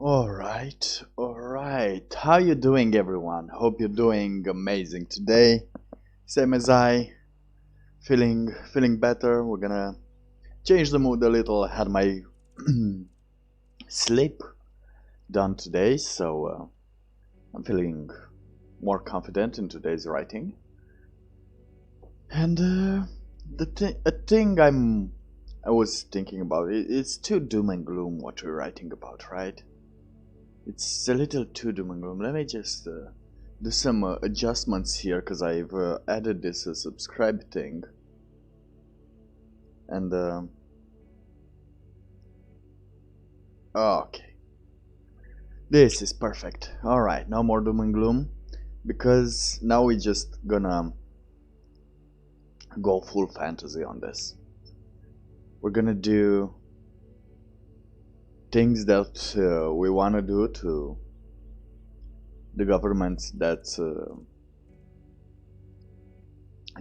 All right. How you doing, everyone? Hope you're doing amazing today. Same as I, feeling better. We're gonna change the mood a little. I had my sleep done today, so I'm feeling more confident in today's writing. And a thing I was thinking about it's too doom and gloom what we're writing about, right? It's a little too doom and gloom. Let me just do some adjustments here because I've added this subscribe thing. And okay, this is perfect. Alright, no more doom and gloom because now we're just gonna go full fantasy on this. We're gonna do things that we want to do to the governments that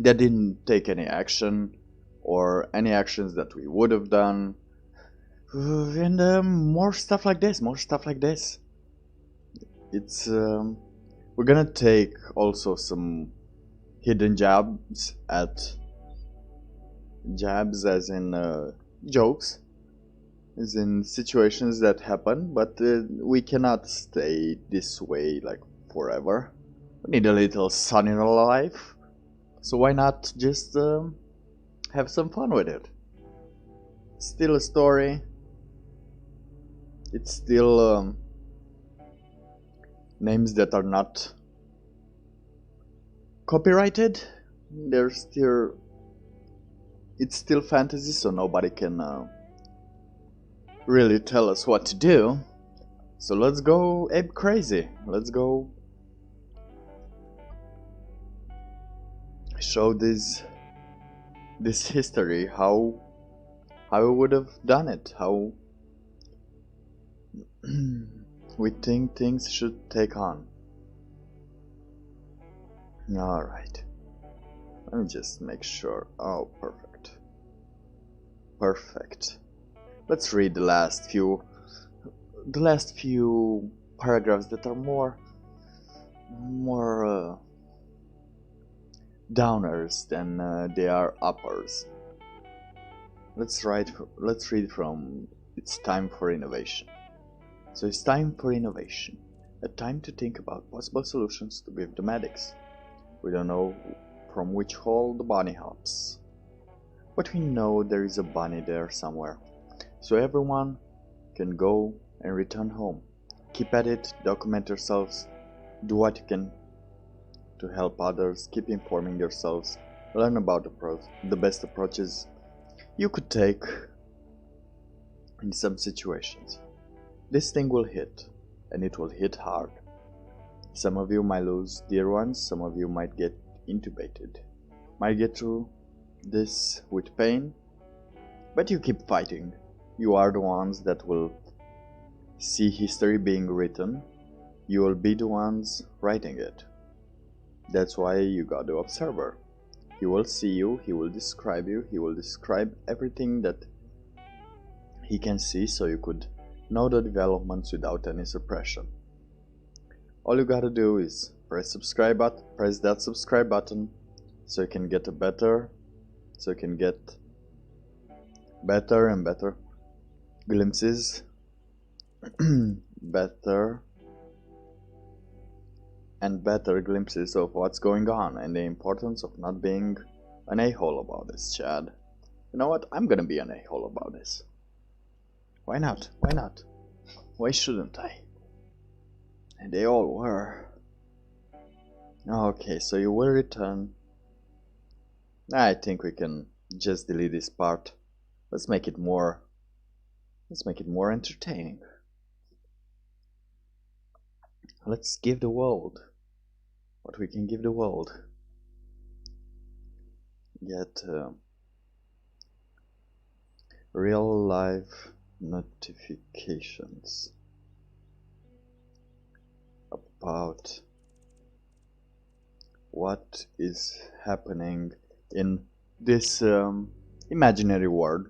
didn't take any action or any actions that we would have done. And more stuff like this, It's we're gonna take also some hidden jabs as in jokes, as in situations that happen, but we cannot stay this way like forever. We need a little sun in our life, so why not just have some fun with it? Still a story. It's still names that are not copyrighted. They're still it's still fantasy, so nobody can really tell us what to do. So let's go ape crazy. Let's go show this history how we would have done it, how we think things should take on. Alright. Let me just make sure. Oh, perfect. Perfect. Let's read the last few paragraphs that are more downers than they are uppers. Let's read from It's Time for Innovation. So it's time for innovation, a time to think about possible solutions to give the medics. We don't know from which hole the bunny hops, but we know there is a bunny there somewhere, so everyone can go and return home. Keep at it, document yourselves, do what you can to help others, keep informing yourselves, learn about the best approaches you could take in some situations. This thing will hit, and it will hit hard. Some of you might lose dear ones, some of you might get intubated, might get through this with pain, but you keep fighting. You are the ones that will see history being written. You will be the ones writing it. That's why you got the observer. He will see you, he will describe you, he will describe everything that he can see so you could know the developments without any suppression. All you gotta do is press that subscribe button so you can get better and better glimpses better and better glimpses of what's going on and the importance of not being an a-hole about this, Chad. You know what? I'm gonna be an a-hole about this. Why not? Why not? Why shouldn't I? And they all were. Okay, so you will return. I think we can just delete this part. Let's make it more entertaining. Let's give the world what we can give the world. Get real life notifications about what is happening in this imaginary world.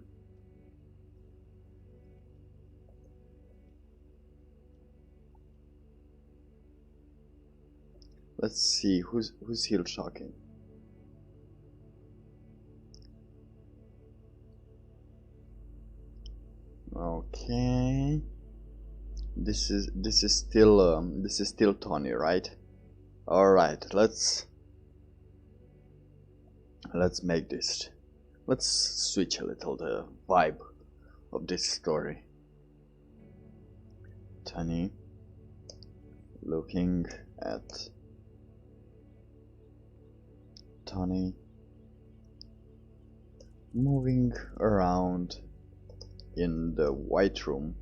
Let's see who's heel shocking. Okay. This is still Tony, right? All right. Let's make this. Let's switch a little the vibe of this story. Tony looking at Tony moving around in the white room.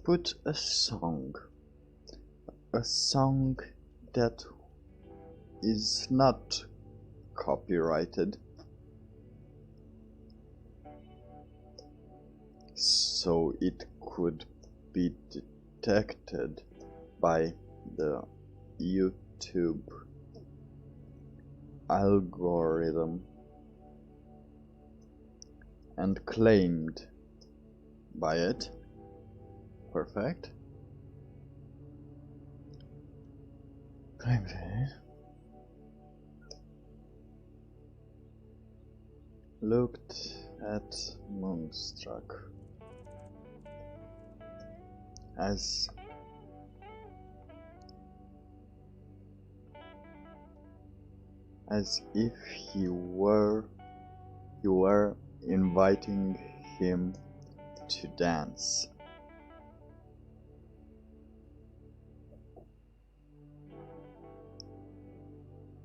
Put a song that is not copyrighted, so it could be detected by the YouTube algorithm and claimed by it. Perfect. Claimed it. Looked at Moonstruck as if you were inviting him to dance.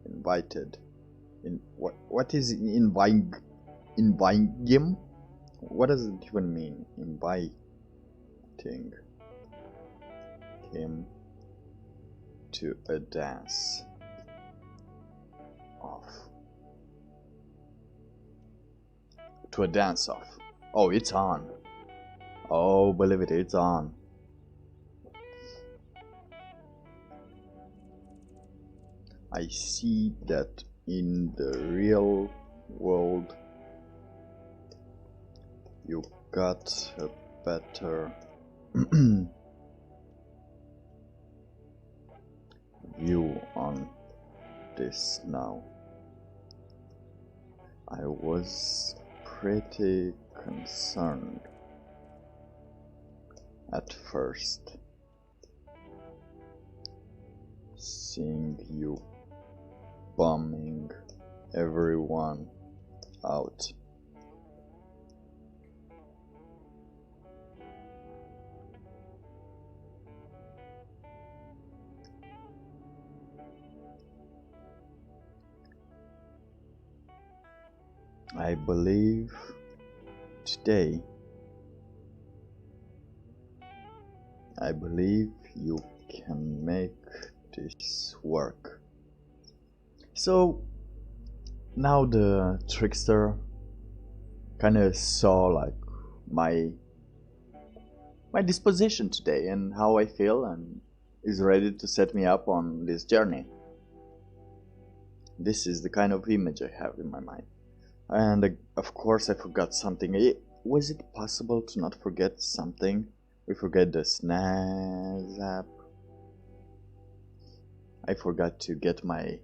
Invited. What is inviting him? What does it even mean? Inviting him to a dance off. To a dance off. Oh, it's on. Oh, believe it, it's on. I see that in the real world you got a better view on this now. I was pretty concerned at first, seeing you bumming everyone out. I believe today, you can make this work. So now the trickster kind of saw like my disposition today and how I feel, and is ready to set me up on this journey. This is the kind of image I have in my mind. And of course I forgot something. Was it possible to not forget something? We forget the Snaz app. I forgot to get my...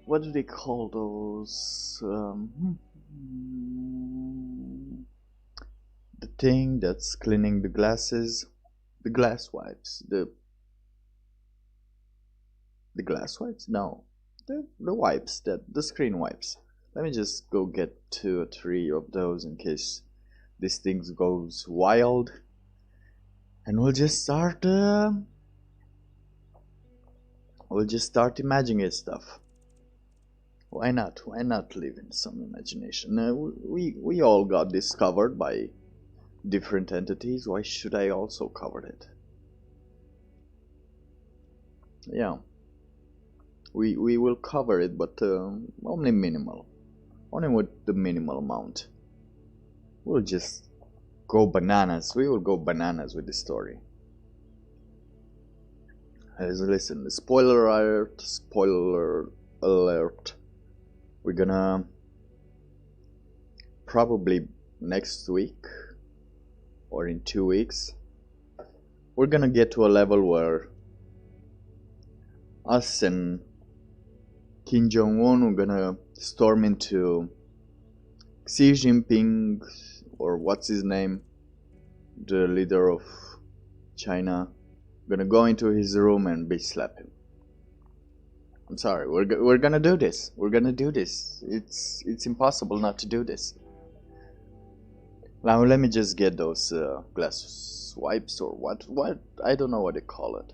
what do they call those? The thing that's cleaning the glasses. The glass wipes. The glass wipes? No. The wipes. The screen wipes. Let me just go get 2 or 3 of those in case this thing goes wild. And we'll just start imagining stuff. Why not? Why not live in some imagination? We all got discovered by different entities. Why should I also cover it? Yeah. We will cover it, but only minimal. Only with the minimal amount. We'll just go bananas. We will go bananas with the story. Listen, spoiler alert, spoiler alert. We're gonna probably next week or in 2 weeks we're gonna get to a level where us and Kim Jong-un are gonna storm into Xi Jinping, or what's his name, the leader of China, gonna go into his room and bitch slap him. I'm sorry, we're gonna do this. We're gonna do this. It's impossible not to do this. Now let me just get those glass wipes or what I don't know what they call it.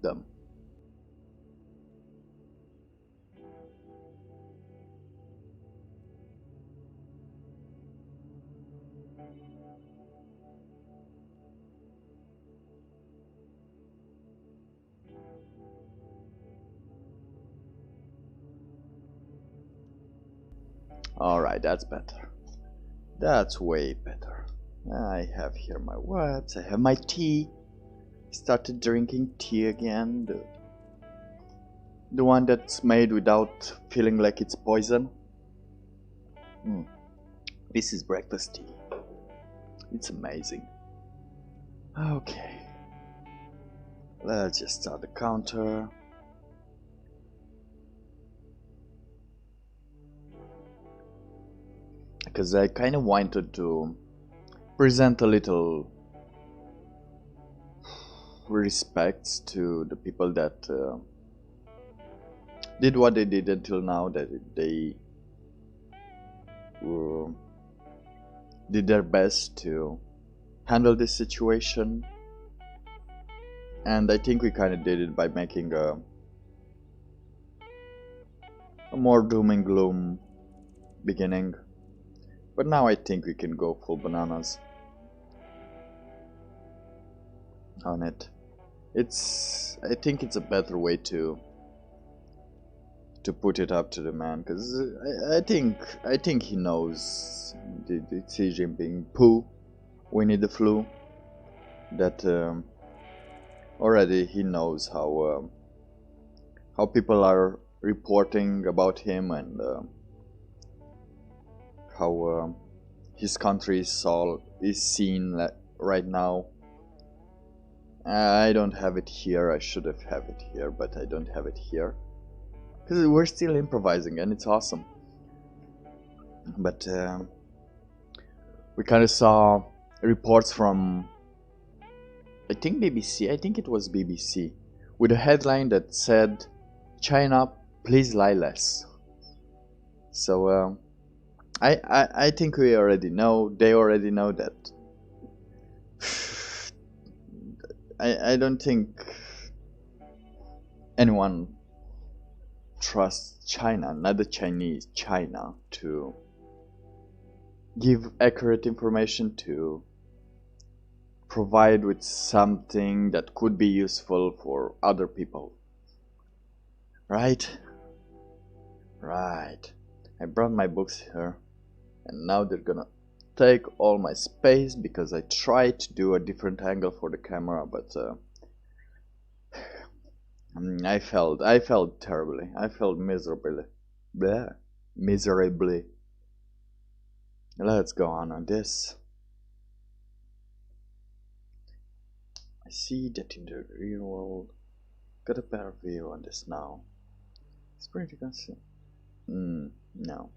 Them. Alright, that's better. That's way better. I have here my wipes, I have my tea. Started drinking tea again. The one that's made without feeling like it's poison. This is breakfast tea. It's amazing. Okay. Let's just start the counter. Because I kind of wanted to present a little respects to the people that did what they did until now, that they did their best to handle this situation, and I think we kind of did it by making a more doom and gloom beginning, but now I think we can go full bananas on it. I think it's a better way to put it up to the man, because I think he knows the Xi Jinping poo, Winnie the Flu, that already he knows how people are reporting about him, and how his country is seen right now. I don't have it here. I should have it here, but I don't have it here because we're still improvising and it's awesome. But we kind of saw reports from, I think BBC, I think it was BBC, with a headline that said, "China, please lie less." So I think we already know, they already know that. I don't think anyone trusts China, not the Chinese, China, to give accurate information, to provide with something that could be useful for other people. Right? Right. I brought my books here, and now they're gonna take all my space because I tried to do a different angle for the camera, but I felt terribly. I felt miserably. Bleh. Miserably. Let's go on this. I see that in the real world. Got a better view on this now. It's pretty consistent. No.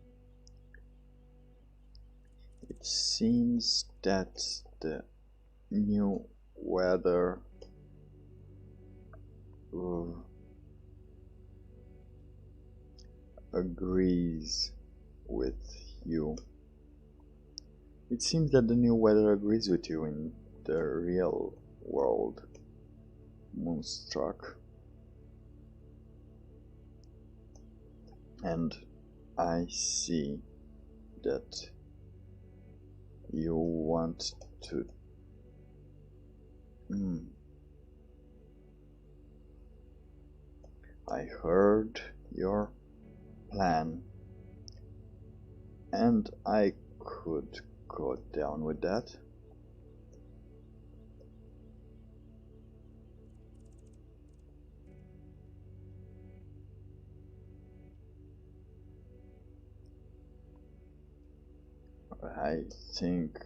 It seems that the new weather agrees with you. It seems that the new weather agrees with you in the real world, Moonstruck. And I see that you want to I heard your plan, and I could go down with that. I think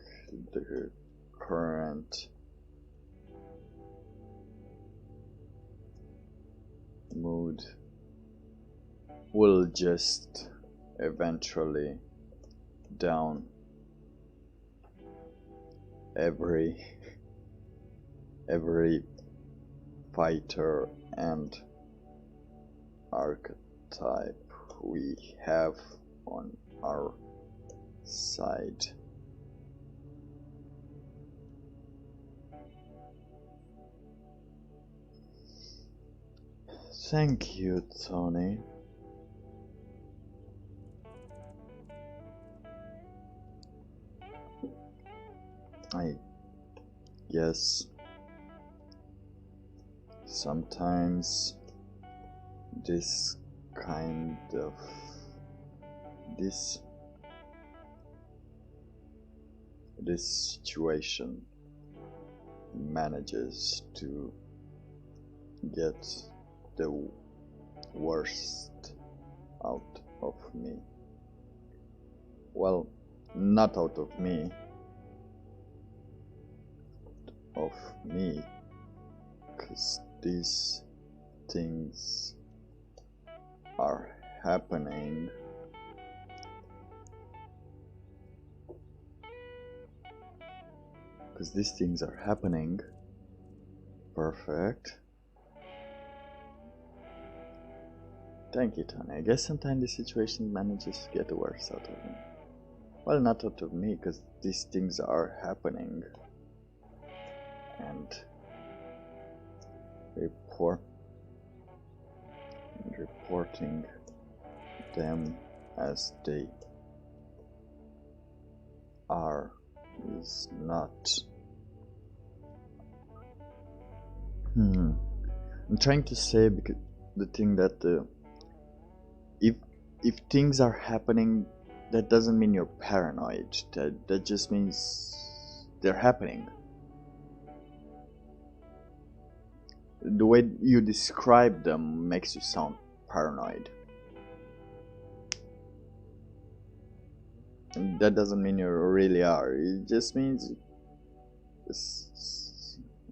the current mood will just eventually down every fighter and archetype we have on our side. Thank you, Tony. I guess sometimes this kind of this situation manages to get the worst out of me. Well, not out of me, because these things are happening perfect. Thank you, Tony. I guess sometimes the situation manages to get the worst out of me. Well, not out of me, because these things are happening. And reporting them as they are is not. I'm trying to say, because the thing that if things are happening, that doesn't mean you're paranoid. That just means they're happening. The way you describe them makes you sound paranoid. And that doesn't mean you really are. It just means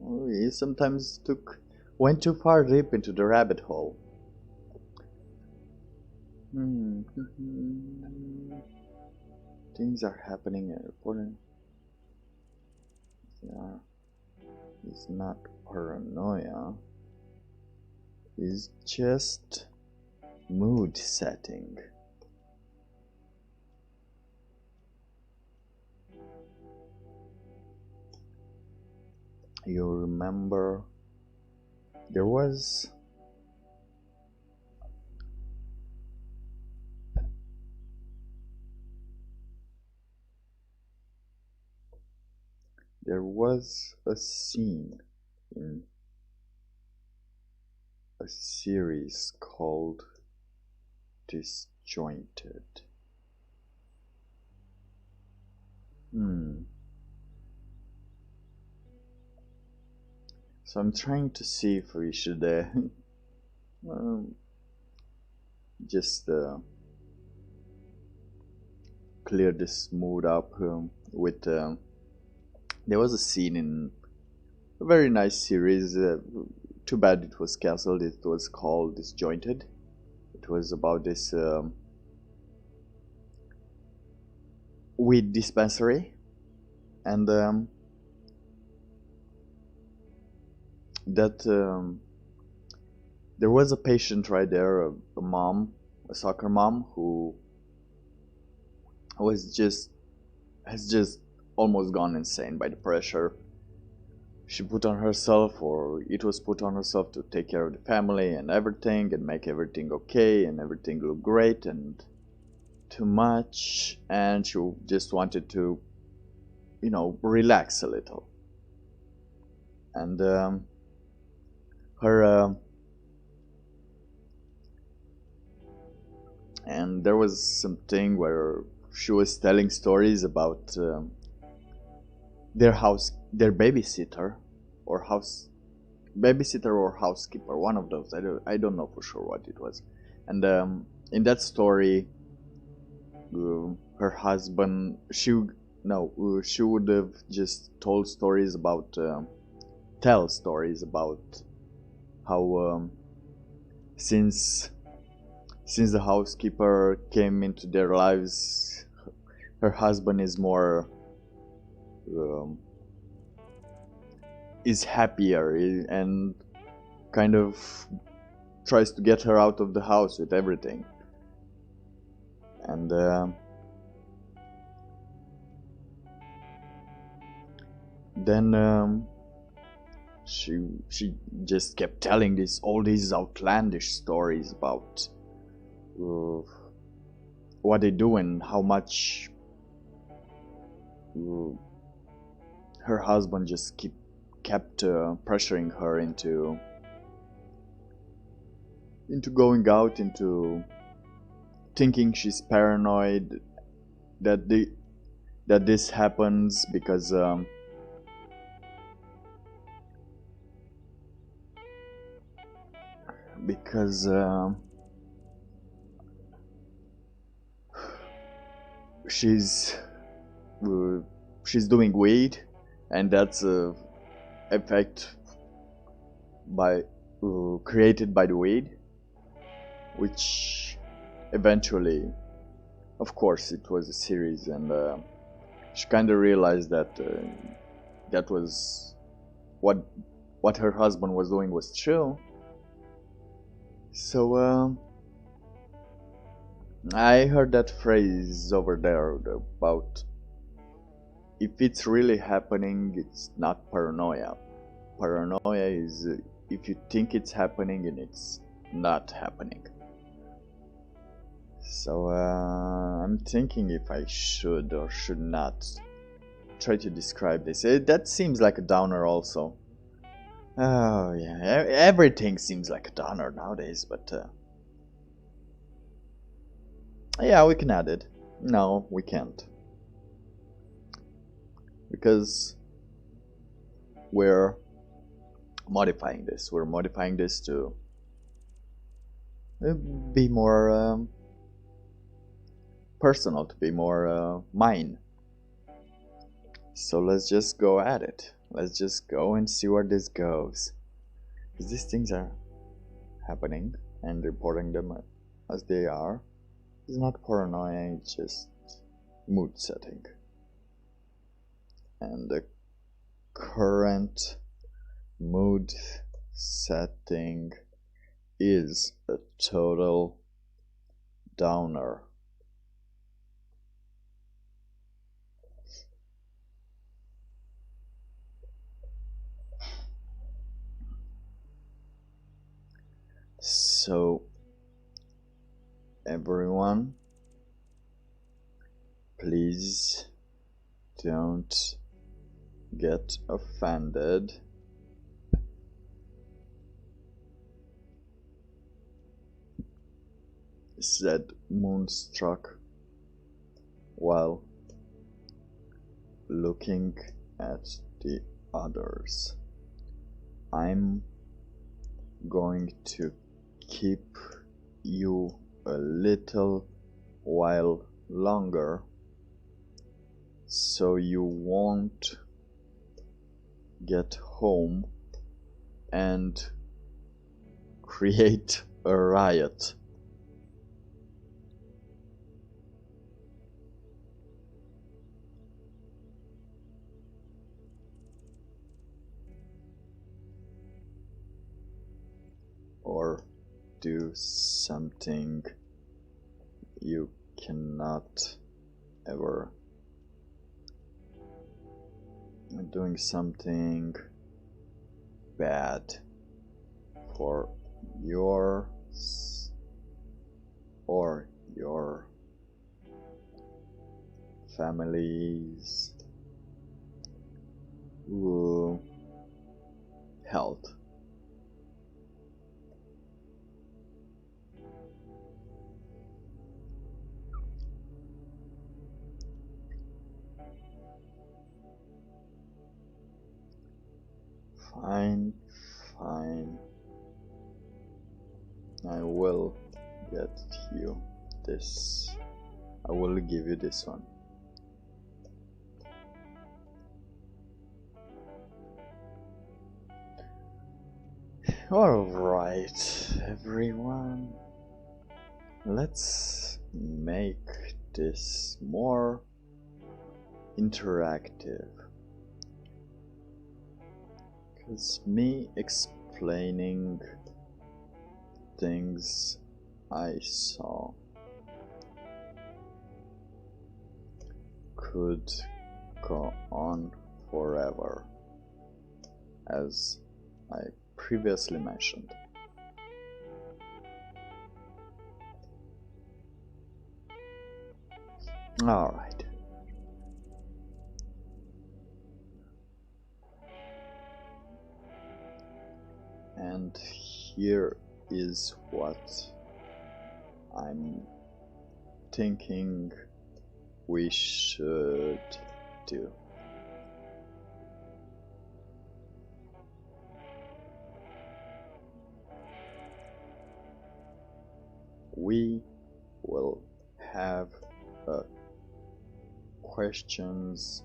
you sometimes went too far deep into the rabbit hole. Things are happening and reporting. It's not paranoia. It's just mood setting. You remember there was a scene in a series called Disjointed. So I'm trying to see if we should just clear this mood up with there was a scene in a very nice series, too bad it was cancelled. It was called Disjointed. It was about this weed dispensary, and that there was a patient right there, a mom, a soccer mom, who has just almost gone insane by the pressure she put on herself, or it was put on herself, to take care of the family and everything and make everything okay and everything look great, and too much, and she just wanted to, relax a little. And and there was something where she was telling stories about their babysitter or housekeeper, one of those. I don't know for sure what it was. And in that story, her husband, she would have just tell stories about how since the housekeeper came into their lives, her husband is more um, is happier and kind of tries to get her out of the house with everything. And then she just kept telling all these outlandish stories about what they do and how much her husband just kept pressuring her into going out, into thinking she's paranoid, that this happens because she's doing weed, and that's a effect created by the weed, which eventually, of course, it was a series, and she kind of realized that that was what her husband was doing was true. So I heard that phrase over there about, if it's really happening, it's not paranoia. Paranoia is if you think it's happening and it's not happening. So I'm thinking if I should or should not try to describe this. That seems like a downer also. Oh yeah, everything seems like a downer nowadays, but yeah, we can add it. No, we can't. Because we're modifying this. We're modifying this to be more personal, to be more mine. So let's just go at it. Let's just go and see where this goes. Because these things are happening, and reporting them as they are is not paranoia, it's just mood setting. And the current mood setting is a total downer. So everyone, please don't get offended. Said Moonstruck while looking at the others. I'm going to keep you a little while longer so you won't get home and create a riot. Or do something you cannot ever. Doing something bad for yours or your family's health. Fine, fine. I will get you this. I will give you this one. Alright, everyone. Let's make this more interactive. Because me explaining things I saw could go on forever, as I previously mentioned. Alright. And here is what I'm thinking we should do. We will have a questions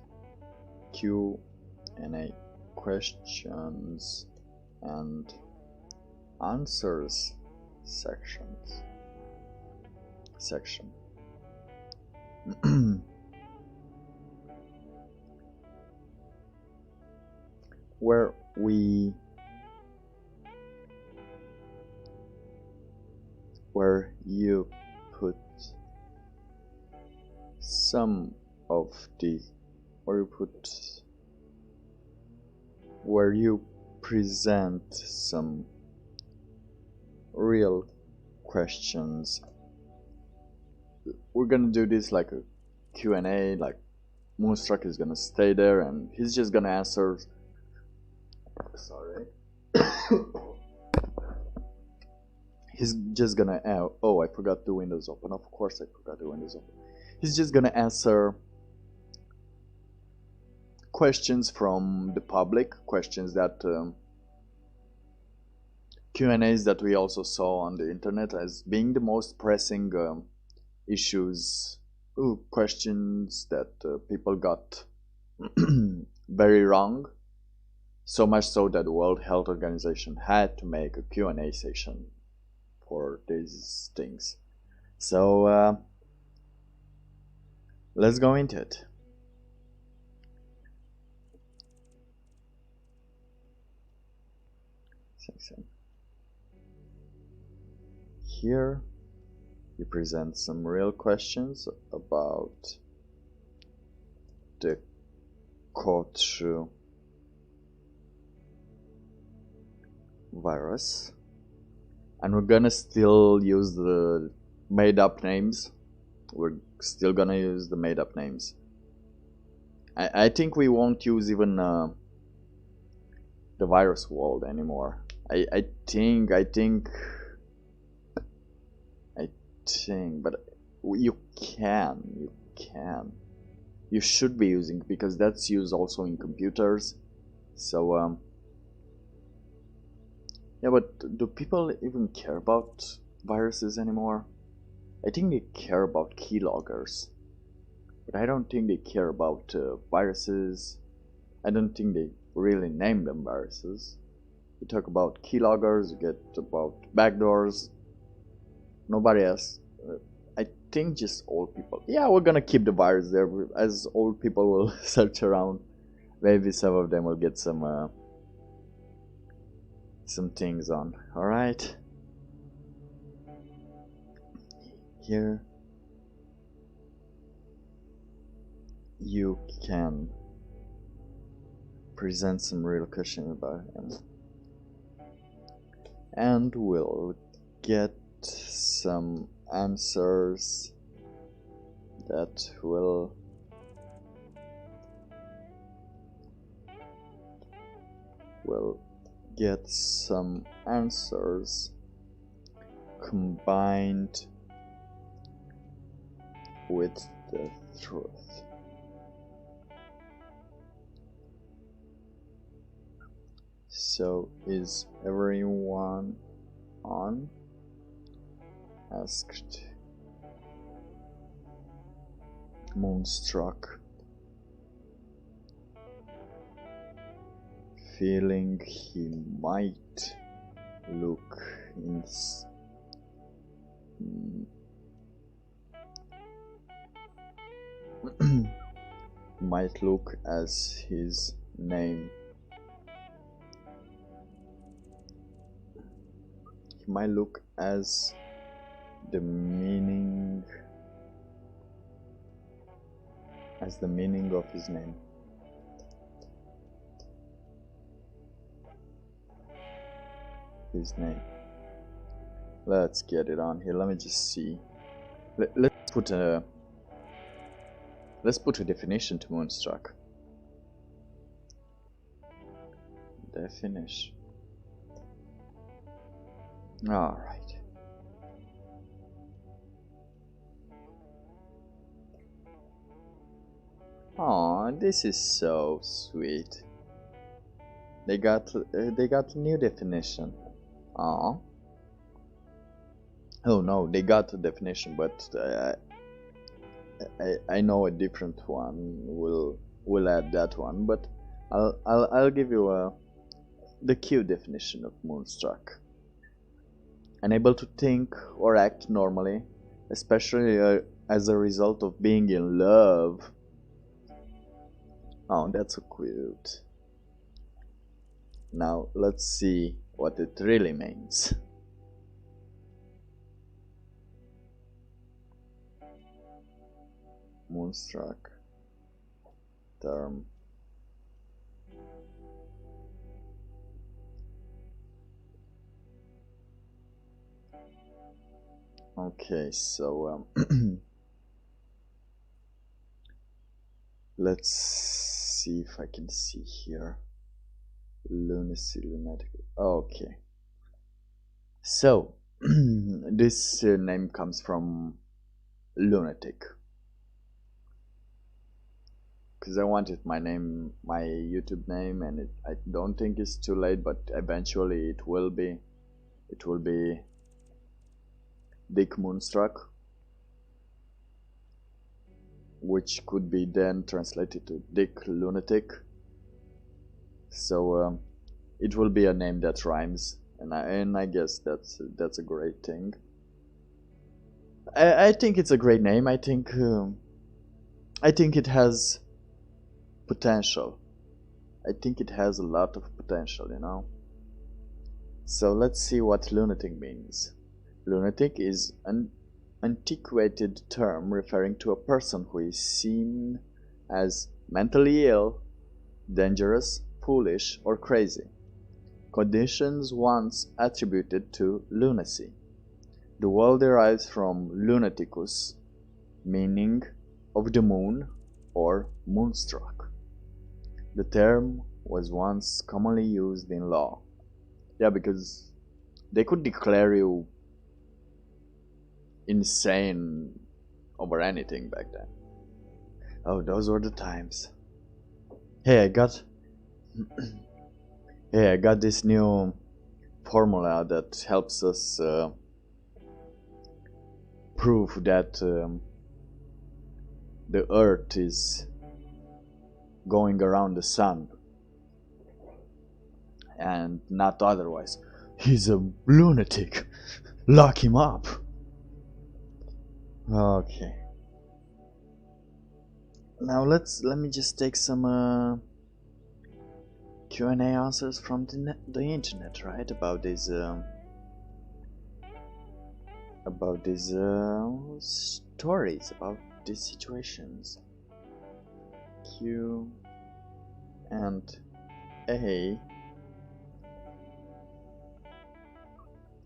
Q&A, questions and answers section where you put some of the where you present some real questions. We're gonna do this like a Q&A, like Moonstruck is gonna stay there and he's just gonna answer. Sorry. He's just gonna oh, I forgot the windows open. Of course I forgot the windows open. He's just gonna answer questions from the public, questions that Q&As that we also saw on the internet as being the most pressing issues, questions that people got very wrong, so much so that the World Health Organization had to make a Q&A session for these things. So let's go into it. Here you present some real questions about the Kochu virus, and we're gonna still use the made-up names. We're still gonna use the made-up names. I think we won't use even the virus world anymore. I think, but you should be using, because that's used also in computers. So yeah, but do people even care about viruses anymore? I think they care about keyloggers, but I don't think they care about viruses. I don't think they really name them viruses. You talk about keyloggers, you get about backdoors. Nobody else. I think just old people. Yeah, we're gonna keep the virus there. As old people will search around, maybe some of them will get some things on. All right. Here you can present some real question about him, and we'll get some answers that will get some answers combined with the truth. So is everyone on? Asked Moonstruck, feeling he might look in might look as his name. He might look as the meaning of his name. His name. Let's get it on here. Let me just see. Let's put a definition to Moonstruck. Definition. All right. Oh, this is so sweet. They got a new definition. Oh. Oh no, they got a definition, but I know a different one. We'll add that one, but I'll give you the Q definition of Moonstruck. Unable to think or act normally, especially as a result of being in love. Oh, that's so cute. Now let's see what it really means. Moonstruck term. Okay, so let's see if I can see here. Lunacy, lunatic. Okay. So this name comes from lunatic. Because I wanted my YouTube name, and I don't think it's too late, but eventually it will be. It will be Dick Moonstruck, which could be then translated to Dick Lunatic. So it will be a name that rhymes, and I guess that's a great thing. I think it's a great name. I think it has potential. I think it has a lot of potential, you know. So let's see what lunatic means. Lunatic is an antiquated term referring to a person who is seen as mentally ill, dangerous, foolish, or crazy. Conditions once attributed to lunacy. The word derives from lunaticus, meaning of the moon or moonstruck. The term was once commonly used in law. Yeah, because they could declare you insane over anything back then. Oh, those were the times. Hey, I got this new formula that helps us prove that the Earth is going around the sun and not otherwise. He's a lunatic. Lock him up. Okay. Now let me just take some Q&A answers from the internet, right? About these stories, about these situations. Q and A.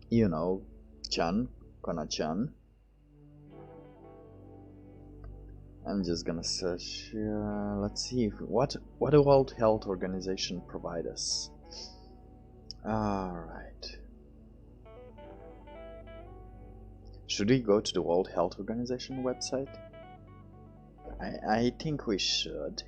You know, Chan, Kona-chan. I'm just gonna search. Let's see what the World Health Organization provide us. All right. Should we go to the World Health Organization website? I think we should.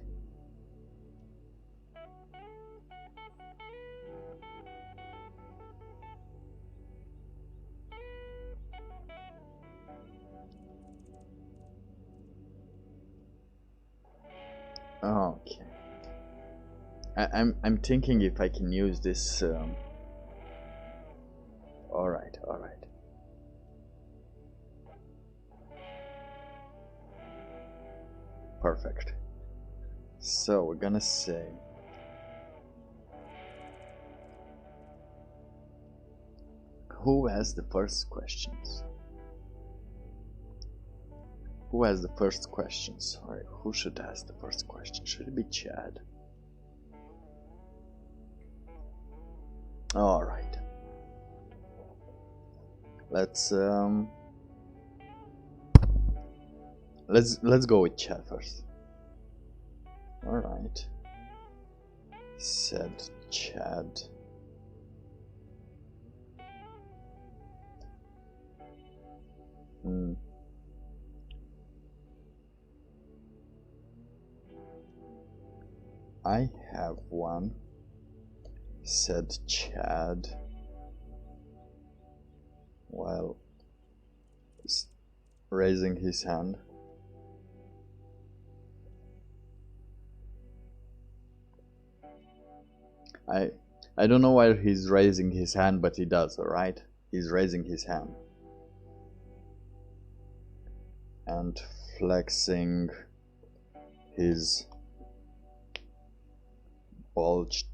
Okay. I'm thinking if I can use this Alright, alright. Perfect. So we're gonna say who has the first questions? Who has the first questions? Alright, who should ask the first question? Should it be Chad? Alright. Let's go with Chad first. Alright. Said Chad. I have one, said Chad, while raising his hand. I don't know why he's raising his hand, but he does, alright? He's raising his hand. And flexing his bulged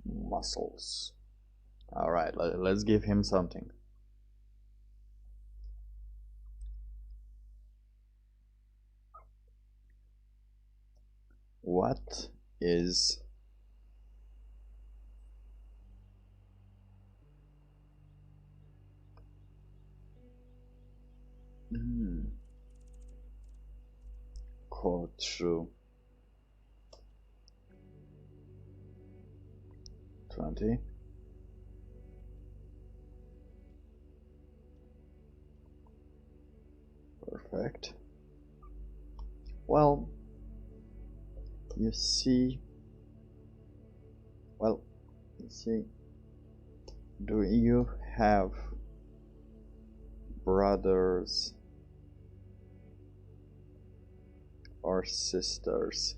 muscles. Alright, let's give him something. What is quote true? 20. Perfect. Well, you see, do you have brothers or sisters?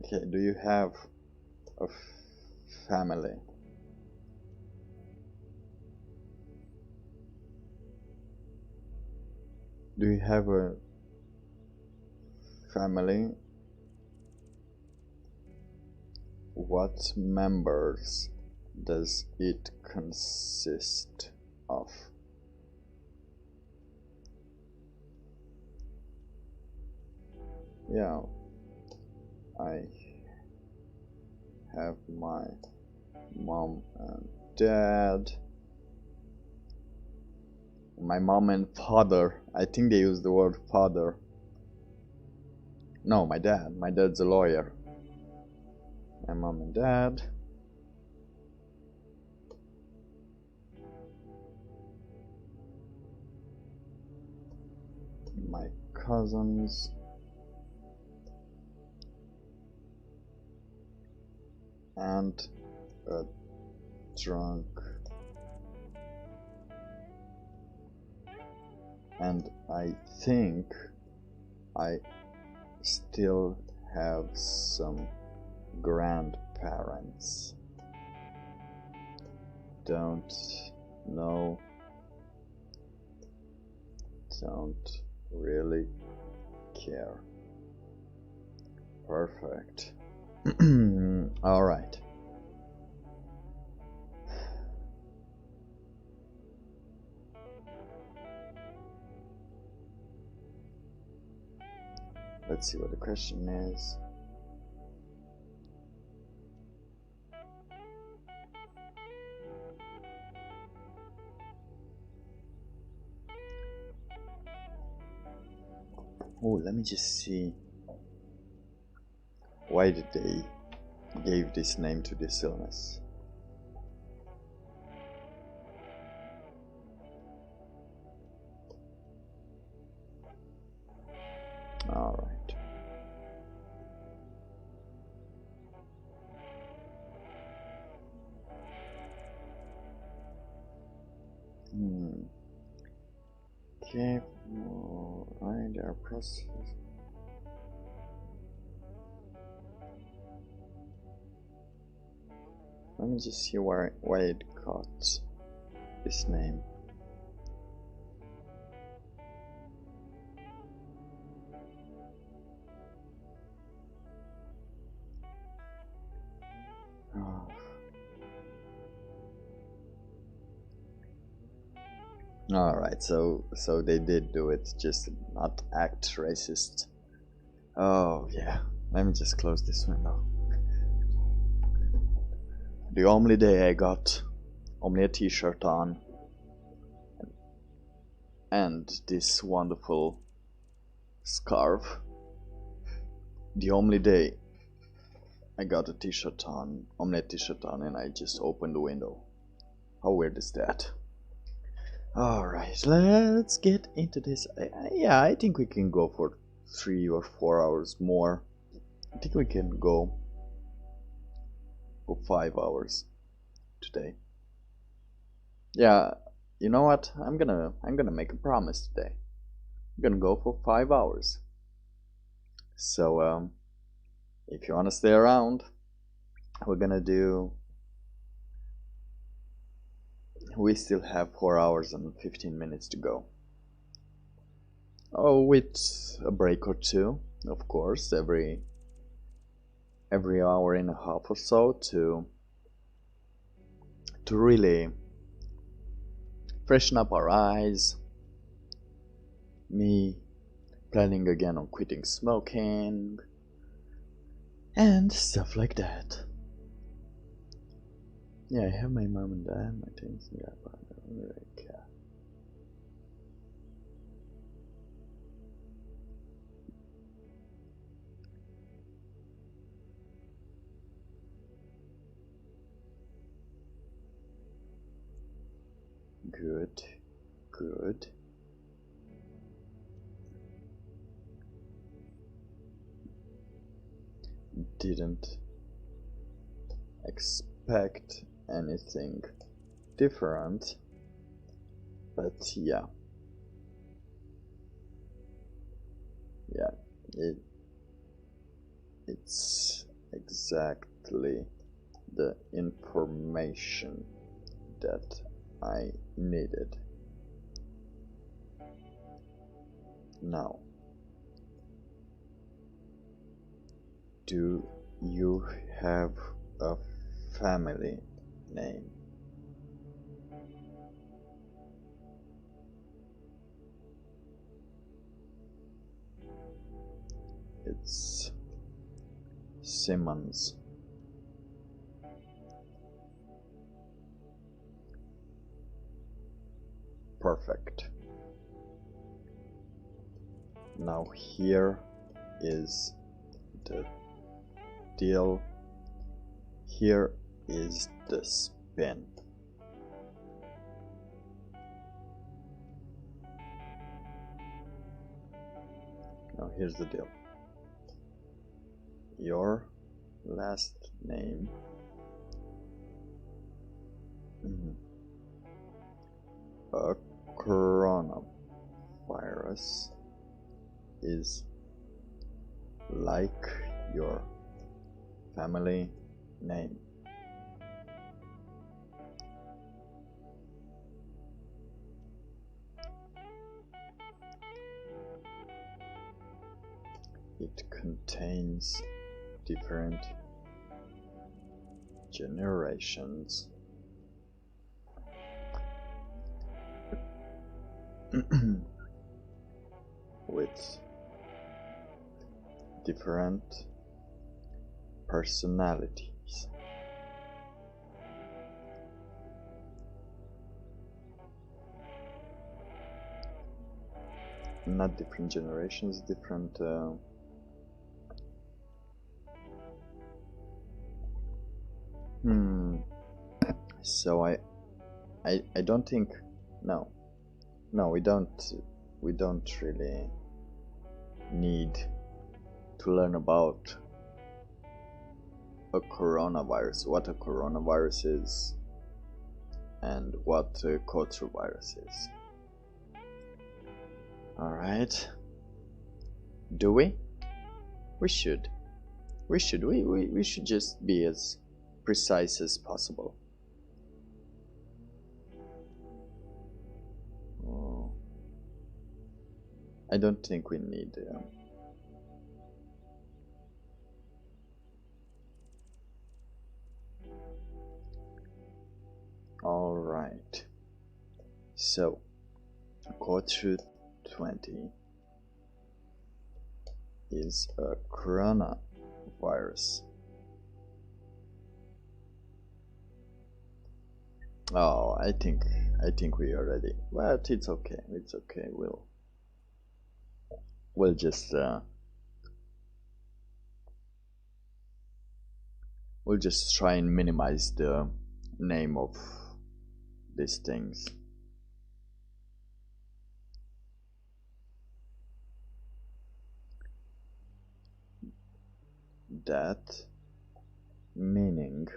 Okay, do you have a family? Do you have a family? What members does it consist of? Yeah, I have my mom and dad. My mom and father. I think they use the word father. No, my dad. My dad's a lawyer. My mom and dad. My cousins. And a drunk. And I think I still have some grandparents. Don't know. Don't really care. Perfect. All right. Let's see what the question is. Oh, let me just see. Why did they give this name to this illness? All right. Okay. All right. Our process. Let me just see why it got this name. Oh. Alright, so they did do it, just not act racist. Oh yeah, let me just close this window. The only day I got only a t-shirt on and this wonderful scarf. The only day I got a t-shirt on, only a t-shirt on, and I just opened the window. How weird is that? Alright, let's get into this. Yeah, I think we can go for 3 or 4 hours more. I think we can go for 5 hours today. Yeah, you know what? I'm gonna make a promise today. I'm gonna go for 5 hours. So if you wanna stay around, we're gonna do. We still have 4 hours and 15 minutes to go. Oh, with a break or two, of course, every hour and a half or so to really freshen up our eyes. Me planning again on quitting smoking and stuff like that. Yeah, I have my mom and dad, my teens, and grandpa. I don't really care. Good, good. Didn't expect anything different, but yeah, it's exactly the information that I needed. Now, do you have a family name? It's Simmons. Perfect. Now here is the deal. Here is the spin. Now here's the deal. Your last name a coronavirus is like your family name. It contains different generations with different personalities. Not different generations, different so I don't think, no, we don't really need to learn about a coronavirus, what a coronavirus is and what a culture virus is. Alright, do we? We should just be as precise as possible. Oh, I don't think we need all right, so Core 20 is a coronavirus. Oh, I think we are ready. But it's okay. It's okay. We'll just try and minimize the name of these things. That meaning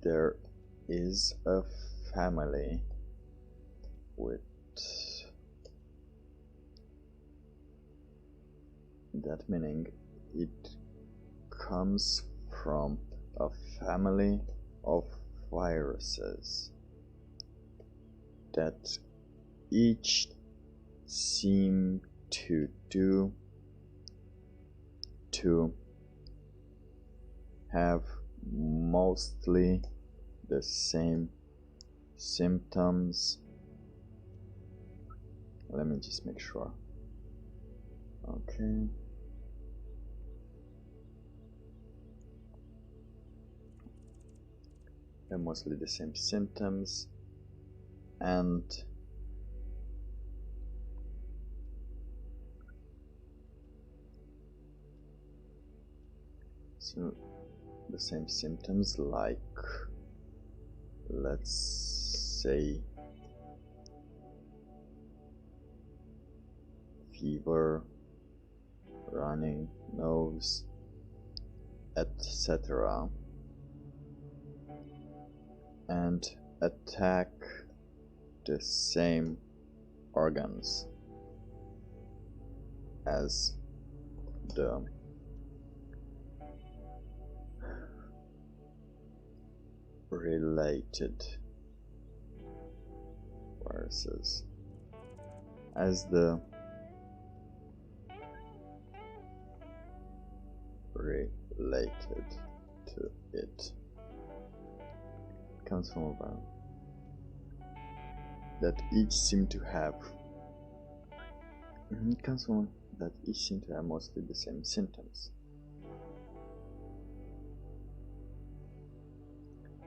there is a family with that meaning it comes from a family of viruses that each seem to have mostly the same symptoms. Let me just make sure. Okay. They're mostly the same symptoms, and so the same symptoms, like, let's say, fever, running nose, etc., and attack the same organs as the related viruses, as the related to it comes from a virus that each seem to have mostly the same symptoms,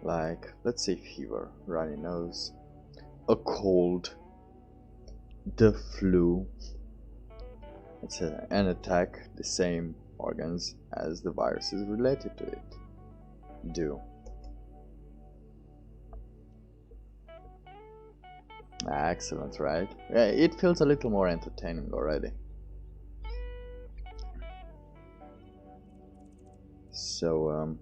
like, let's say, fever, runny nose, a cold, the flu, etc., and attack the same organs as the viruses related to it do. Excellent, right? Yeah, it feels a little more entertaining already. So,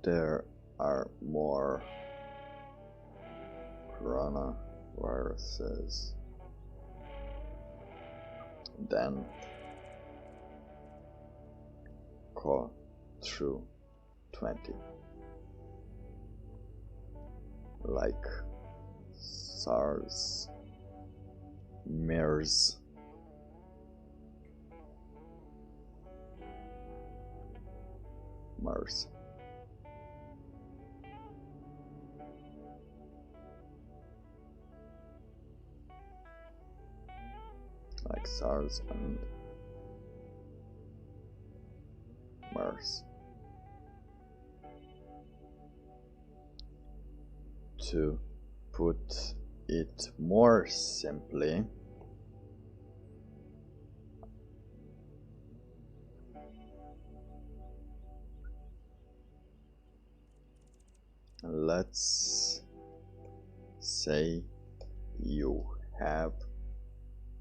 there are more coronaviruses than Core 20, like SARS, MERS, MERS. Like SARS and MERS. To put it more simply, let's say you have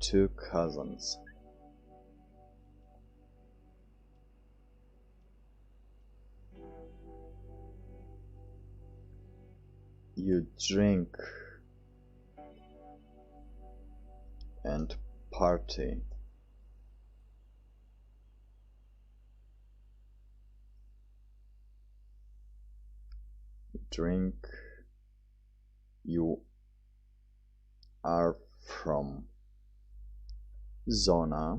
two cousins. you drink and party. Drink, you are from Zona,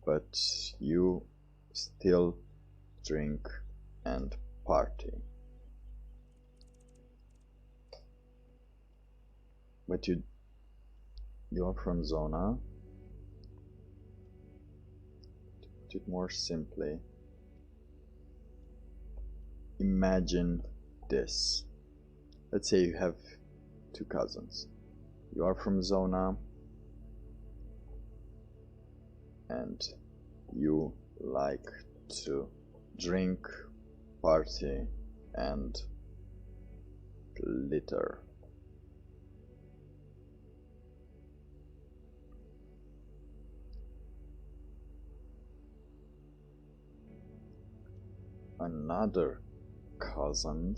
but you still drink and party. But you're from Zona. To put it more simply, imagine this. Let's say you have two cousins. You are from Zona and you like to drink, party, and glitter. Another cousin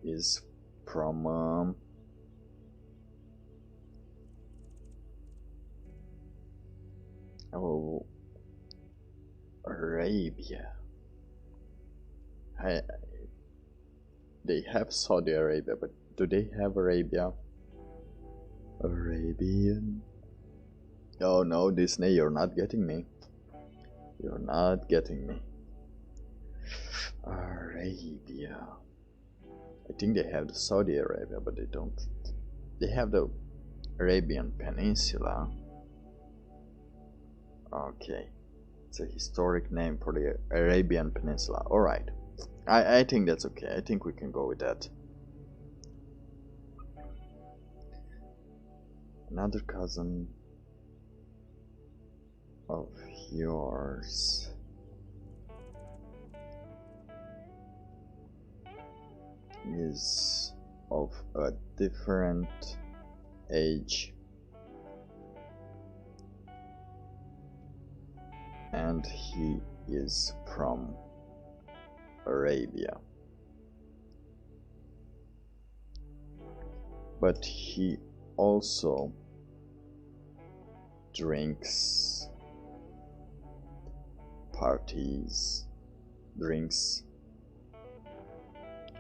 is from Arabia. They have Saudi Arabia, but do they have Arabia? Arabian? Oh no, Disney, you're not getting me. You're not getting me. Arabia. I think they have the Saudi Arabia, but they don't. They have the Arabian Peninsula. Okay. It's a historic name for the Arabian Peninsula. Alright. I think that's okay. I think we can go with that. Another cousin of yours is of a different age and he is from Arabia, but he also drinks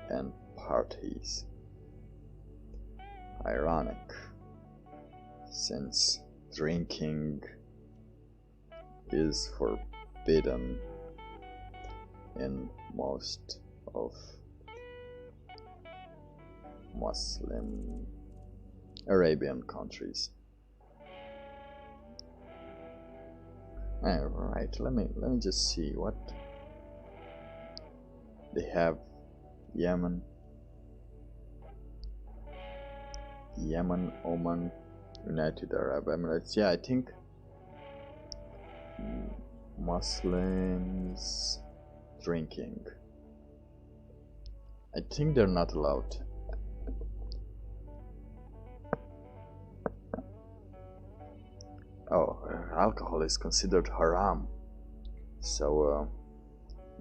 and parties. Ironic, since drinking is forbidden in most of Muslim Arabian countries. Alright, let me just see what they have. Yemen, Oman, United Arab Emirates. Yeah, I think Muslims drinking. I think they're not allowed. Oh, alcohol is considered haram. So,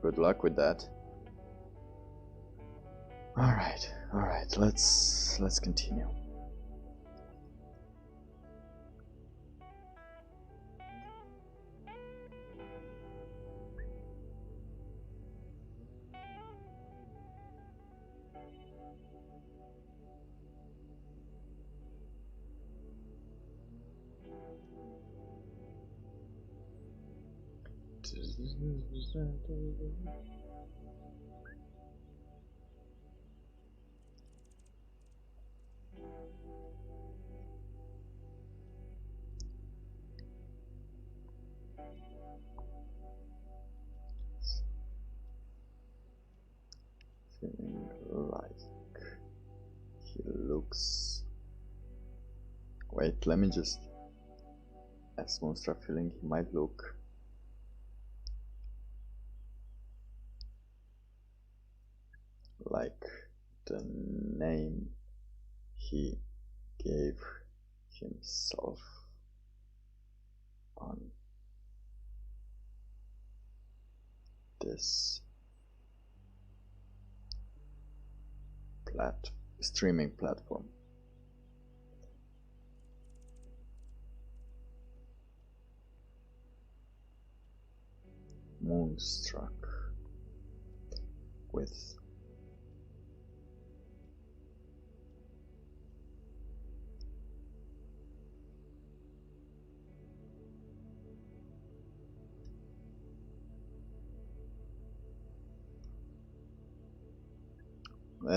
good luck with that. Alright, let's continue. Feeling like he looks. Wait, let me just. As Monstra feeling he might look like the name he gave himself on this streaming platform. Moonstruck with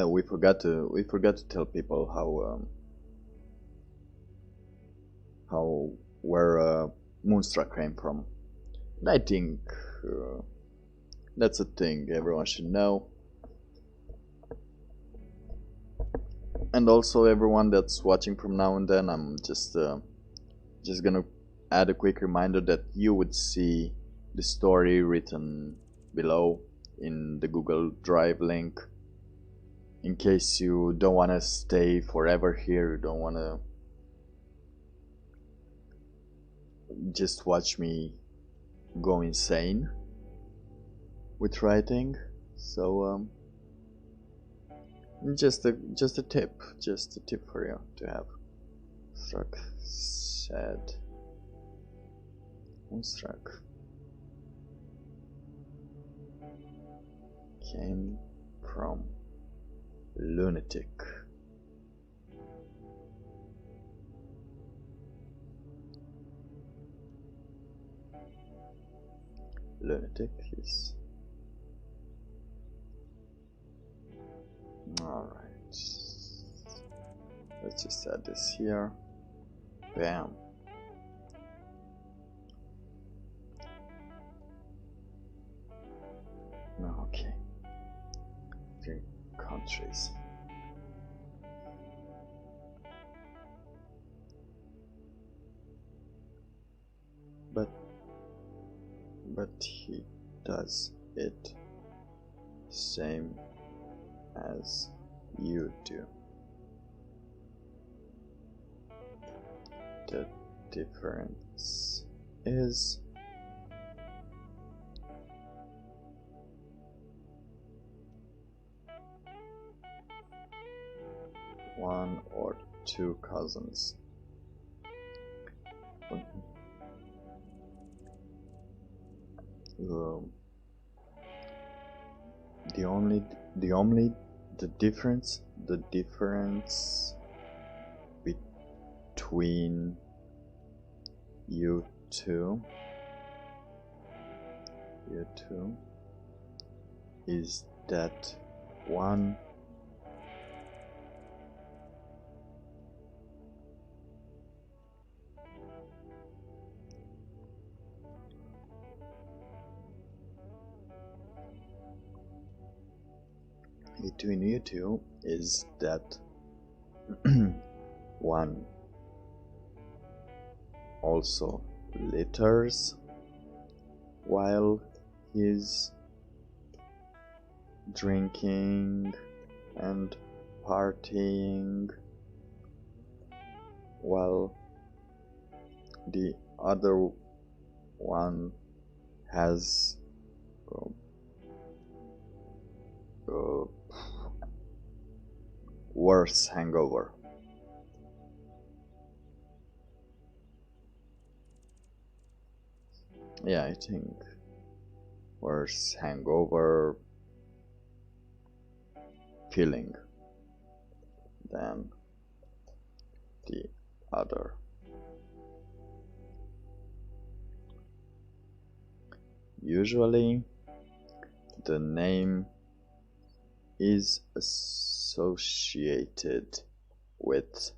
we forgot to tell people where Moonstruck came from. And I think that's a thing everyone should know, and also everyone that's watching from now and then. I'm just gonna add a quick reminder that you would see the story written below in the Google Drive link. In case you don't want to stay forever here, you don't want to just watch me go insane with writing. So just a tip for you to have. Struck said Moonstruck came from lunatic. Lunatic is alright. Let's just add this here. Bam. Okay. 3 countries. But he does it same as you do. The difference is one or two cousins. The difference between you two is that one between you two is that one also litters while he's drinking and partying, while the other one has worse hangover. Yeah, I think worse hangover feeling than the other. Usually the name is associated with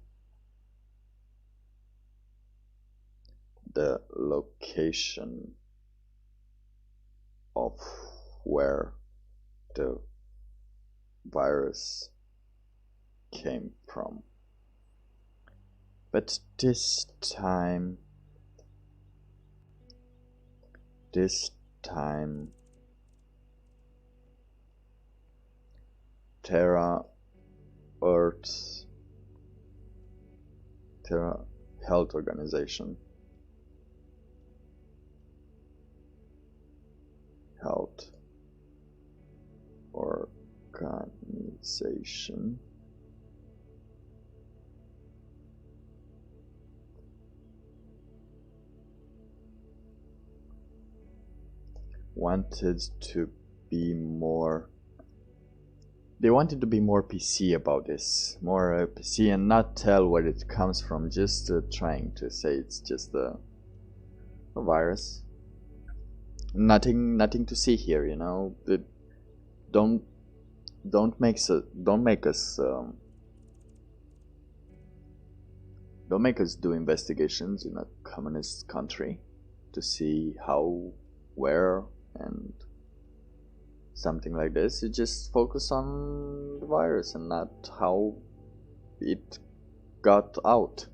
the location of where the virus came from. But this time Terra Health Organization wanted to be more. They wanted to be more PC about this, more PC, and not tell where it comes from. Just trying to say it's just a virus. Nothing to see here, you know. Don't don't make us don't make us don't make us do investigations in a communist country to see how, where, and something like this. You just focus on the virus and not how it got out.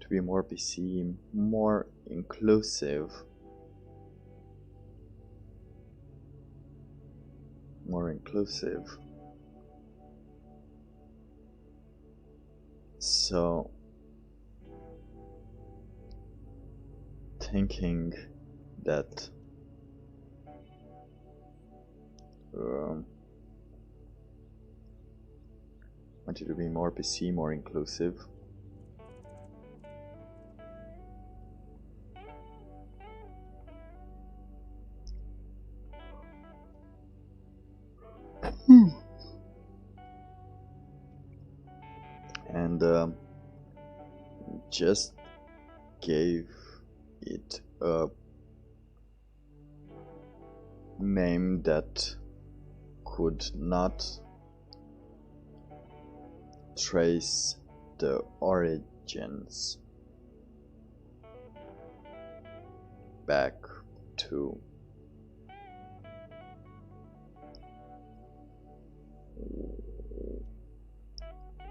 To be more PC, more inclusive. More inclusive. So, thinking that want you to be more PC, more inclusive. And just gave it a name that could not trace the origins back to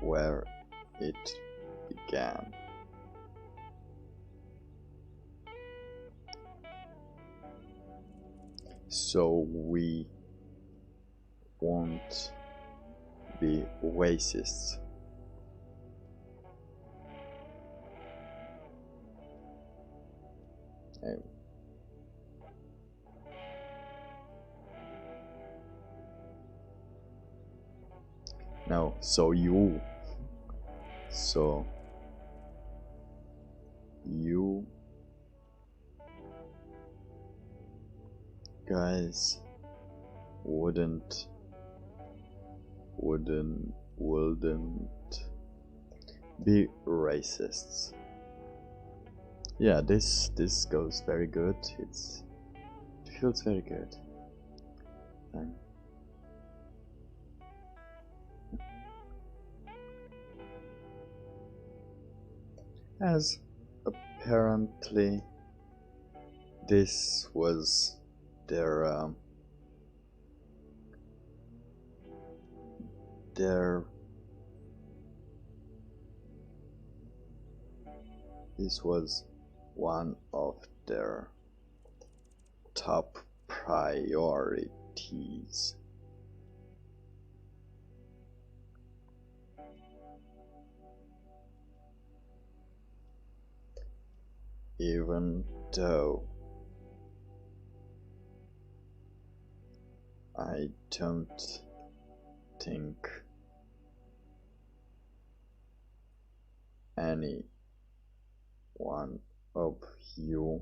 where it began. So we won't be racists. No, so you guys wouldn't be racists. Yeah, this goes very good. It feels very good. As apparently this was their this was one of their top priorities. Even though I don't think any one of you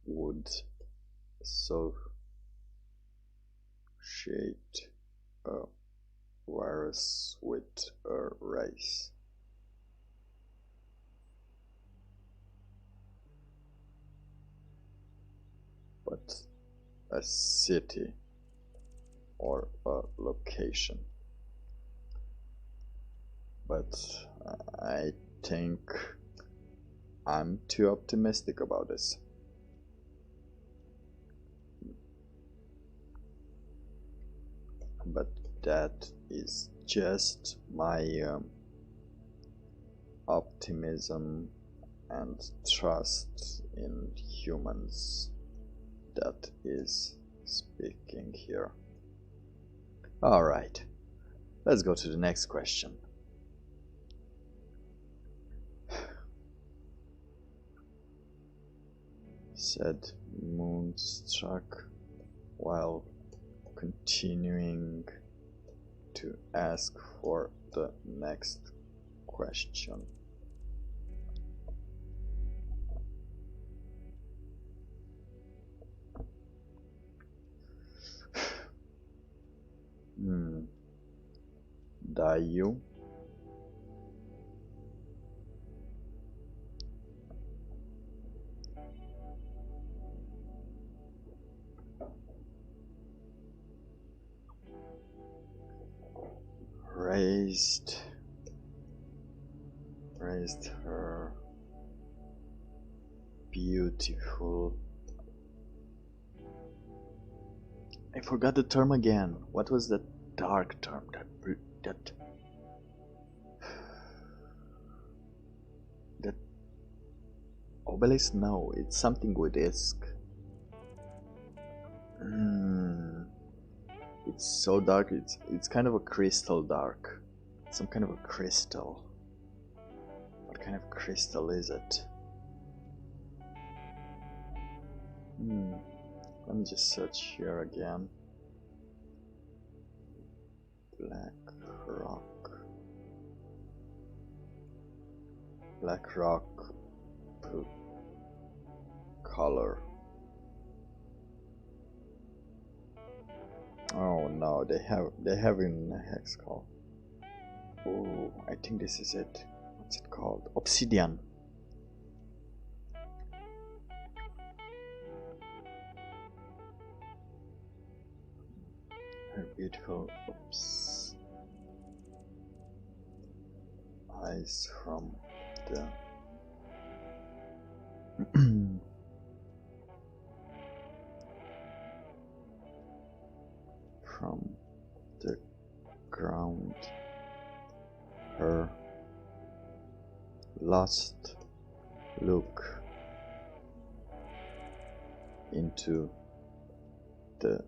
would associate a virus with a race. But a city or a location. But I think I'm too optimistic about this. But that is just my optimism and trust in humans that is speaking here. Alright, let's go to the next question. Said Moonstruck while continuing to ask for the next question. Dayu. Raised her beautiful. I forgot the term again. What was that dark term? That obelisk? No, it's something with isk. It's so dark. It's kind of a crystal dark. Some kind of a crystal. What kind of crystal is it? Let me just search here again. Black rock color. Oh no, they have in a hex call. Oh, I think this is it. What's it called? Obsidian. Her beautiful eyes from the from the ground. Her last look into the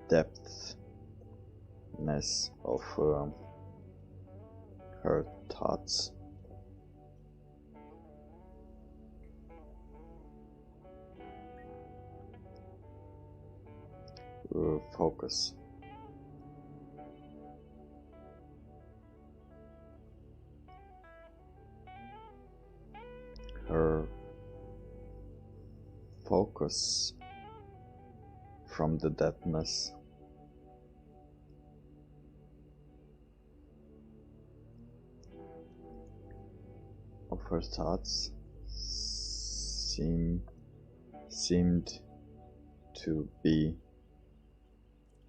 depthness of her thoughts. Focus. Her focus from the depthness of her thoughts seemed to be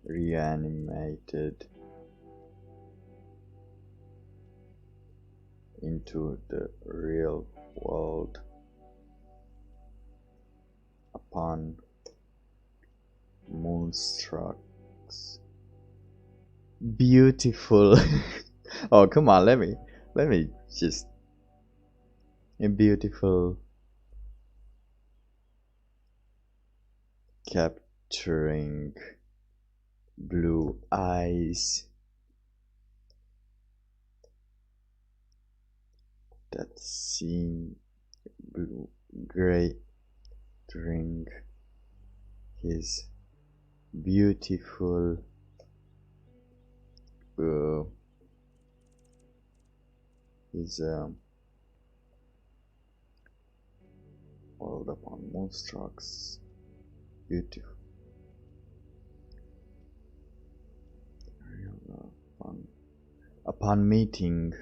reanimated into the real world upon Moonstruck's beautiful oh come on, let me just a beautiful capturing blue eyes that seem blue gray during his beautiful world upon Moonstruck's beautiful upon meeting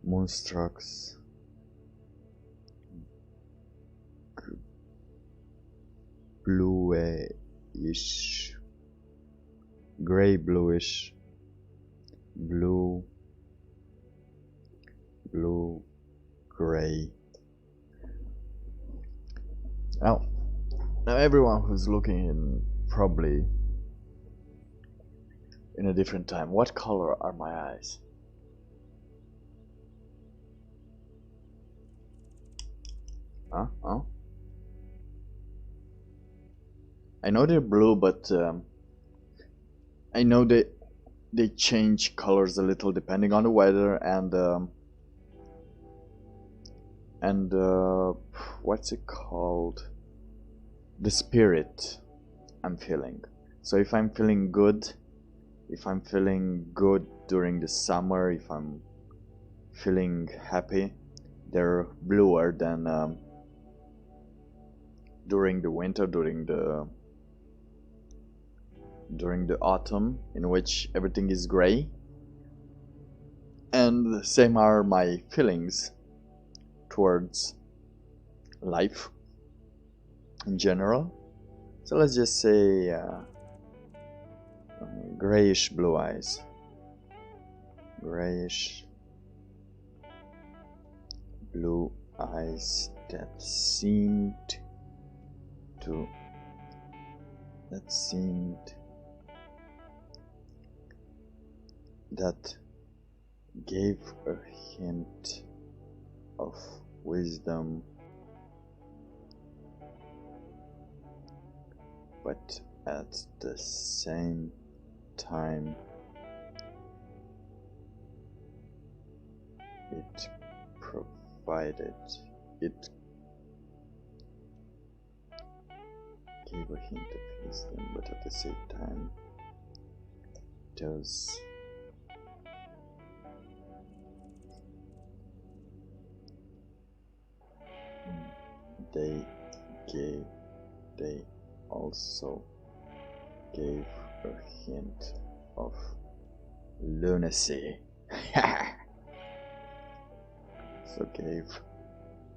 Moonstruck's bluish, gray bluish, blue gray. Now everyone who's looking in probably in a different time. What color are my eyes? Huh? I know they're blue, but I know they change colors a little depending on the weather and what's it called? The spirit I'm feeling. So if I'm feeling good during the summer, if I'm feeling happy, they're bluer than during the winter, during the during the autumn, in which everything is gray. And the same are my feelings towards life in general. So let's just say grayish blue eyes. Grayish blue eyes that seemed that gave a hint of wisdom, but at the same time it gave a hint of wisdom, but at the same time they also gave a hint of lunacy. So gave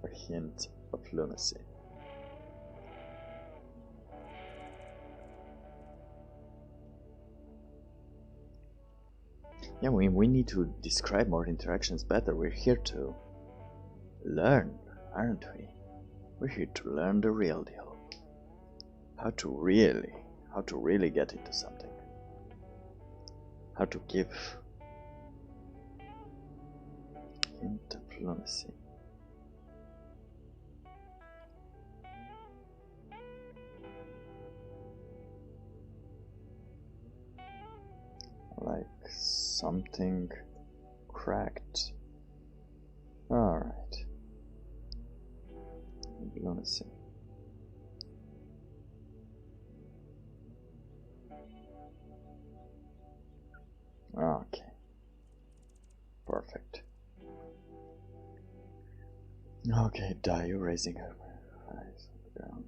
a hint of lunacy. Yeah, we need to describe more interactions better. We're here to learn, aren't we? We're here to learn the real deal. How to really get into something. How to give hint of lunacy. Like something cracked. Alright. Lunacy. Okay. Perfect. Okay, Dayu raising her eyes on the ground.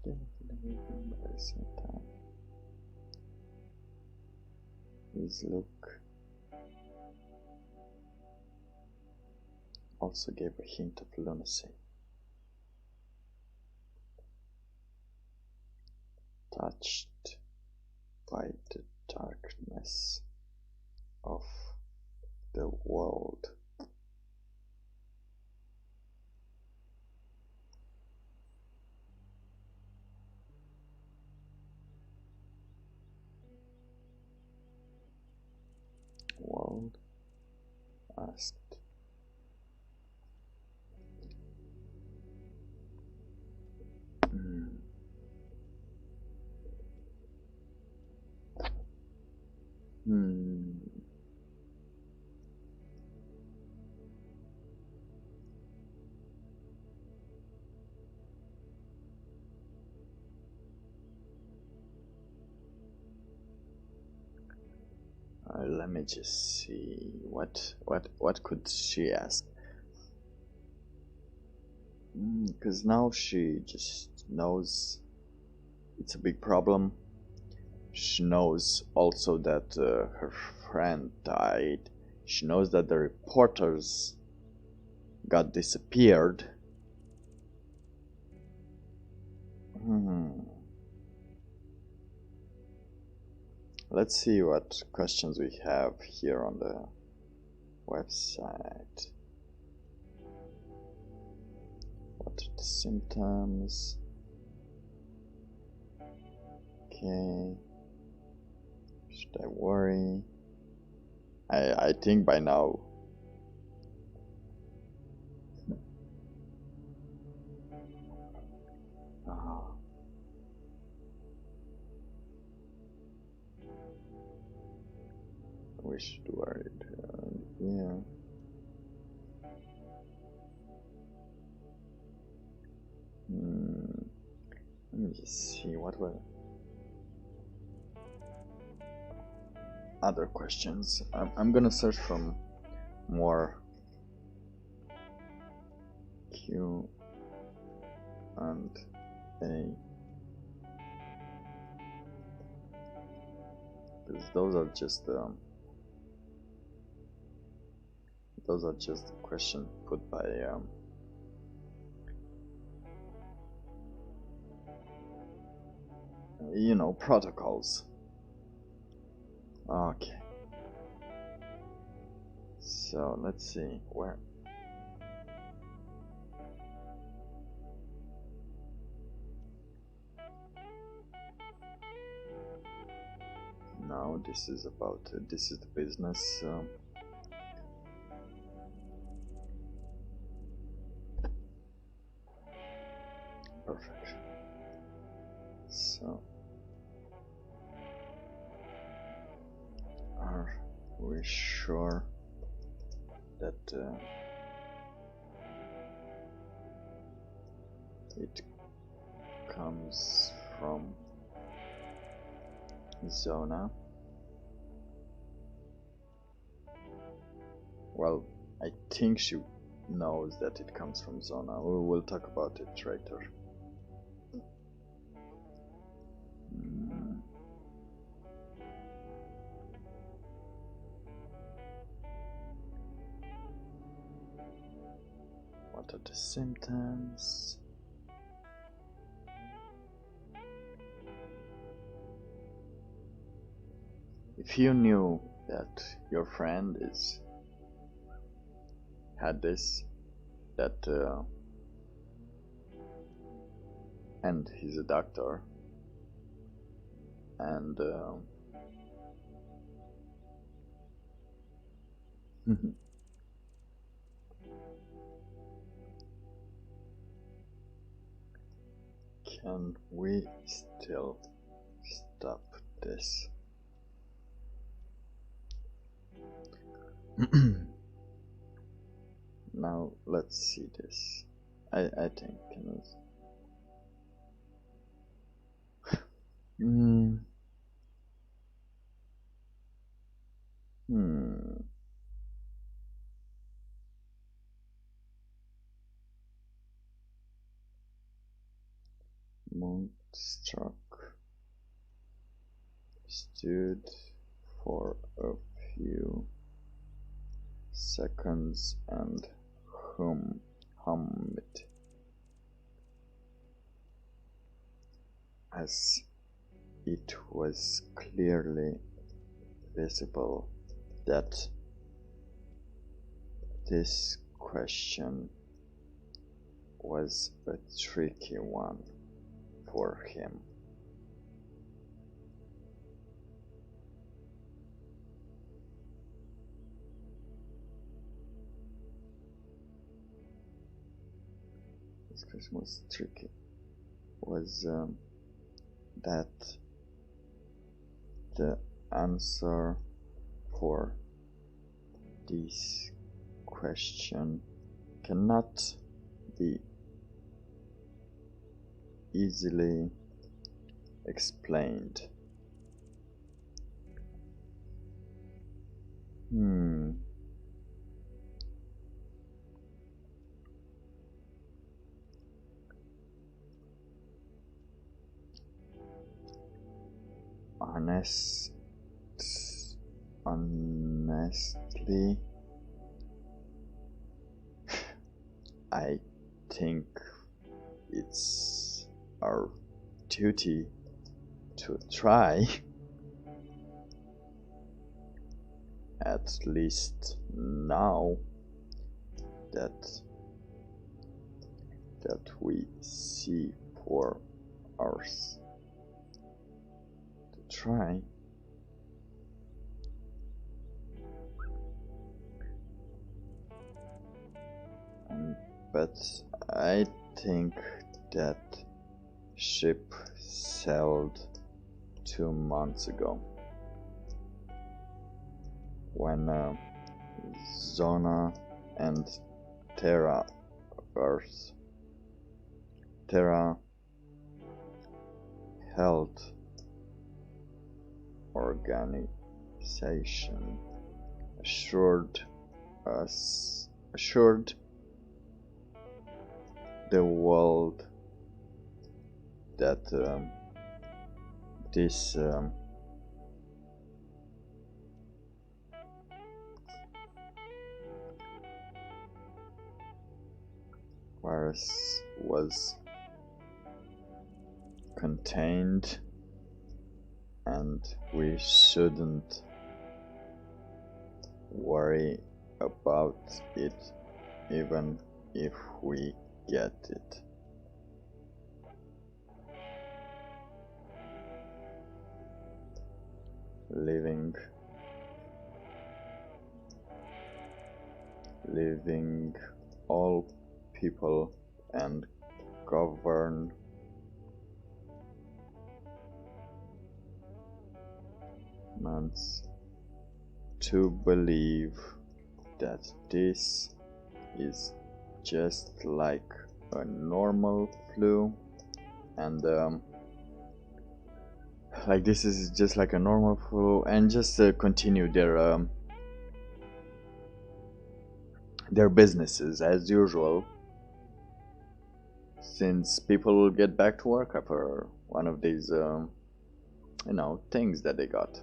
But at the same time, his look also gave a hint of lunacy. Touched by the darkness of the world. World asked. Let me just see what could she ask? Because now she just knows it's a big problem. She knows also that her friend died. She knows that the reporters got disappeared. Let's see what questions we have here on the website. What are the symptoms? Okay. Should I worry? I think by now we should worry. Yeah. Let me just see what were other questions. I'm gonna search from more and A. Because those are just the question put by you know, protocols. Okay. So let's see where. Now this is about this is the business. Perfect. So are we sure that it comes from Zona? Well, I think she knows that it comes from Zona. We will talk about it later. What are the symptoms? If you knew that your friend had this, and he's a doctor, and can we still stop this? Now let's see this. I think can Moonstruck stood for a few seconds and hummed as it was clearly visible that this question was a tricky one for him. This question was tricky. Was that the answer for this question cannot be easily explained. Honestly, I think it's our duty to try, at least now that we see for ours. To try. But I think that ship sailed 2 months ago when Zona and Terra Health Organization assured the world that this virus was contained and we shouldn't worry about it even if we get it. Leaving all people and governments to believe that this is just like a normal flu, and like this is just like a normal flu, and just continue their businesses as usual, since people will get back to work after one of these things that they got.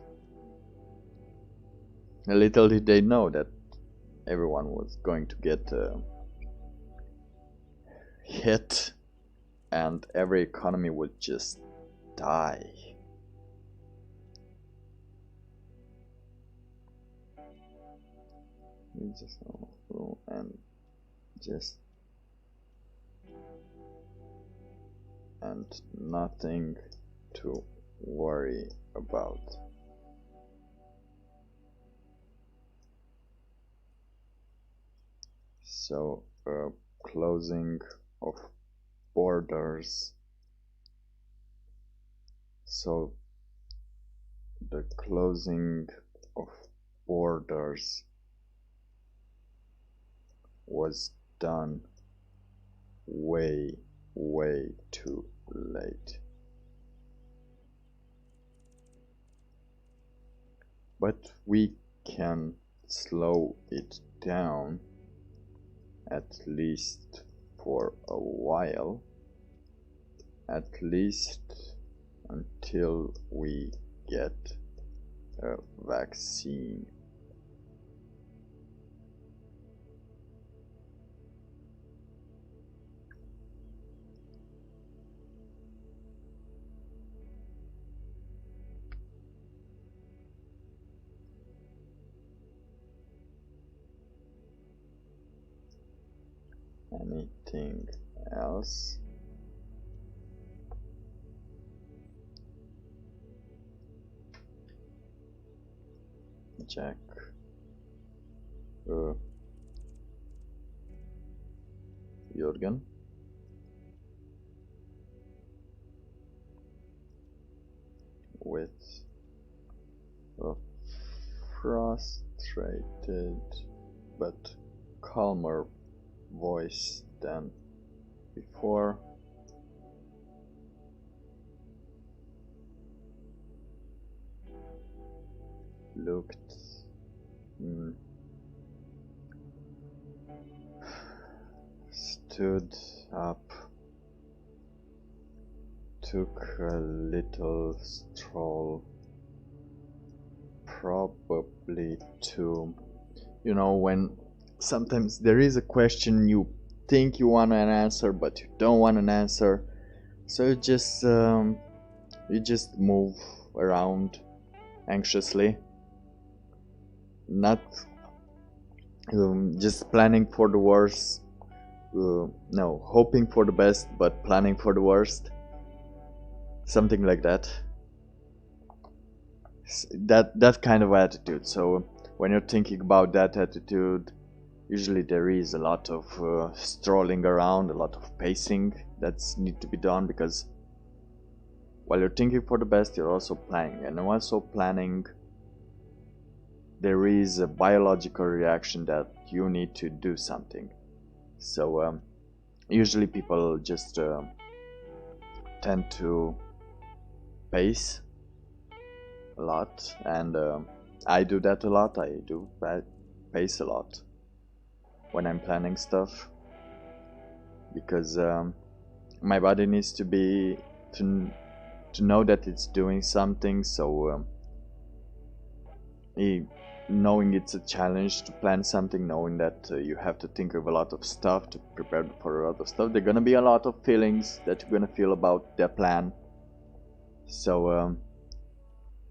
Little did they know that everyone was going to get hit and every economy would just die. It's just and nothing to worry about. So closing of borders. So the closing of borders was done way too late. But we can slow it down, at least for a while, at least until we get a vaccine. Anything else? Jack. Jürgen. With a frustrated but calmer voice than before. Stood up, took a little stroll, probably to, when sometimes there is a question you think you want an answer but you don't want an answer, so you just move around anxiously, not just planning for the worst, no, hoping for the best but planning for the worst, something like that. That kind of attitude. So when you're thinking about that attitude, usually there is a lot of strolling around, a lot of pacing that's need to be done, because while you're thinking for the best, you're also planning, and also planning, there is a biological reaction that you need to do something. So usually people just tend to pace a lot, and I do that a lot. I do pace a lot when I'm planning stuff, because my body needs to be to to know that it's doing something. So knowing it's a challenge to plan something, knowing that you have to think of a lot of stuff to prepare for a lot of stuff, there are gonna be a lot of feelings that you're gonna feel about the plan. So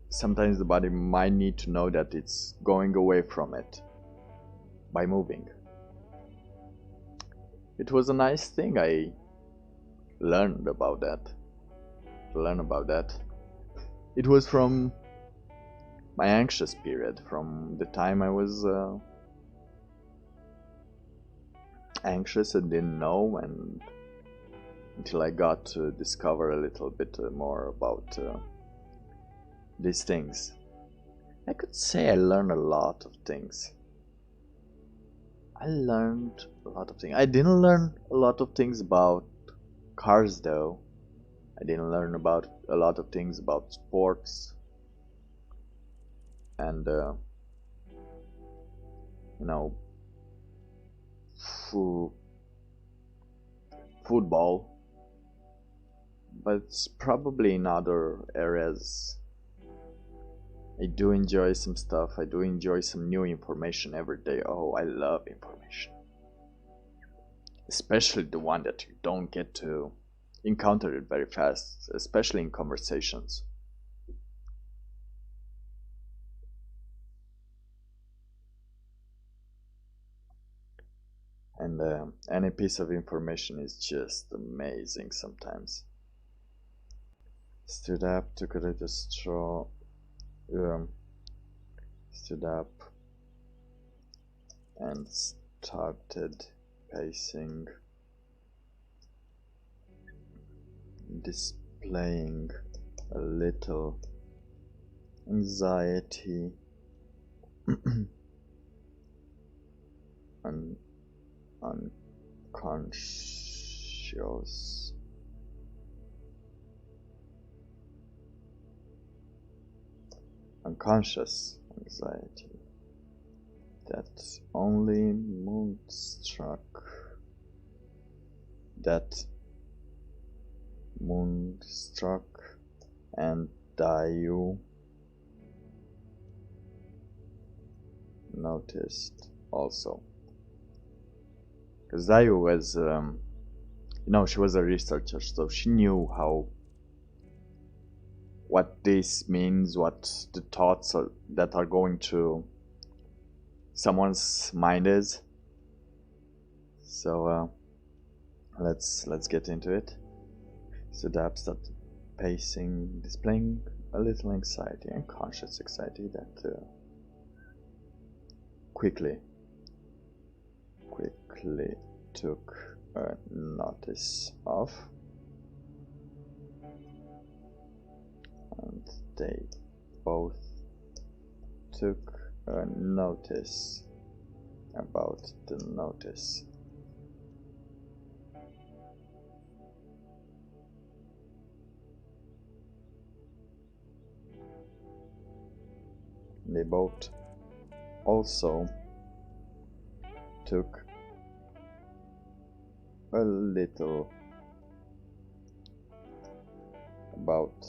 sometimes the body might need to know that it's going away from it by moving. It was a nice thing. I learned about that. It was from my anxious period, from the time I was anxious and didn't know, and until I got to discover a little bit more about these things. I could say I learned a lot of things. I didn't learn a lot of things about cars though. I didn't learn about a lot of things about sports and you know, football, but it's probably in other areas. I do enjoy some stuff. I do enjoy some new information every day. Oh, I love information, especially the one that you don't get to encounter it very fast, especially in conversations. And any piece of information is just amazing sometimes. Stood up, took a little straw, um, stood up and started pacing, displaying a little anxiety and unconscious anxiety that only Moonstruck and Dayu noticed also. Because Dayu was, she was a researcher, so she knew what this means, what the thoughts that are going through someone's mind is. So let's get into it. So Dab started pacing, displaying a little anxiety, unconscious anxiety that quickly took notice of, and they both took notice about the notice. They both also took a little about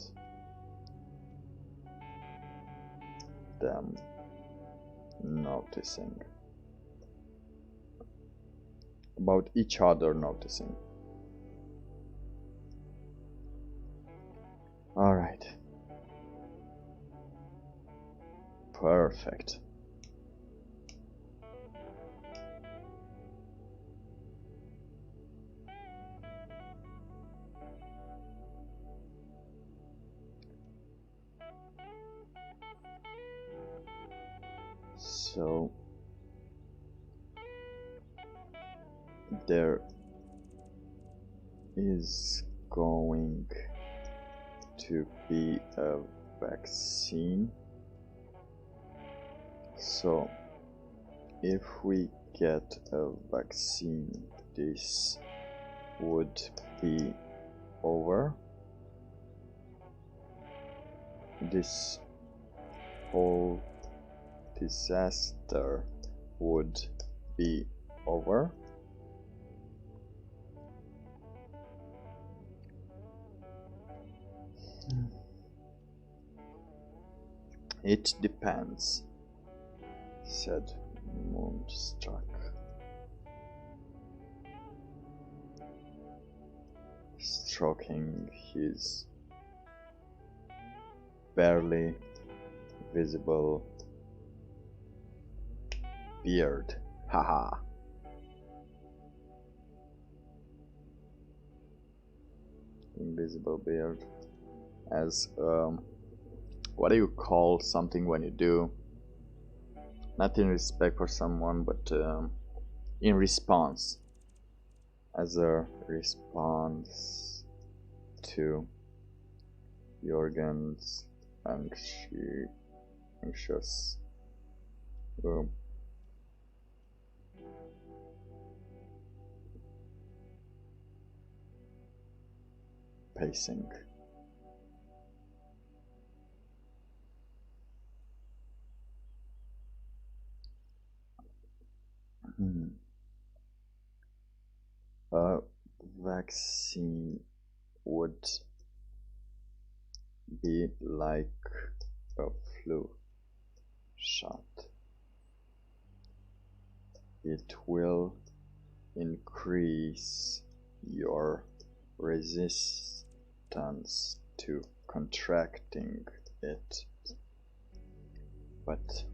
them noticing, about each other noticing. All right. Perfect. So there is going to be a vaccine. So if we get a vaccine, this would be over. This whole disaster would be over. It depends, said Moonstruck, stroking his barely visible beard. Haha. Invisible beard. As what do you call something when you do not in respect for someone, but in response, as a response to Jorgen's anxious pacing. A vaccine would be like a flu shot. It will increase your resistance to contracting it, but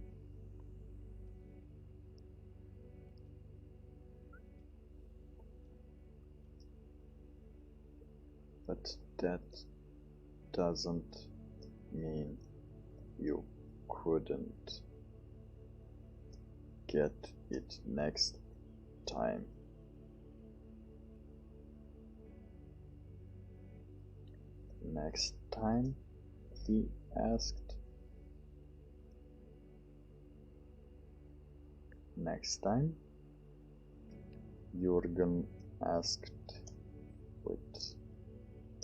that doesn't mean you couldn't get it next time. Next time? He asked. Next time? Jorgen asked with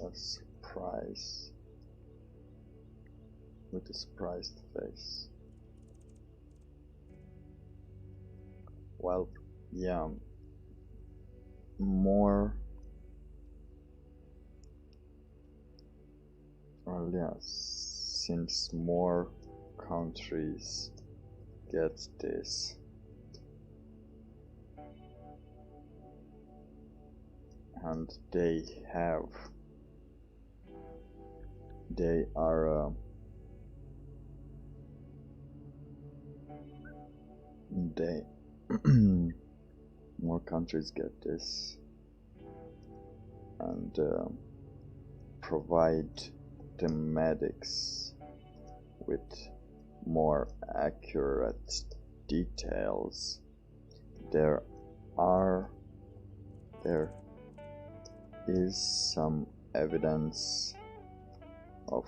a surprised face. Well, yeah, since more countries get this, and they are more countries get this and provide the medics with more accurate details. There is some evidence of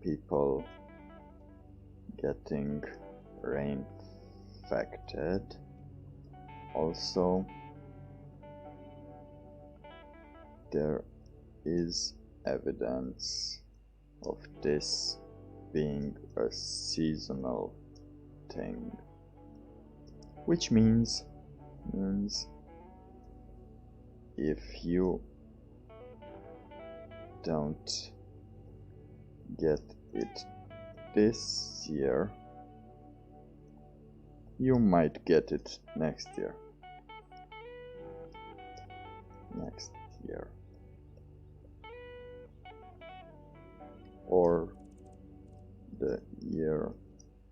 people getting reinfected. Also, there is evidence of this being a seasonal thing, which means if you don't get it this year, you might get it next year. Or the year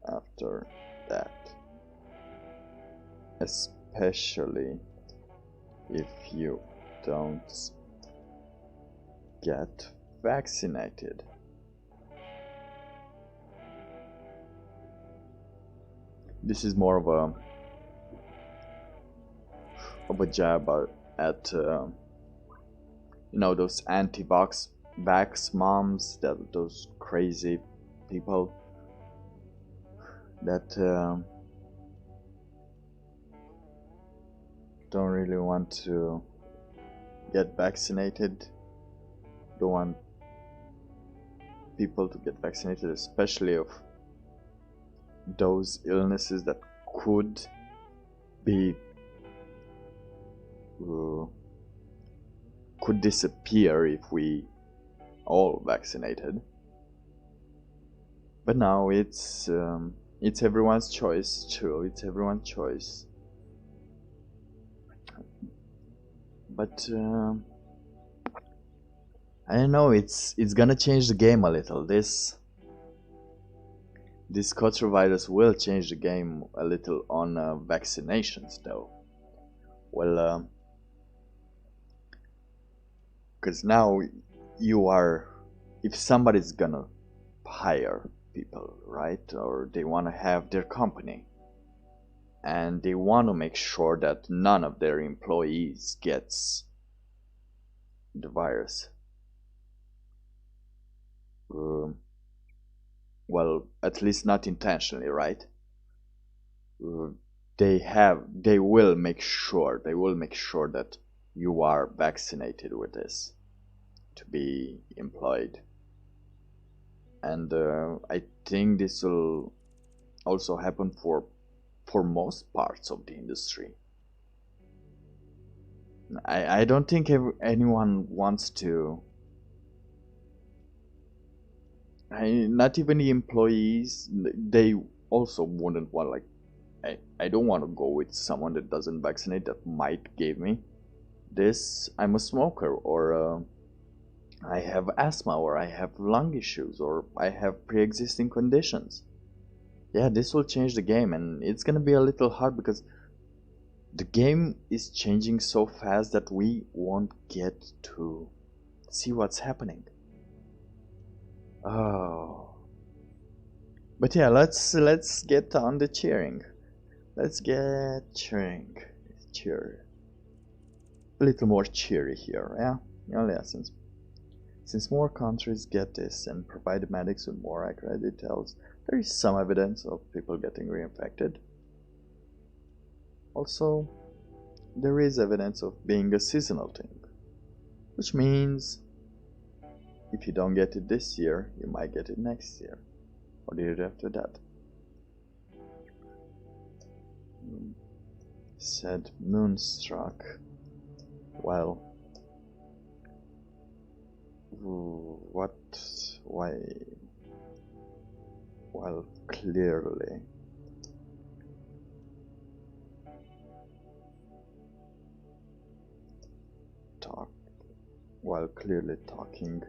after that. Especially if you don't get vaccinated. This is more of a jab at those anti-vax moms, those crazy people that don't really want to get vaccinated, don't want people to get vaccinated, especially of those illnesses that could disappear if we all vaccinated. But now it's everyone's choice too. It's everyone's choice. But I don't know. It's gonna change the game a little. This Kotra virus will change the game a little on vaccinations, though. Well, because now you are, if somebody's gonna hire people, right, or they want to have their company, and they want to make sure that none of their employees gets the virus. Well, at least not intentionally, right? They will make sure that you are vaccinated with this to be employed. And I think this will also happen for most parts of the industry. I don't think anyone wants to. Not even the employees. They also wouldn't want, like, I don't want to go with someone that doesn't vaccinate, that might give me this. I'm a smoker, or I have asthma, or I have lung issues, or I have pre-existing conditions. Yeah, this will change the game, and it's gonna be a little hard because the game is changing so fast that we won't get to see what's happening. Oh. But yeah, let's get on the cheering. Let's get cheering. Cheer. A little more cheery here, yeah? Yeah, since more countries get this and provide medics with more accurate details, there is some evidence of people getting reinfected. Also, there is evidence of being a seasonal thing, which means if you don't get it this year, you might get it next year, or the year after that. Said Moonstruck. Well, what? Why? Well, clearly. While clearly talking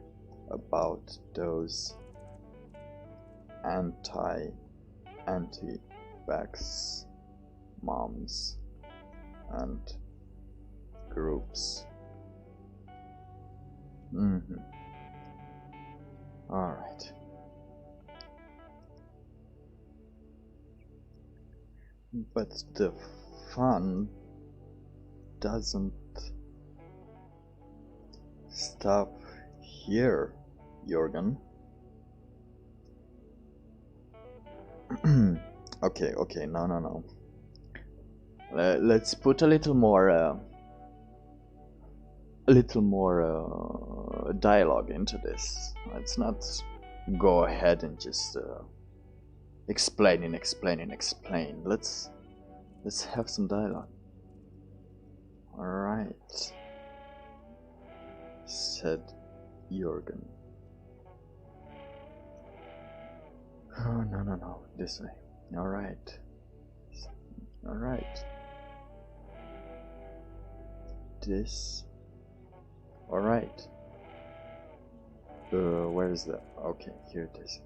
about those anti-vax moms and groups. All right. But the fun doesn't stop here, Jorgen. Okay, no. Let's put a little more dialogue into this. Let's not go ahead and just explain. Let's have some dialogue. All right, said Jorgen. Oh, no, this way. All right. This. All right. Where is that? Okay, here it is.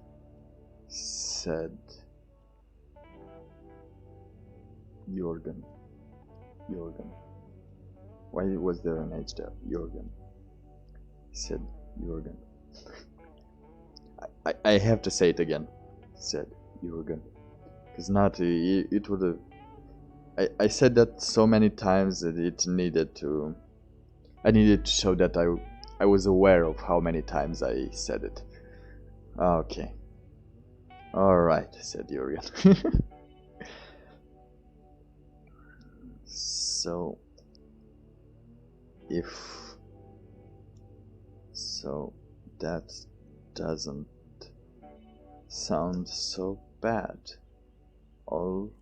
Said Jorgen. Why was there an H there? Jorgen. Said Jorgen. I have to say it again. Said Jorgen. Because not it would have. I said that so many times that it needed to. I needed to show that I was aware of how many times I said it. Okay. Alright, said Jorgen. So that doesn't sound so bad. All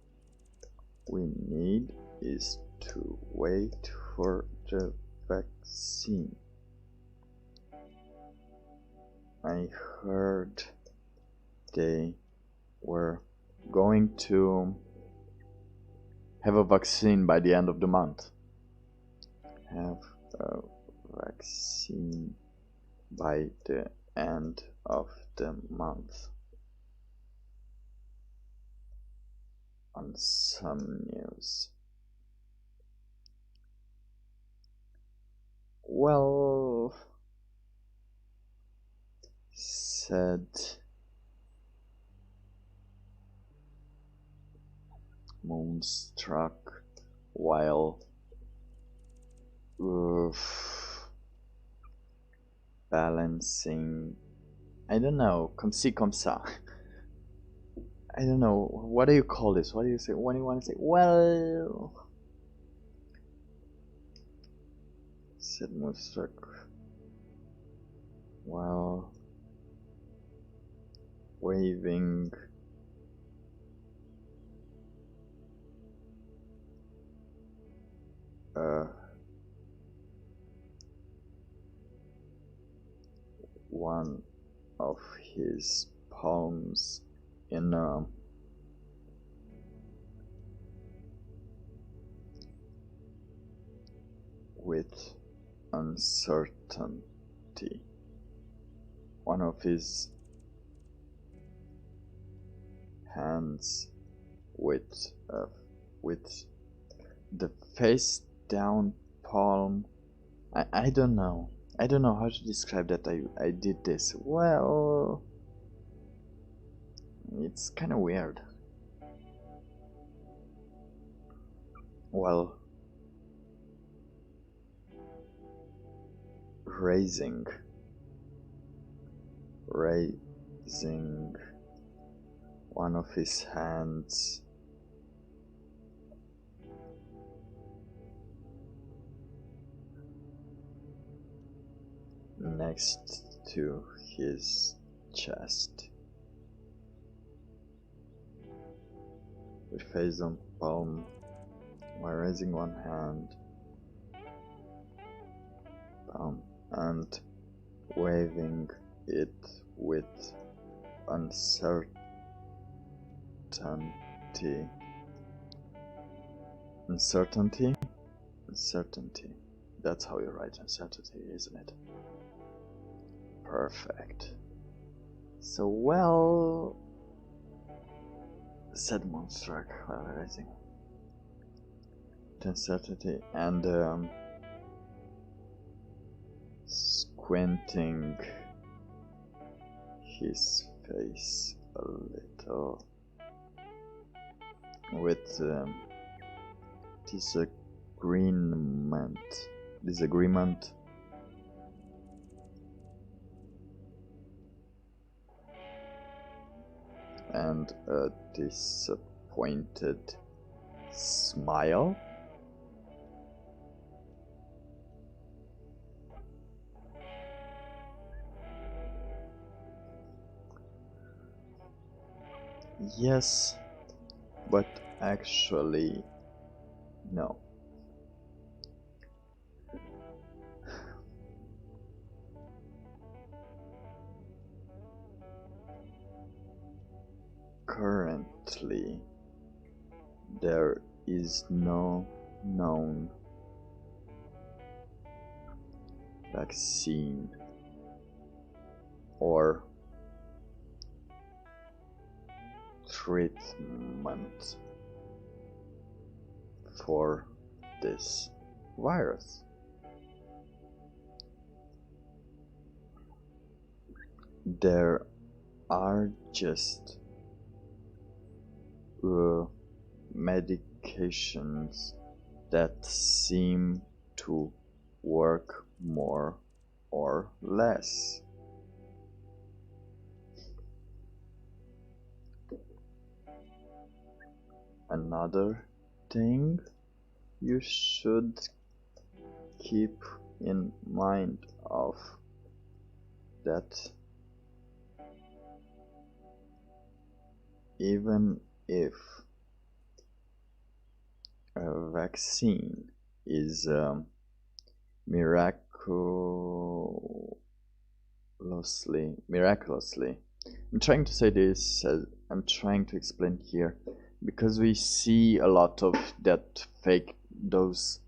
we need is to wait for the vaccine. I heard they we're going to have a vaccine by the end of the month. Have a vaccine by the end of the month. On some news. Well, said Moonstruck while balancing. I don't know. Comme ci, comme ça. I don't know. What do you call this? What do you say when you want to say? Well, said Moonstruck while waving one of his palms in a with uncertainty. One of his hands with the face down palm. I don't know. I don't know how to describe that. I did this. Well, it's kind of weird. Well, raising one of his hands next to his chest with face on palm while raising one hand and waving it with uncertainty. Uncertainty? Uncertainty. That's how you write uncertainty, isn't it? Perfect. So, well, said Moonstruck while raising uncertainty and squinting his face a little with disagreement and a disappointed smile. Yes, but actually, no. Currently, there is no known vaccine or treatment for this virus. There are just medications that seem to work more or less. Another thing you should keep in mind of that even if a vaccine is miraculously I'm trying to say this, I'm trying to explain here, because we see a lot of that those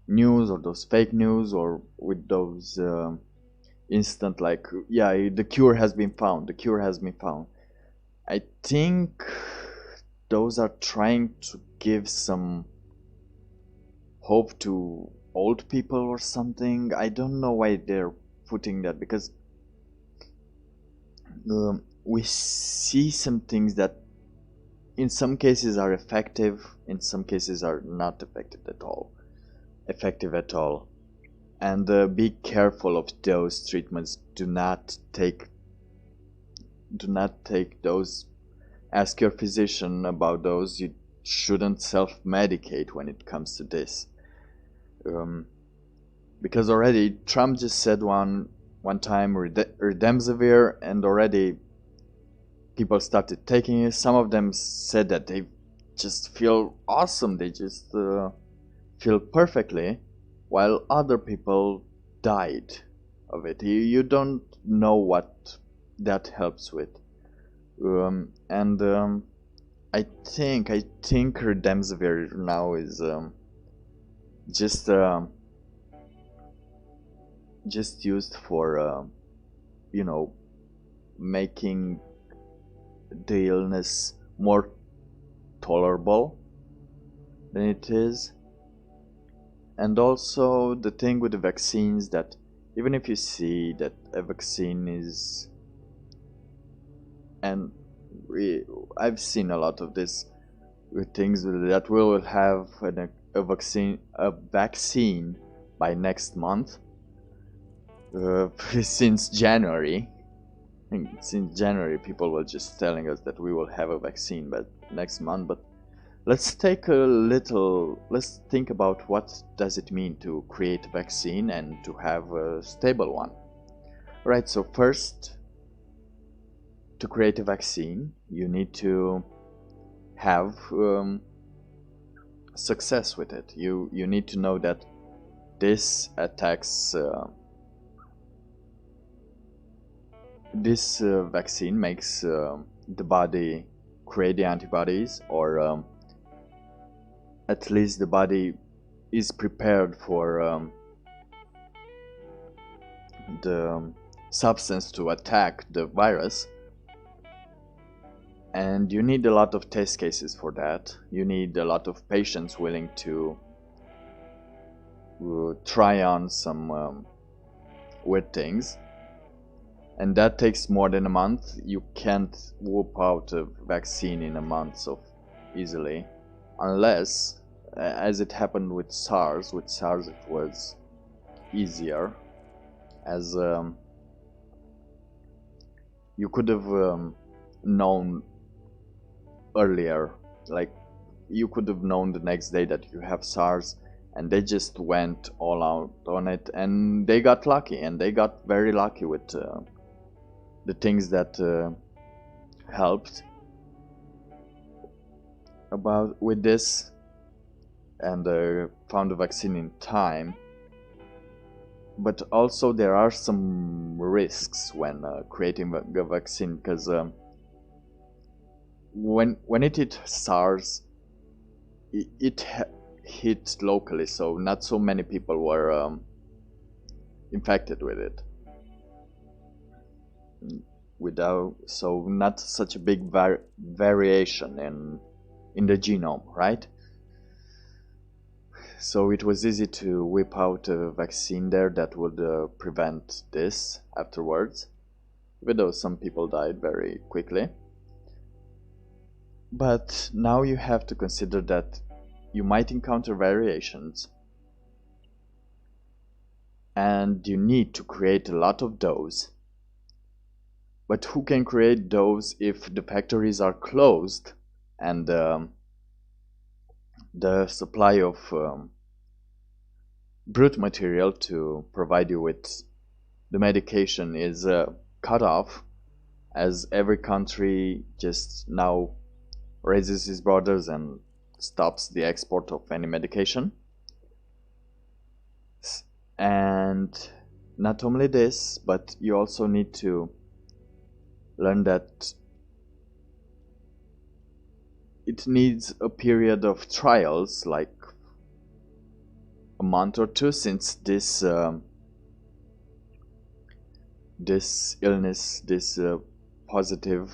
news or those fake news, or with those instant like, yeah, the cure has been found, the cure has been found. I think those are trying to give some hope to old people or something. I don't know why they're putting that, because we see some things that in some cases are effective, in some cases are not effective at all. And be careful of those treatments. Do not take those. Ask your physician about those. You shouldn't self-medicate when it comes to this, because already Trump just said one time Remdesivir, and already people started taking it. Some of them said that they just feel awesome, they just feel perfectly, while other people died of it. You don't know what that helps with. And I think Remdesivir now is just used for making the illness more tolerable than it is. And also the thing with the vaccines, that even if you see that a vaccine is, and I've seen a lot of this with things that we will have a vaccine by next month, since January. Since January, people were just telling us that we will have a vaccine by next month. But let's think about what does it mean to create a vaccine and to have a stable one. Right, so first, to create a vaccine, you need to have success with it. You need to know that this attacks this vaccine makes the body create the antibodies, or at least the body is prepared for the substance to attack the virus. And you need a lot of test cases for that. You need a lot of patients willing to try on some weird things. And that takes more than a month. You can't whoop out a vaccine in a month so easily. Unless, as it happened with SARS. With SARS it was easier, as you could have known earlier. Like, you could have known the next day that you have SARS, and they just went all out on it, and they got lucky, and they got very lucky with the things that helped with this, and found a vaccine in time. But also there are some risks when creating a vaccine, because when it hit SARS, it hit locally, so not so many people were infected with it. So not such a big variation in the genome, right? So it was easy to whip out a vaccine there that would prevent this afterwards, even though some people died very quickly. But now you have to consider that you might encounter variations, and you need to create a lot of those. But who can create those if the factories are closed and the supply of brute material to provide you with the medication is cut off, as every country just now raises its borders and stops the export of any medication? And not only this, but you also need to learn that it needs a period of trials, like a month or two, since this illness, this positive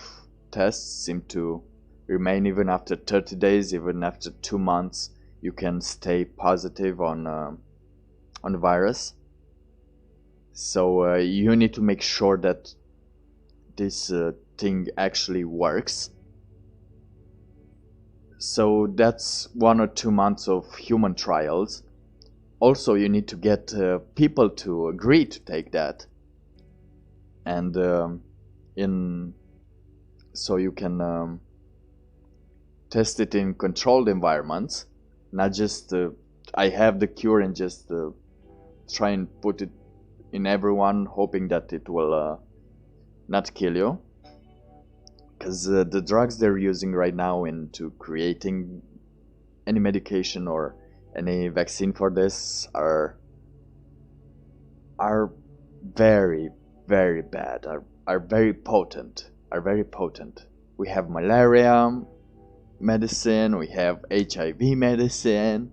tests seem to remain even after 30 days, even after 2 months. You can stay positive on the virus. So you need to make sure that this thing actually works. So that's 1 or 2 months of human trials. Also, you need to get people to agree to take that, and so you can test it in controlled environments, not just I have the cure and just try and put it in everyone, hoping that it will not kill you. Because the drugs they're using right now into creating any medication or any vaccine for this are very, very bad, are very potent, We have malaria medicine, we have HIV medicine,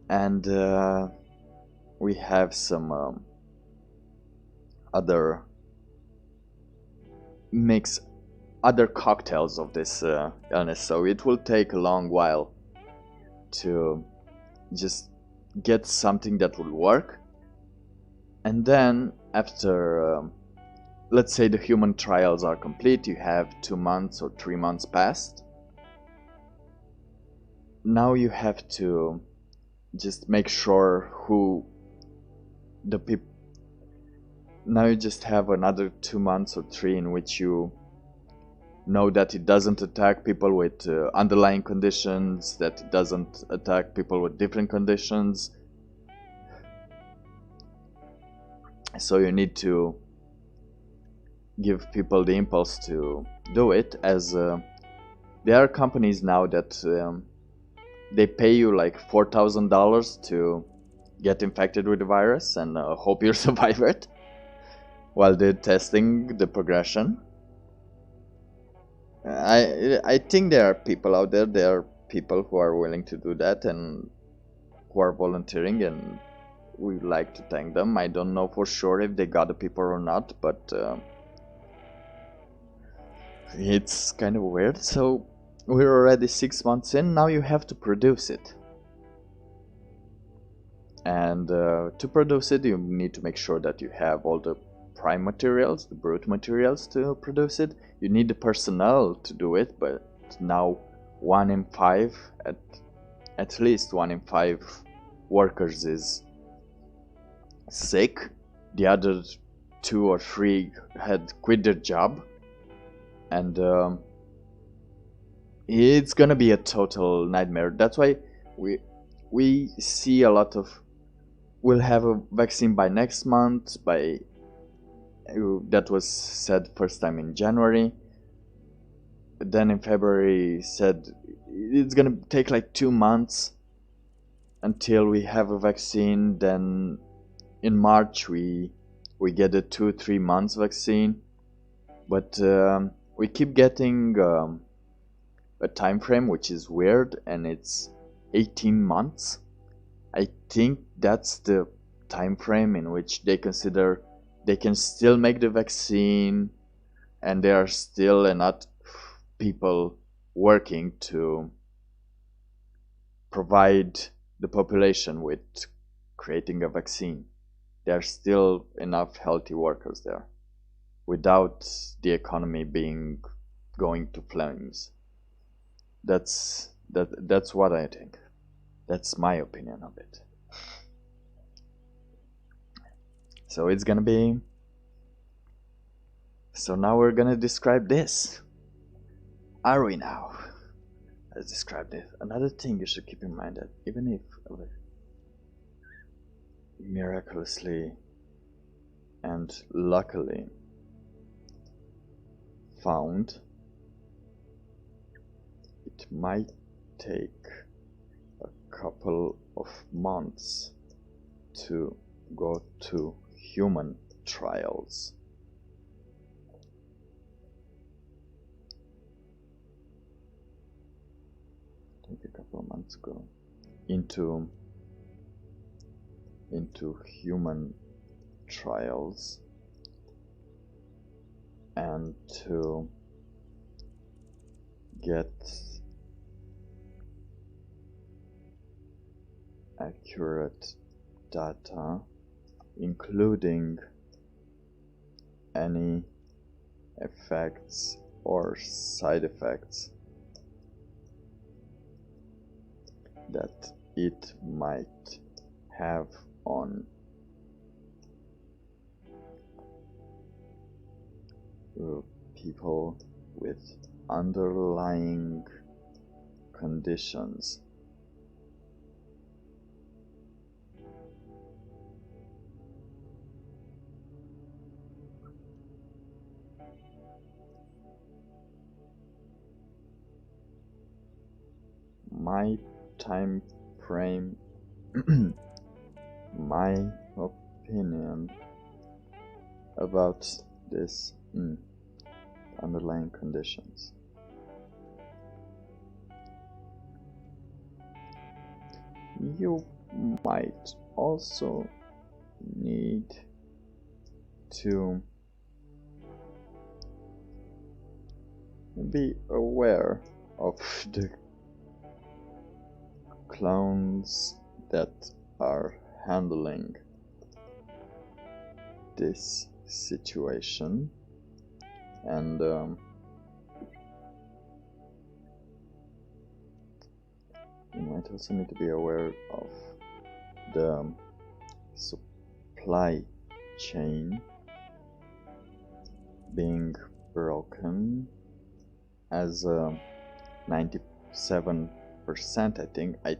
and we have some other other cocktails of this illness. So it will take a long while to just get something that will work. And then after let's say the human trials are complete, you have 2 months or 3 months passed. Now you have to just make sure who the people. Now you just have another 2 months or 3 in which you know that it doesn't attack people with underlying conditions, that it doesn't attack people with different conditions. So you need to give people the impulse to do it, as there are companies now that they pay you like $4,000 to get infected with the virus and hope you survive it while they're testing the progression. I think there are people out there. There are people who are willing to do that and who are volunteering, and we like to thank them. I don't know for sure if they got the people or not, but it's kind of weird. So we're already 6 months in. Now you have to produce it, and to produce it, you need to make sure that you have all the prime materials, the brute materials to produce it. You need the personnel to do it, but now 1 in 5, at least 1 in 5 workers is sick. The other 2 or 3 had quit their job, and it's gonna be a total nightmare. That's why we see a lot of, we'll have a vaccine by next month, by that was said first time in January. Then in February said it's gonna take like 2 months until we have a vaccine. Then in March we get a 2-3 months vaccine, but we keep getting a time frame which is weird, and it's 18 months. I think that's the time frame in which they consider they can still make the vaccine, and there are still enough people working to provide the population with creating a vaccine. There are still enough healthy workers there without the economy going to flames. That's what I think. That's my opinion of it. So it's gonna be. So now we're gonna describe this. Are we now? Let's describe this. Another thing you should keep in mind, that even if miraculously and luckily found, it might take a couple of months to go to human trials. let's go into human trials and to get accurate data, including any effects or side effects that it might have on people with underlying conditions. My time frame, my opinion about this underlying conditions. You might also need to be aware of the clones that are handling this situation, and you might also need to be aware of the supply chain being broken, as 97% I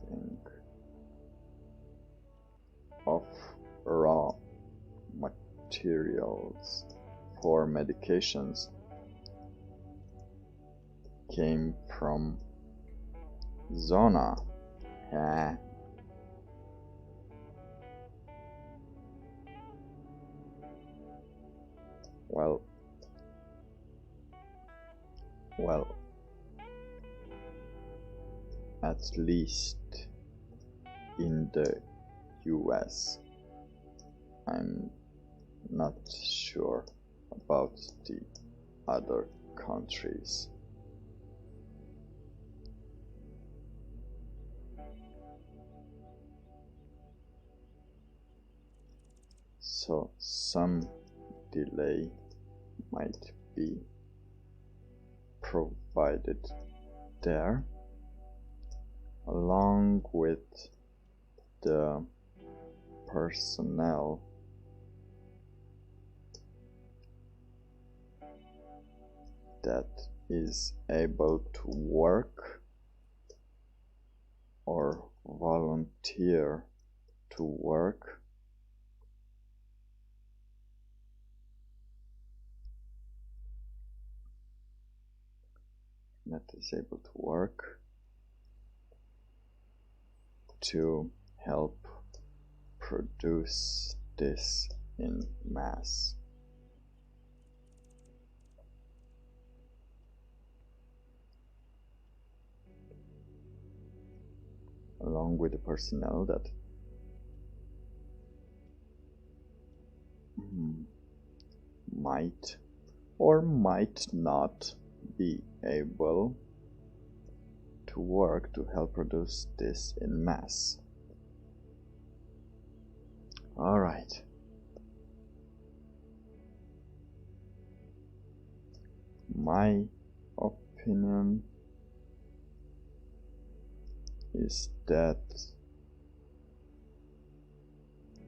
think of raw materials for medications came from Zona. Well, at least in the US. I'm not sure about the other countries. So some delay might be provided there, along with the personnel that is able to work or volunteer to work to help produce this in mass. Along with the personnel that might or might not be able to work to help produce this in mass. Alright. My opinion is that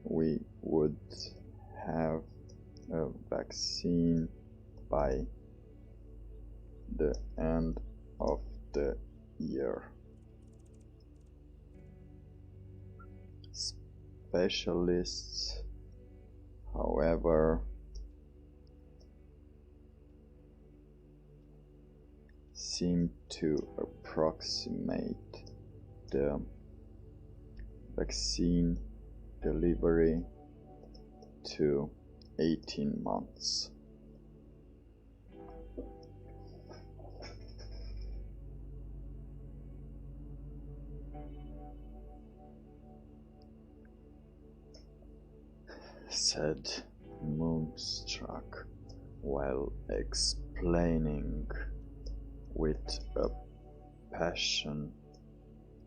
we would have a vaccine by the end of the year. Specialists, however, seem to approximate the vaccine delivery to 18 months. Said Moonstruck while explaining with a passion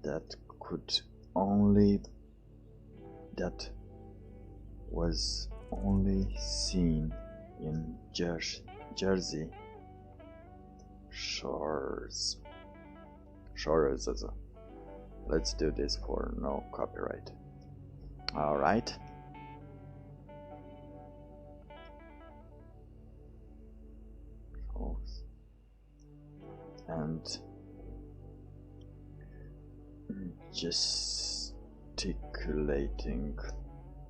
that was only seen in Jersey Shores. Let's do this for no copyright. All right. And gesticulating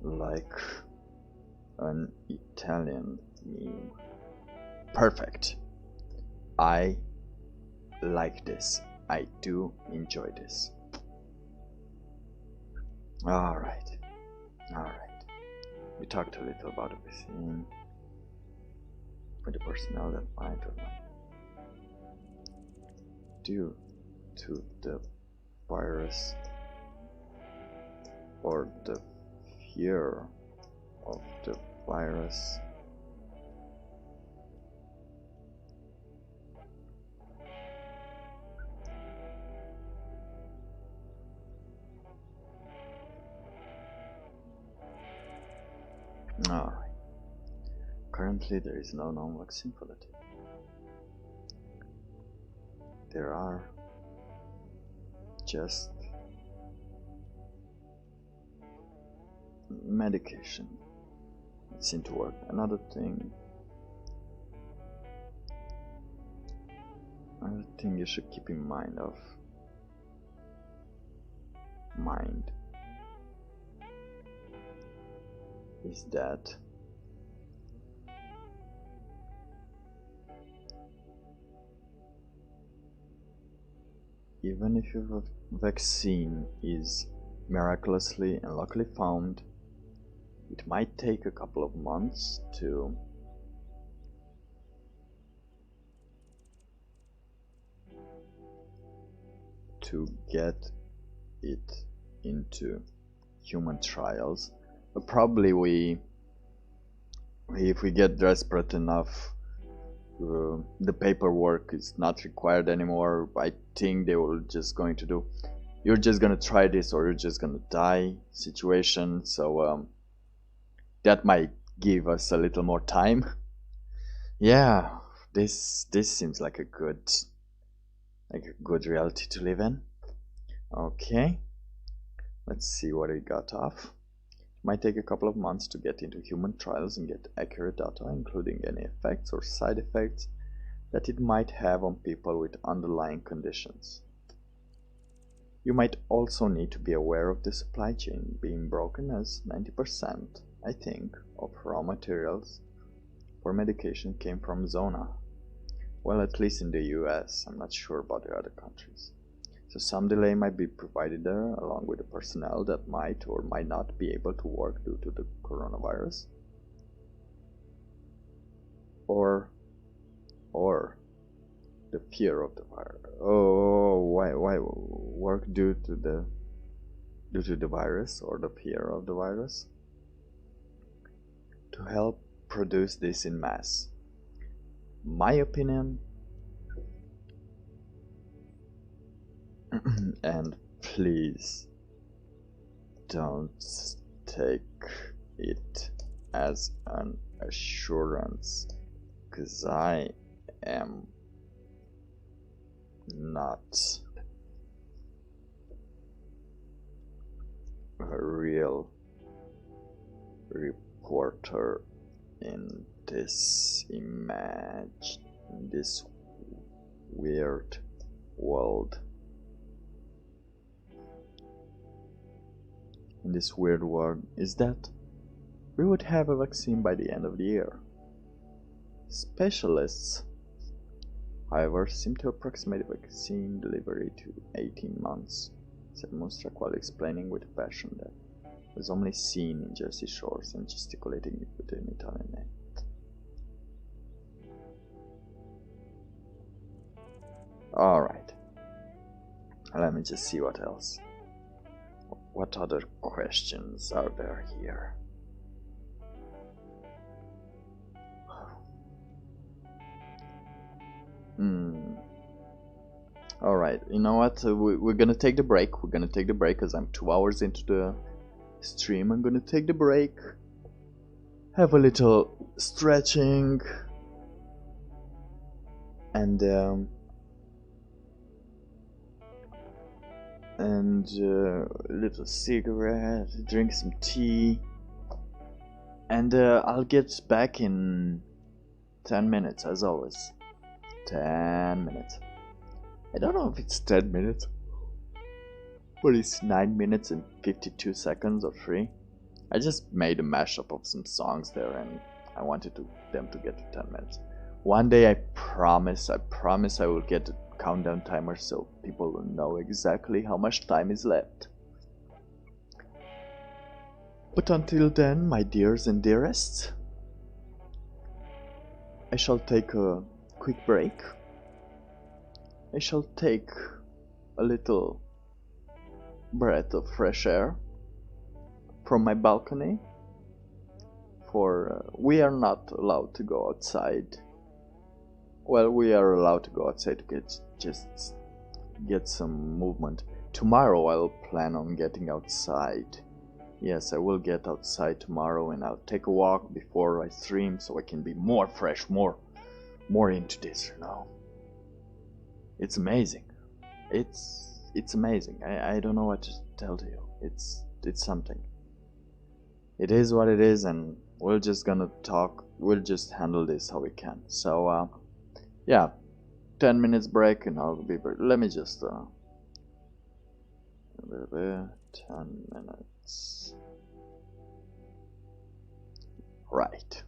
like an Italian meme. Perfect. I like this. I do enjoy this. Alright. We talked a little about the vaccine for the personnel that might or might due to the virus or the fear of the virus. Alright. Currently there is no known vaccine for that. There are just medication that seem to work. Another thing you should keep in mind is that even if your vaccine is miraculously and luckily found, it might take a couple of months to get it into human trials. But probably if we get desperate enough, the paperwork is not required anymore. I think they will just going to do, you're just gonna try this or you're just gonna die situation. So that might give us a little more time. Yeah, this seems like a good reality to live in. Okay, let's see what we got off. Might take a couple of months to get into human trials and get accurate data, including any effects or side effects that it might have on people with underlying conditions. You might also need to be aware of the supply chain being broken, as 90%, I think, of raw materials for medication came from Zona. Well, at least in the US, I'm not sure about the other countries. So some delay might be provided there, along with the personnel that might or might not be able to work due to the coronavirus. Or the fear of the virus. Oh, why work due to the virus or the fear of the virus? To help produce this in mass. My opinion, and please don't take it as an assurance, because I am not a real reporter in this weird world. In this weird world is that we would have a vaccine by the end of the year. Specialists however, seem to approximate vaccine delivery to 18 months, said Mustrak while explaining with passion that was only seen in Jersey Shores and gesticulating with an Italian name. Alright. Let me just see what else. What other questions are there here? Alright, you know what? We're gonna take the break. We're gonna take the break because I'm 2 hours into the stream. I'm gonna take the break. Have a little stretching. And a little cigarette, drink some tea, and I'll get back in 10 minutes as always. 10 minutes. I don't know if it's 10 minutes, but it's 9 minutes and 52 seconds or 3. I just made a mashup of some songs there and I wanted them to get to 10 minutes. One day I promise I will get a countdown timer so people will know exactly how much time is left. But until then, my dears and dearests, I shall take a quick break. I shall take a little breath of fresh air from my balcony, for we are not allowed to go outside. Well, we are allowed to go outside to just get some movement. Tomorrow I'll plan on getting outside. Yes, I will get outside tomorrow and I'll take a walk before I stream so I can be more fresh, more into this, you know. It's amazing. It's amazing. I don't know what to tell to you. It's something. It is what it is, and we're just gonna talk. We'll just handle this how we can. So yeah, 10 minutes break and I'll be back. Let me just 10 minutes. Right.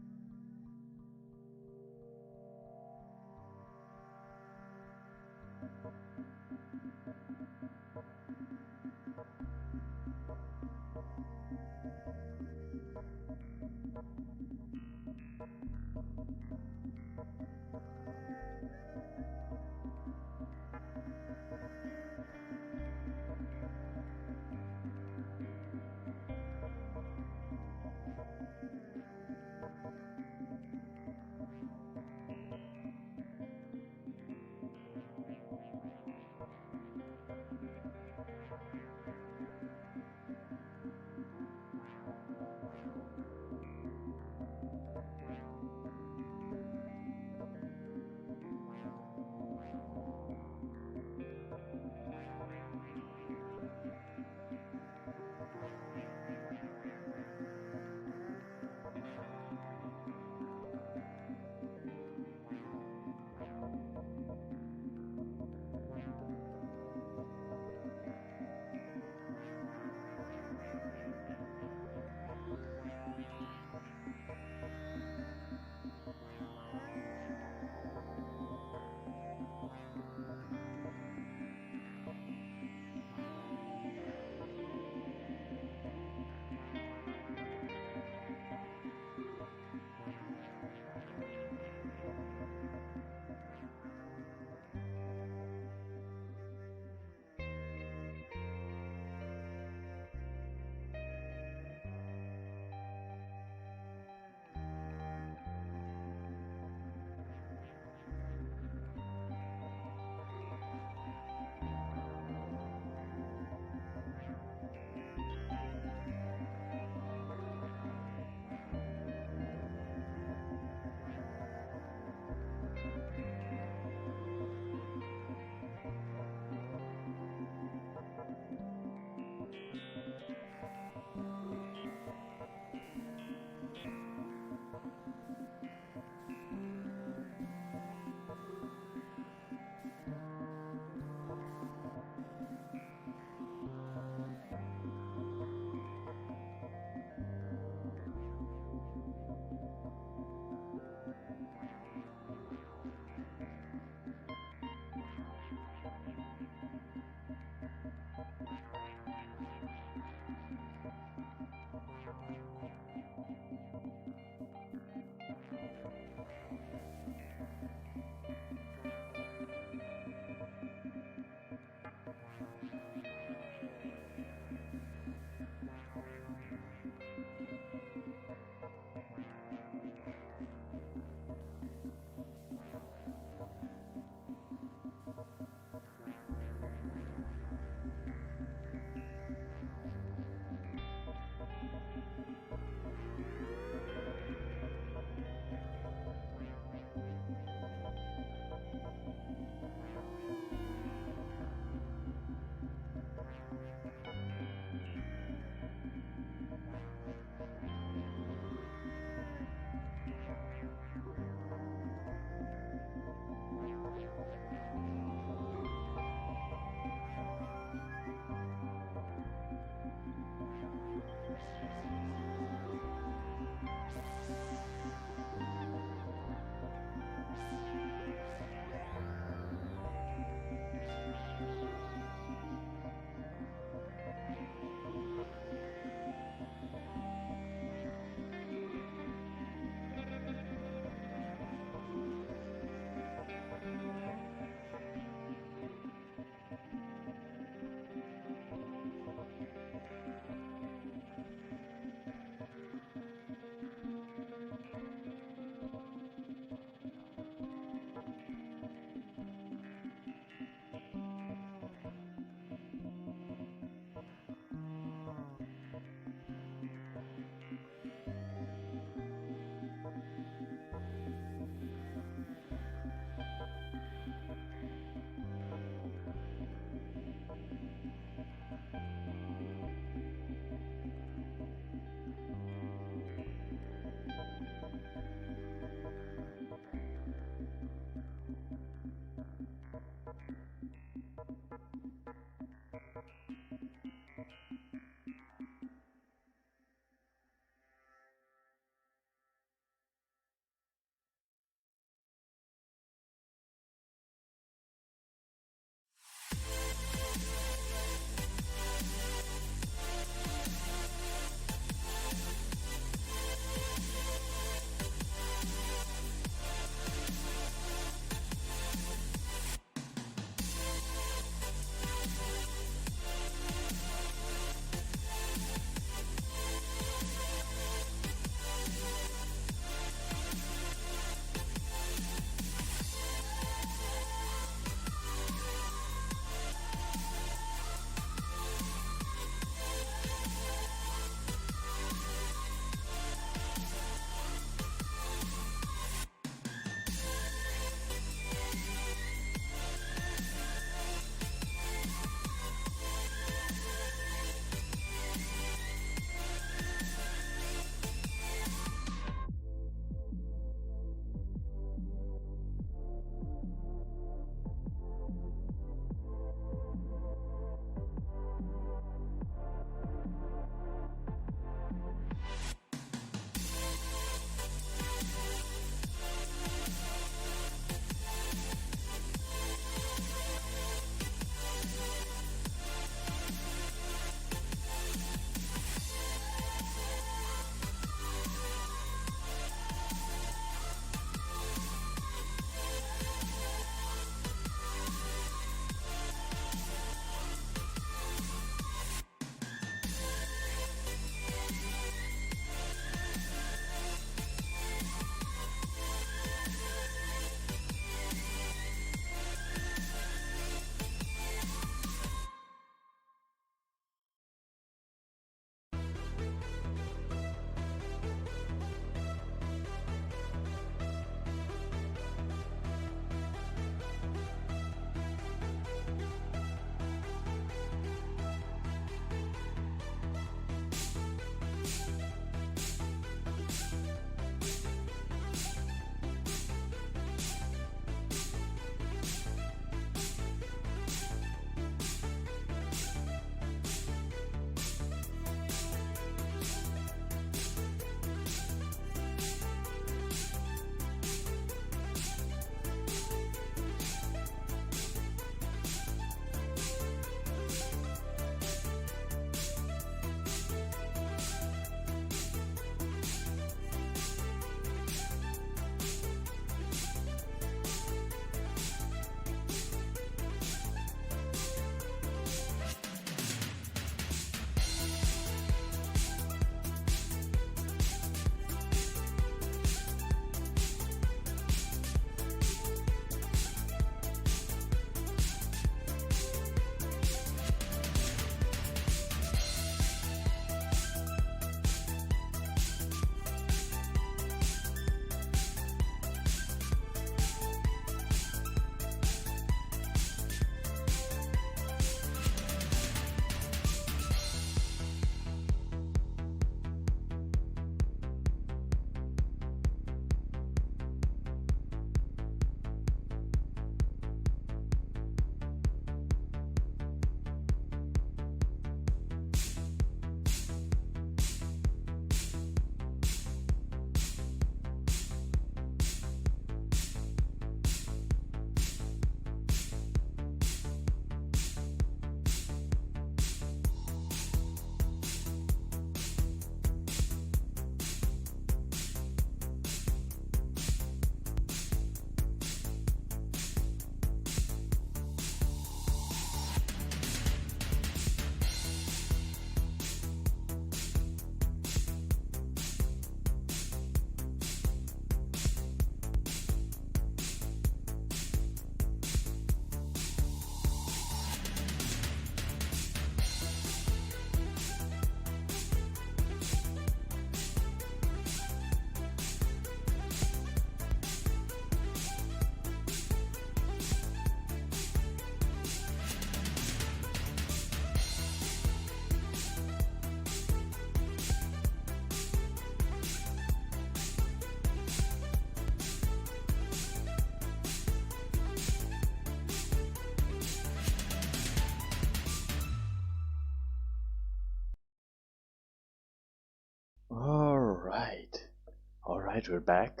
Alright, we're back.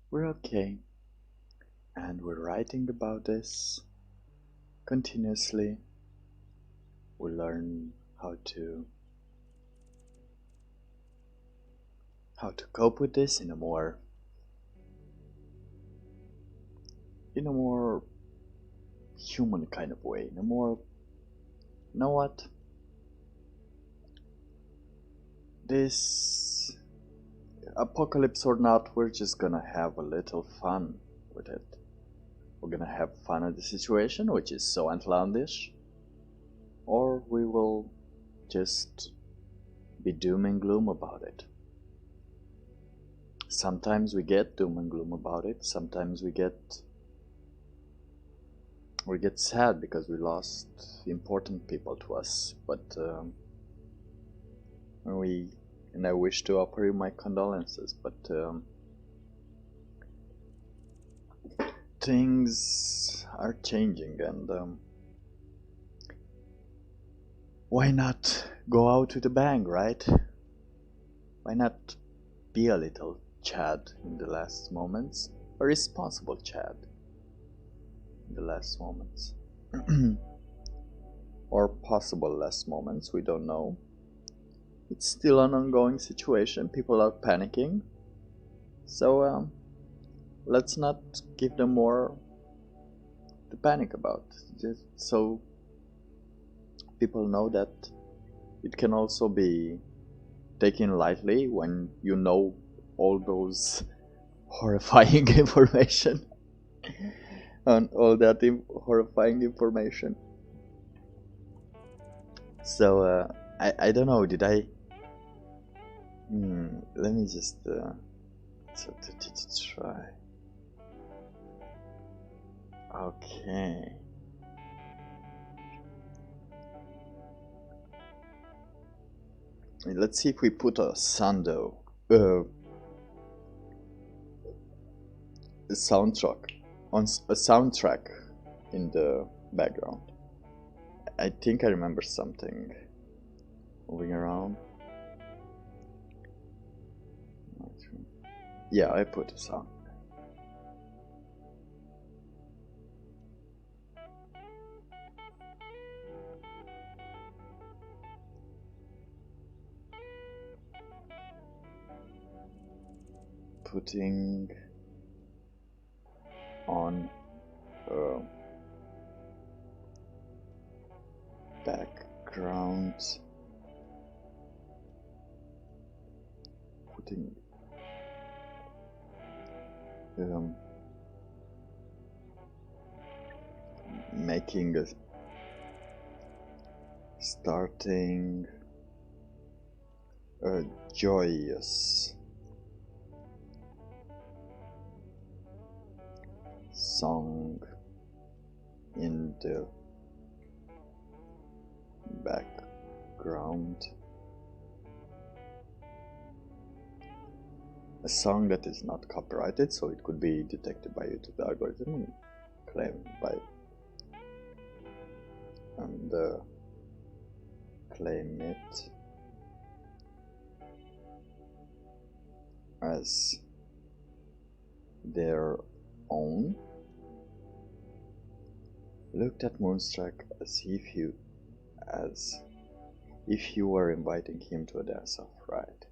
We're okay. And we're writing about this continuously. We learn how to cope with this in a more human kind of way, in a more, you know what? This apocalypse or not, we're just gonna have a little fun with it. We're gonna have fun at the situation, which is so outlandish, or we will just be doom and gloom about it. Sometimes we get doom and gloom about it, sometimes we get sad because we lost important people to us, but and I wish to offer you my condolences, but things are changing, and why not go out with a bang, right? Why not be a little Chad in the last moments, a responsible Chad in the last moments, or possible last moments, we don't know. It's still an ongoing situation, people are panicking, so let's not give them more to panic about, just so people know that it can also be taken lightly when you know all those horrifying information and all that horrifying information. So I don't know, did I let me just try. Okay. Let's see if we put a Sando a soundtrack in the background. I think I remember something moving around. Yeah, I put a song. Putting on background, putting making a starting a joyous song in the background, a song that is not copyrighted, so it could be detected by YouTube algorithm and claimed by and claim it as their own. Looked at Moonstruck as if you were inviting him to a dance-off, right?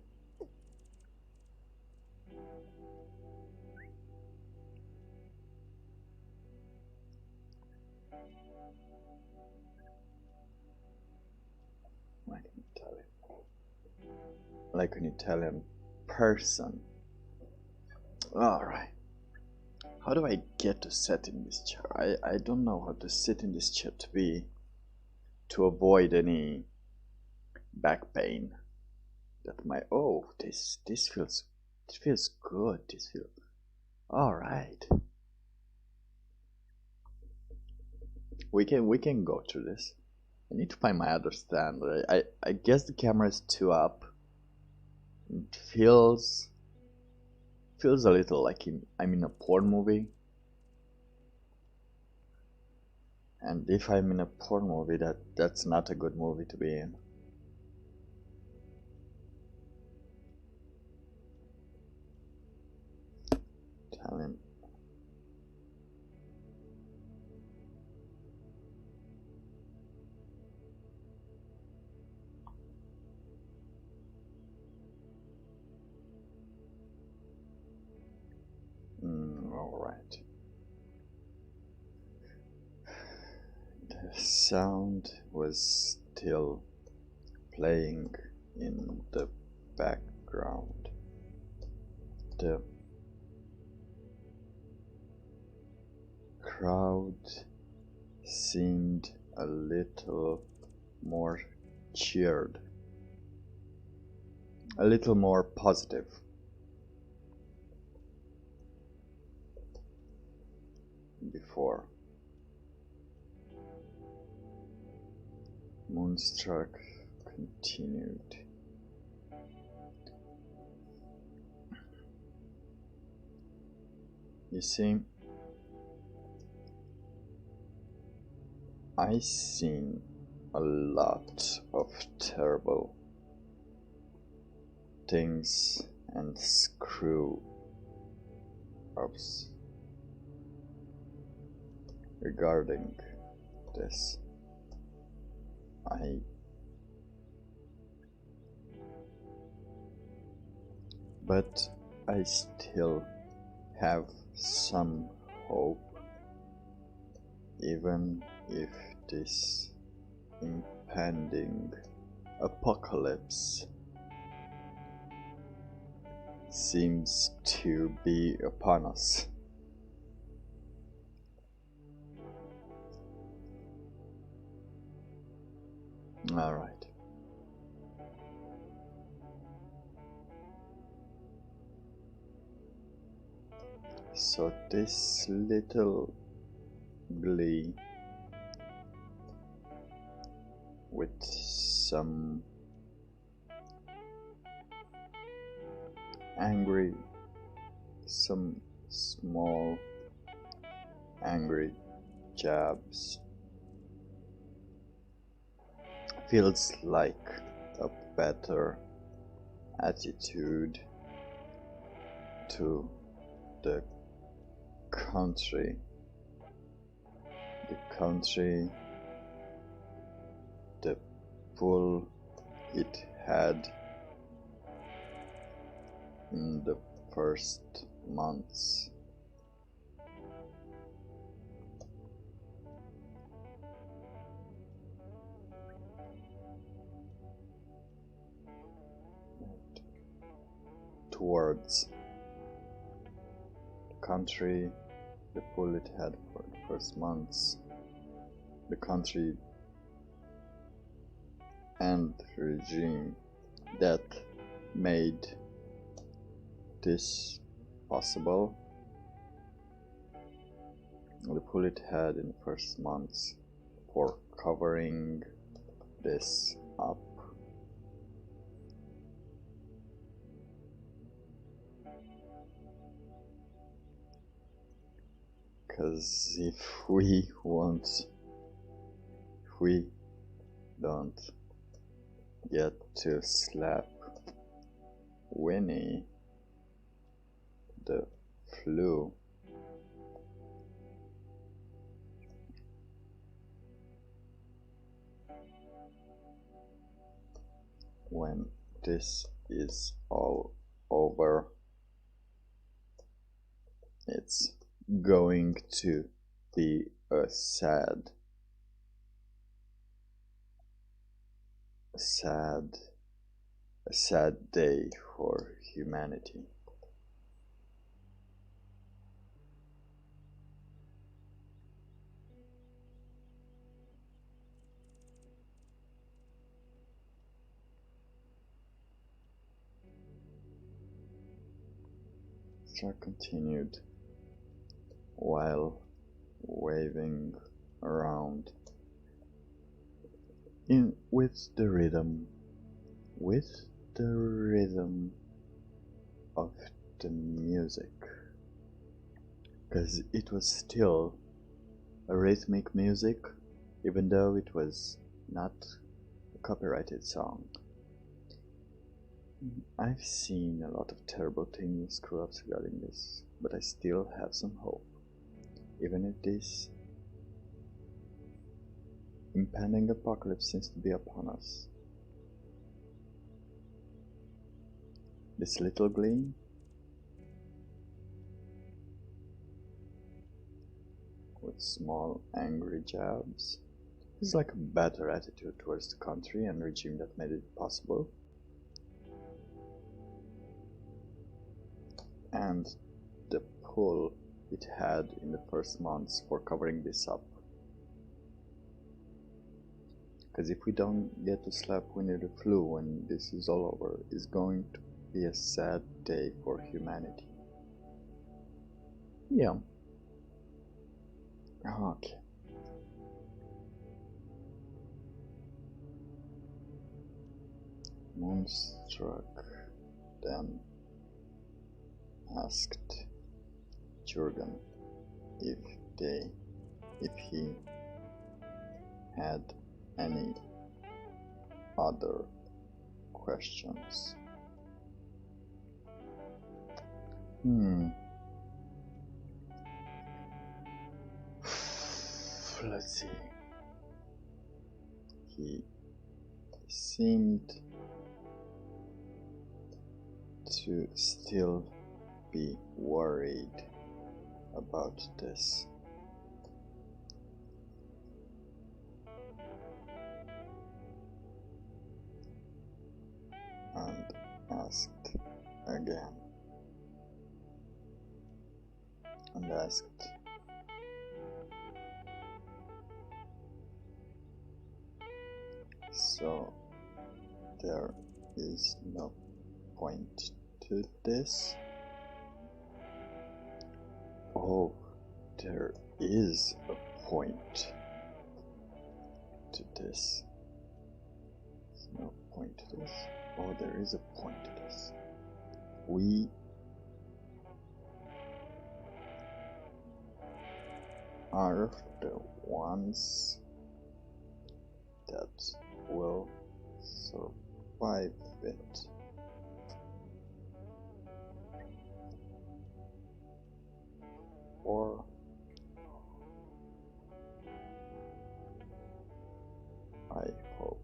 Like an Italian person. Alright. How do I get to sit in this chair? I don't know how to sit in this chair to avoid any back pain. That my this feels good. This feels alright. We can go through this. I need to find my other stand. I guess the camera is too up. It feels a little like I'm in a porn movie. And if I'm in a porn movie, that's not a good movie to be in. mean, all right. The sound was still playing in the background. The crowd seemed a little more cheered, a little more positive. Before. Moonstruck continued. You see, I've seen a lot of terrible things and screw-ups regarding this. But I still have some hope, even if this impending apocalypse seems to be upon us. All right. So this little glee with some small angry jabs feels like a better attitude to the country, the pull it had in the first months. Towards the country, the pull it had for the first months, the country and regime that made this possible. The pull it had in the first months for covering this up. Because if we don't get to slap Winnie the flu, when this is all over, it's going to be a sad day for humanity. Struck continued while waving around with the rhythm of the music, because it was still a rhythmic music, even though it was not a copyrighted song. I've seen a lot of terrible things and screw-ups regarding this, but I still have some hope. Even if this impending apocalypse seems to be upon us. This little gleam with small angry jabs is like a better attitude towards the country and regime that made it possible. And the pull it had in the first months for covering this up. Because if we don't get to slap Winnie the Pooh when this is all over, it's going to be a sad day for humanity. Yeah. Okay. Moonstruck then asked Jurgen if he had any other questions. Let's see. He seemed to still be worried about this. And asked again. And asked. So there is no point to this. Oh, there is a point to this. There's no point to this. Oh, there is a point to this. We are the ones that will survive it. Or I hope.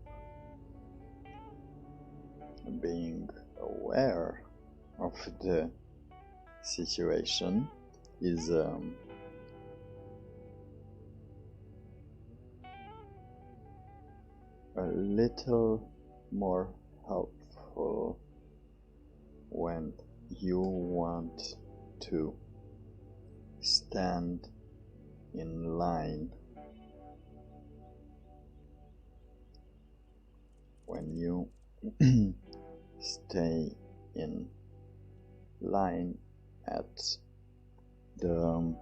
Being aware of the situation is a little more helpful when you want to stand in line. When you stay in line at the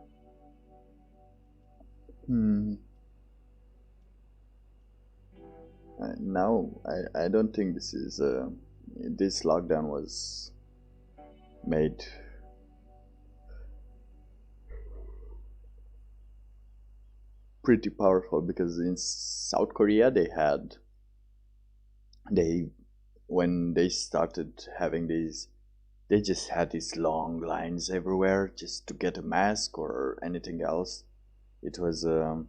now I don't think this is this lockdown was made pretty powerful, because in South Korea when they started having these, they just had these long lines everywhere just to get a mask or anything else. It was a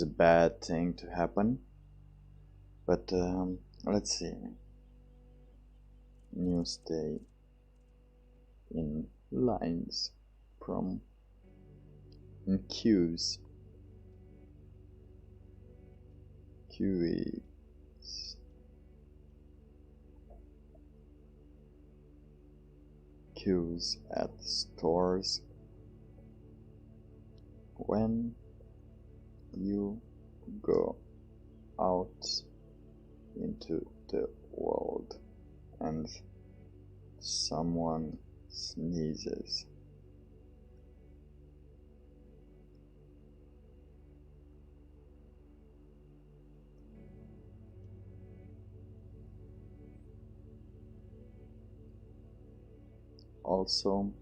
bad thing to happen. But let's see. You stay in lines from in queues. Queues at stores. When you go out into the world and someone sneezes, also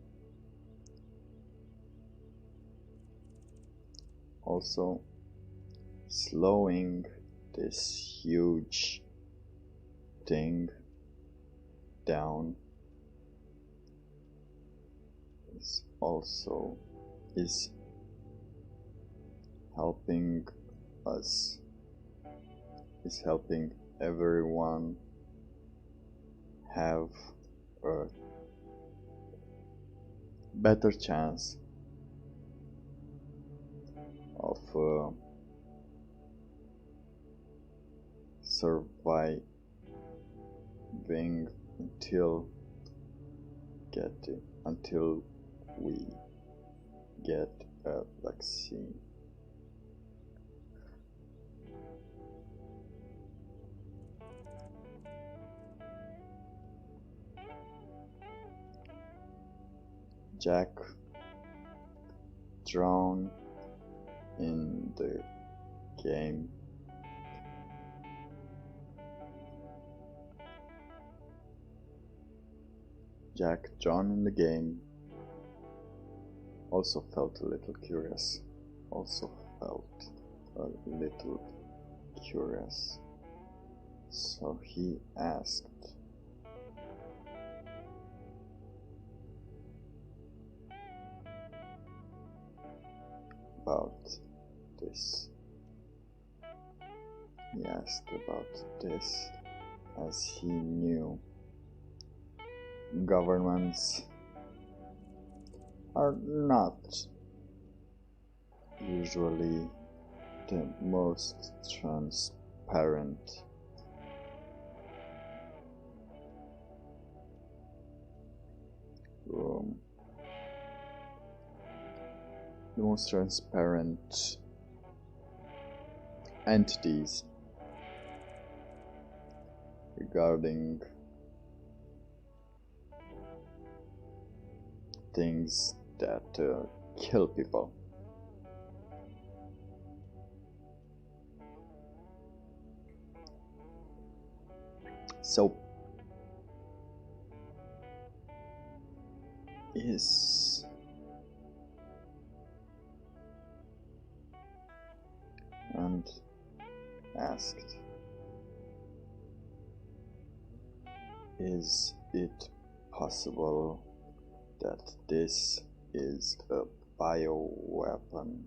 slowing this huge thing down is also helping us, is helping everyone have a better chance of surviving until we get a vaccine. Jack drawn in the game also felt a little curious. So he asked about this. As he knew governments are not usually the most transparent. The most transparent entities regarding things that kill people. So and asked, is it possible that this is a bioweapon?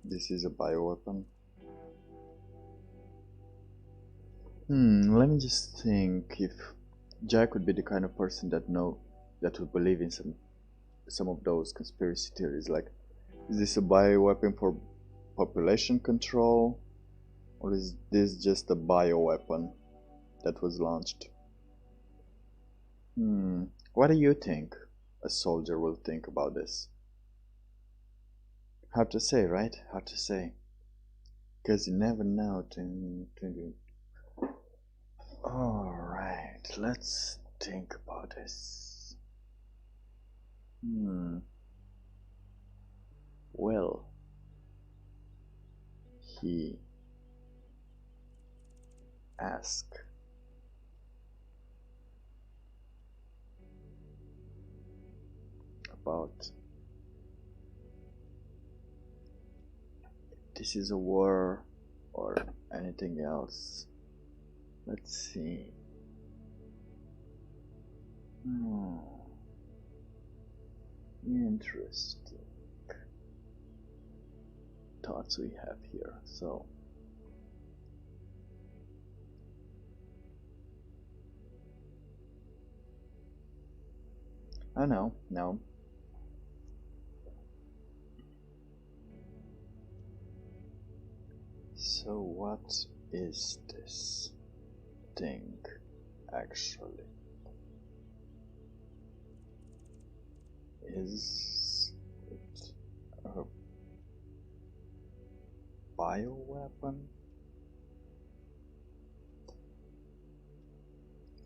This is a bioweapon? Let me just think. If Jack would be the kind of person that would believe in some of those conspiracy theories, like, is this a bioweapon for population control, or is this just a bioweapon that was launched? What do you think a soldier will think about this? Hard to say, right? Hard to say. Because you never know. Alright, let's think about this. Well, he asked about this is a war or anything else. Let's see. Interesting thoughts we have here. So I know, no. So what is this thing actually? Is it a bioweapon?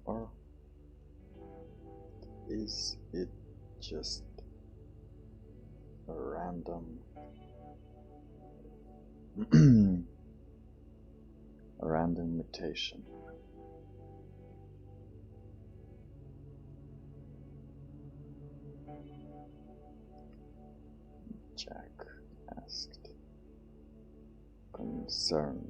Or is it just a random mutation? Jack asked, concerned.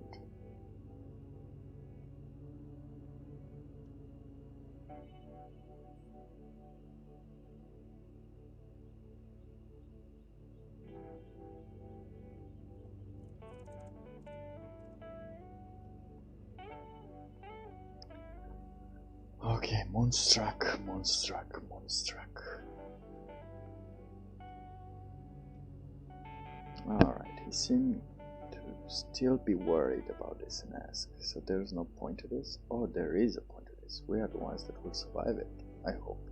Okay, Moonstruck. Alright, he seemed to still be worried about this and asked, so there's no point to this? Oh, there is a point to this. We are the ones that will survive it, I hope.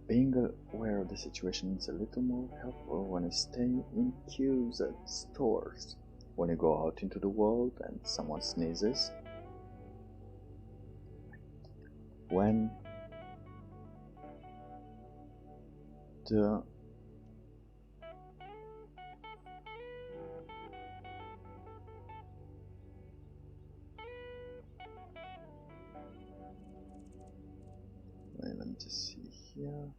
Being aware of the situation is a little more helpful when you stay in queues at stores. When you go out into the world and someone sneezes. When the wait, let me just see here.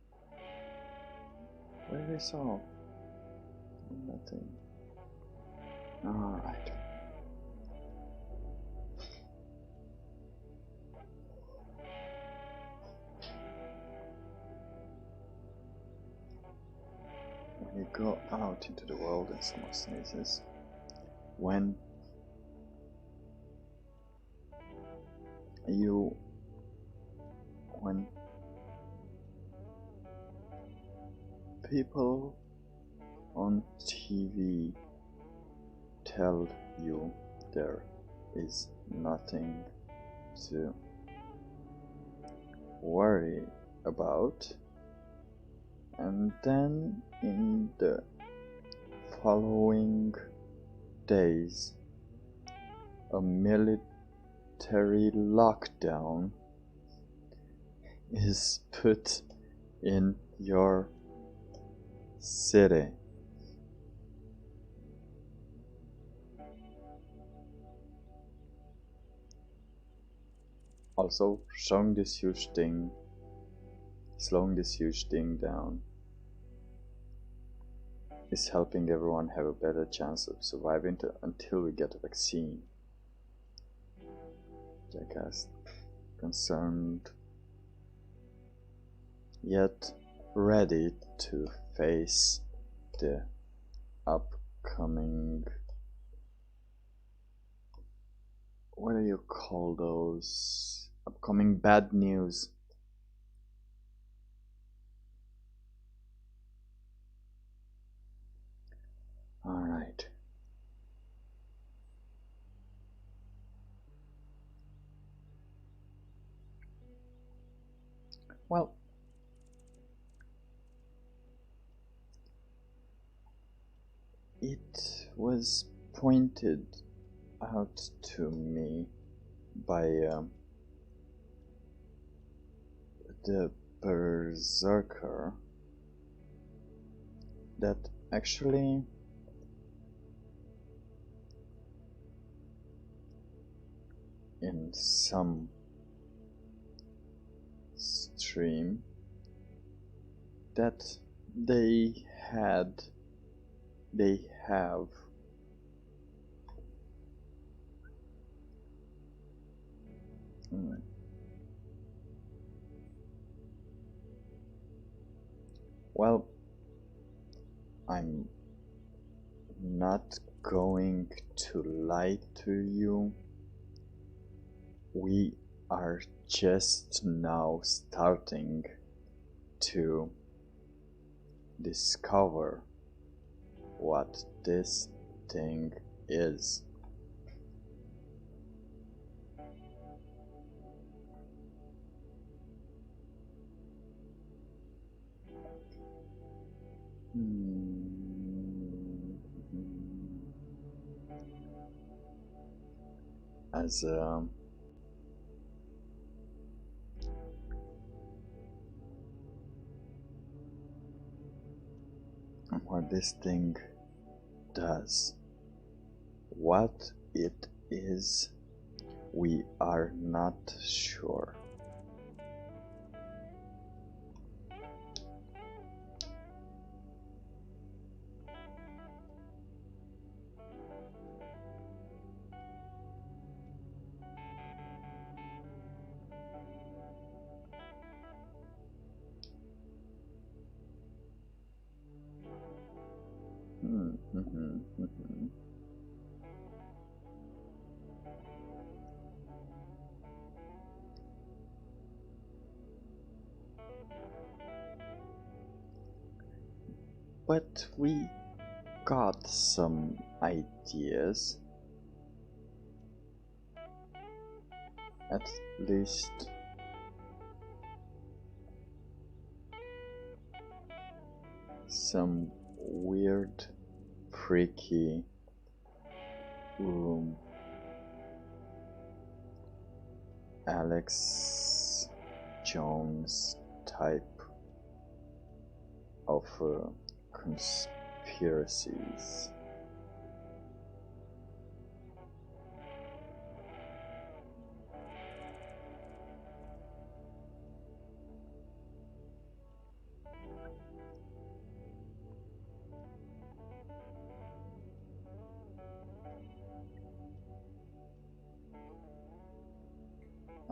Where did I saw? Nothing. Alright. When you go out into the world and someone sneezes, when people on TV tell you there is nothing to worry about, and then in the following days a military lockdown is put in your city. Also, slowing this huge thing down is helping everyone have a better chance of surviving until we get a vaccine. Jack asked, concerned, yet ready to face the upcoming, what do you call those, upcoming bad news. Alright. Well, it was pointed out to me by the Berserker that actually in some stream that they have well, I'm not going to lie to you. We are just now starting to discover what this thing is. As what this thing does, what it is, we are not sure. Mhm. But we got some ideas, at least some weird, freaky Alex Jones type of conspiracies.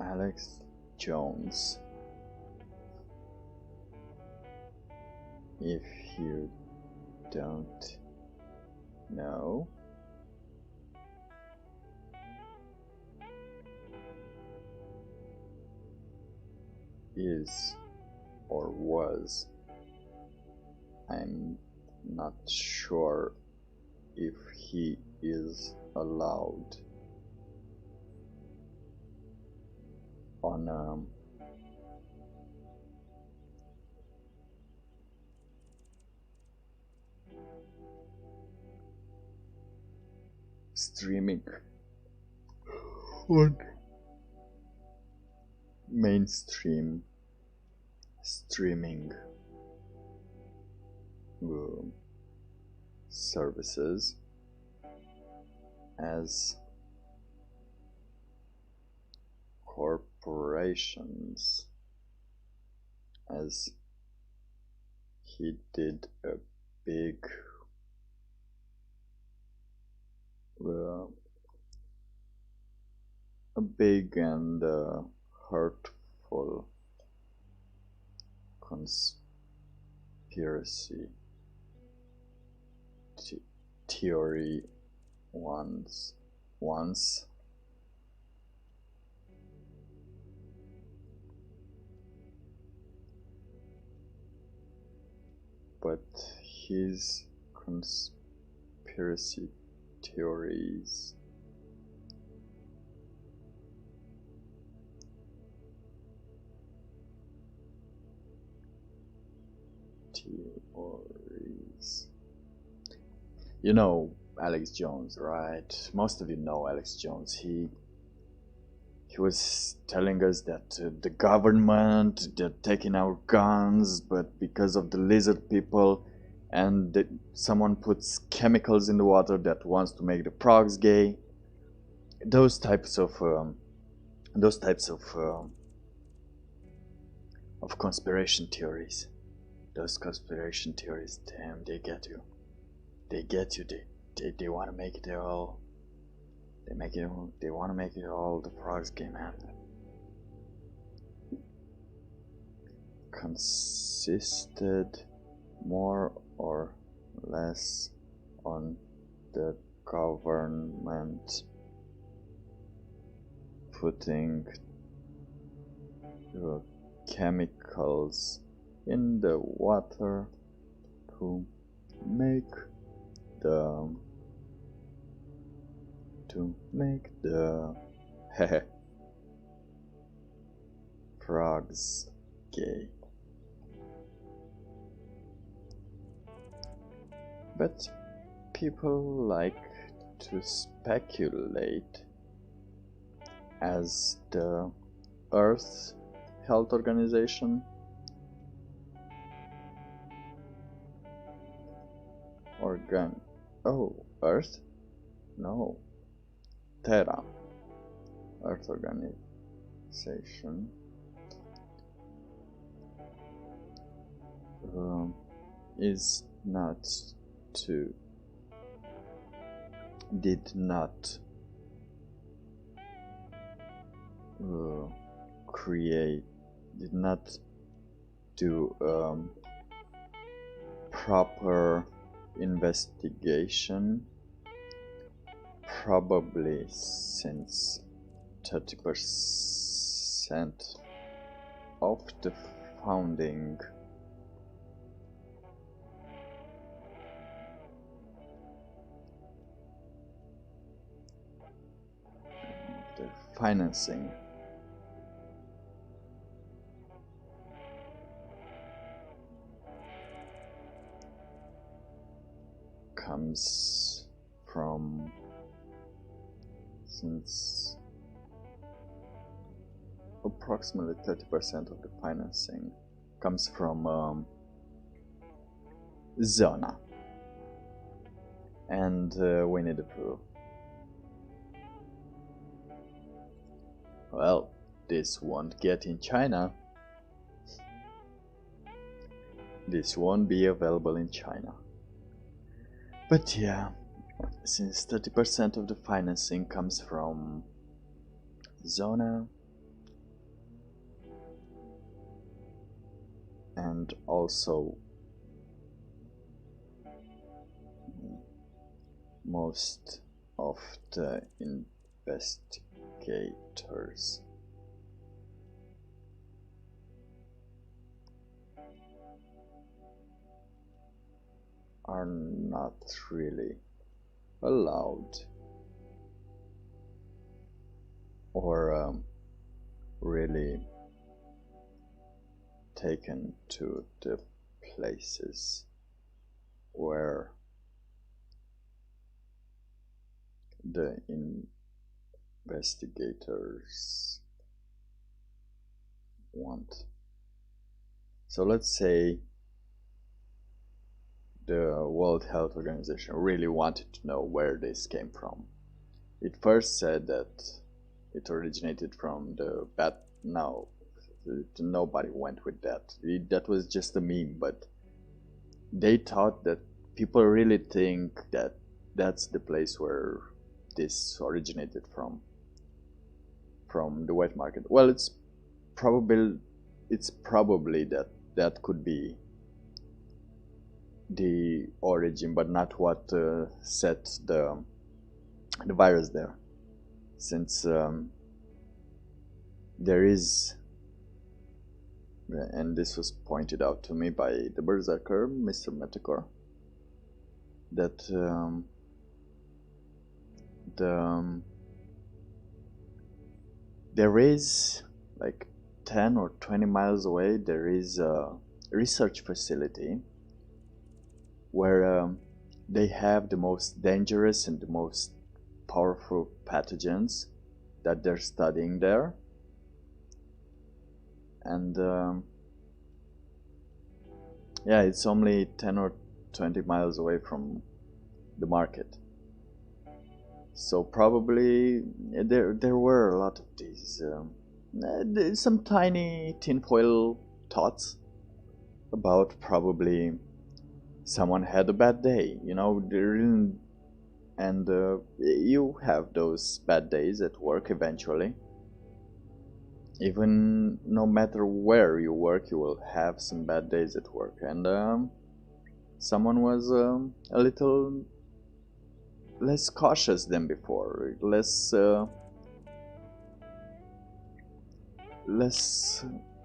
Alex Jones. If you don't know, is or was, I'm not sure if he is allowed on streaming on mainstream streaming services as corporations, as he did a big and hurtful conspiracy theory once. But his conspiracy theories You know Alex Jones, right? Most of you know Alex Jones. He was telling us that the government, they're taking our guns, but because of the lizard people, and someone puts chemicals in the water that wants to make the frogs gay. Those types of conspiration theories. Those conspiration theories, damn, they get you. They get you. They want to make it all. They want to make it all the frogs game, man. Consisted more or less on the government putting chemicals in the water to make the frogs gay. But people like to speculate, as the Earth Health Organization Earth? No. Terra. Earth Organization did not do proper investigation, probably since 30% of the founding the financing comes from, since approximately 30% of the financing comes from Zona, and we need a proof. Well, this won't get in China. This won't be available in China. But yeah, since 30% of the financing comes from Zona, and also most of the investigators are not really allowed or really taken to the places where the investigators want. So let's say the World Health Organization really wanted to know where this came from. It first said that it originated from the bat. No, nobody went with that. That was just a meme, but they thought that people really think that that's the place where this originated from the wet market. Well, it's probably that could be the origin, but not what set the virus there, since there is, and this was pointed out to me by the berserker Mr. Metacore, that there is, like 10 or 20 miles away, there is a research facility where they have the most dangerous and the most powerful pathogens that they're studying there. And yeah, it's only 10 or 20 miles away from the market. So probably there were a lot of these some tiny tinfoil thoughts about probably someone had a bad day, you know, and you have those bad days at work eventually. Even no matter where you work, you will have some bad days at work, and someone was a little less cautious than before, less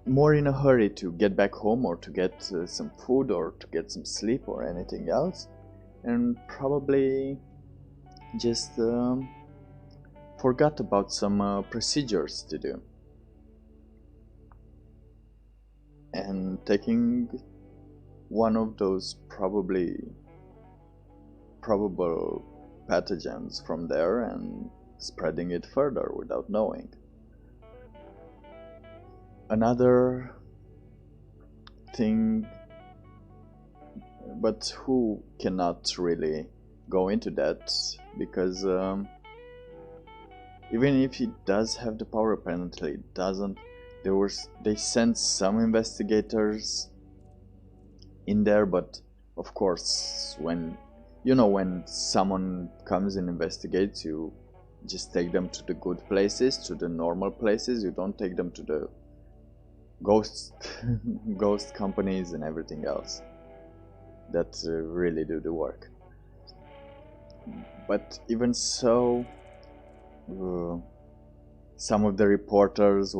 more in a hurry to get back home or to get some food or to get some sleep or anything else, and probably just forgot about some procedures to do, and taking one of those probable pathogens from there and spreading it further without knowing. Another thing, but who cannot really go into that, because even if he does have the power, apparently it doesn't. They sent some investigators in there, but of course when someone comes and investigates, you just take them to the good places, to the normal places. You don't take them to the ghost companies and everything else. that really do the work. But even so, some of the reporters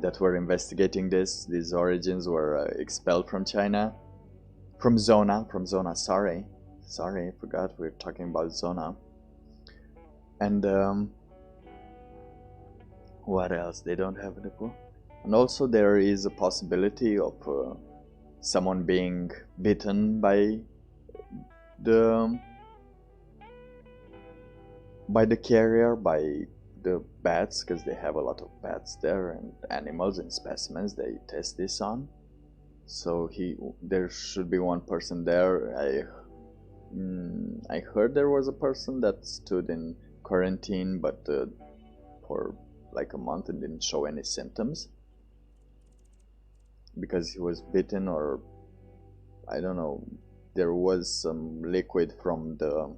that were investigating these origins were expelled from China, from Zona. Sorry, I forgot we're talking about Zona. And what else? They don't have the clue. And also there is a possibility of someone being bitten by the carrier, by the bats, because they have a lot of bats there and animals and specimens they test this on. So there should be one person there. I heard there was a person that stood in quarantine, but for like a month and didn't show any symptoms because he was bitten, or I don't know. There was some liquid from the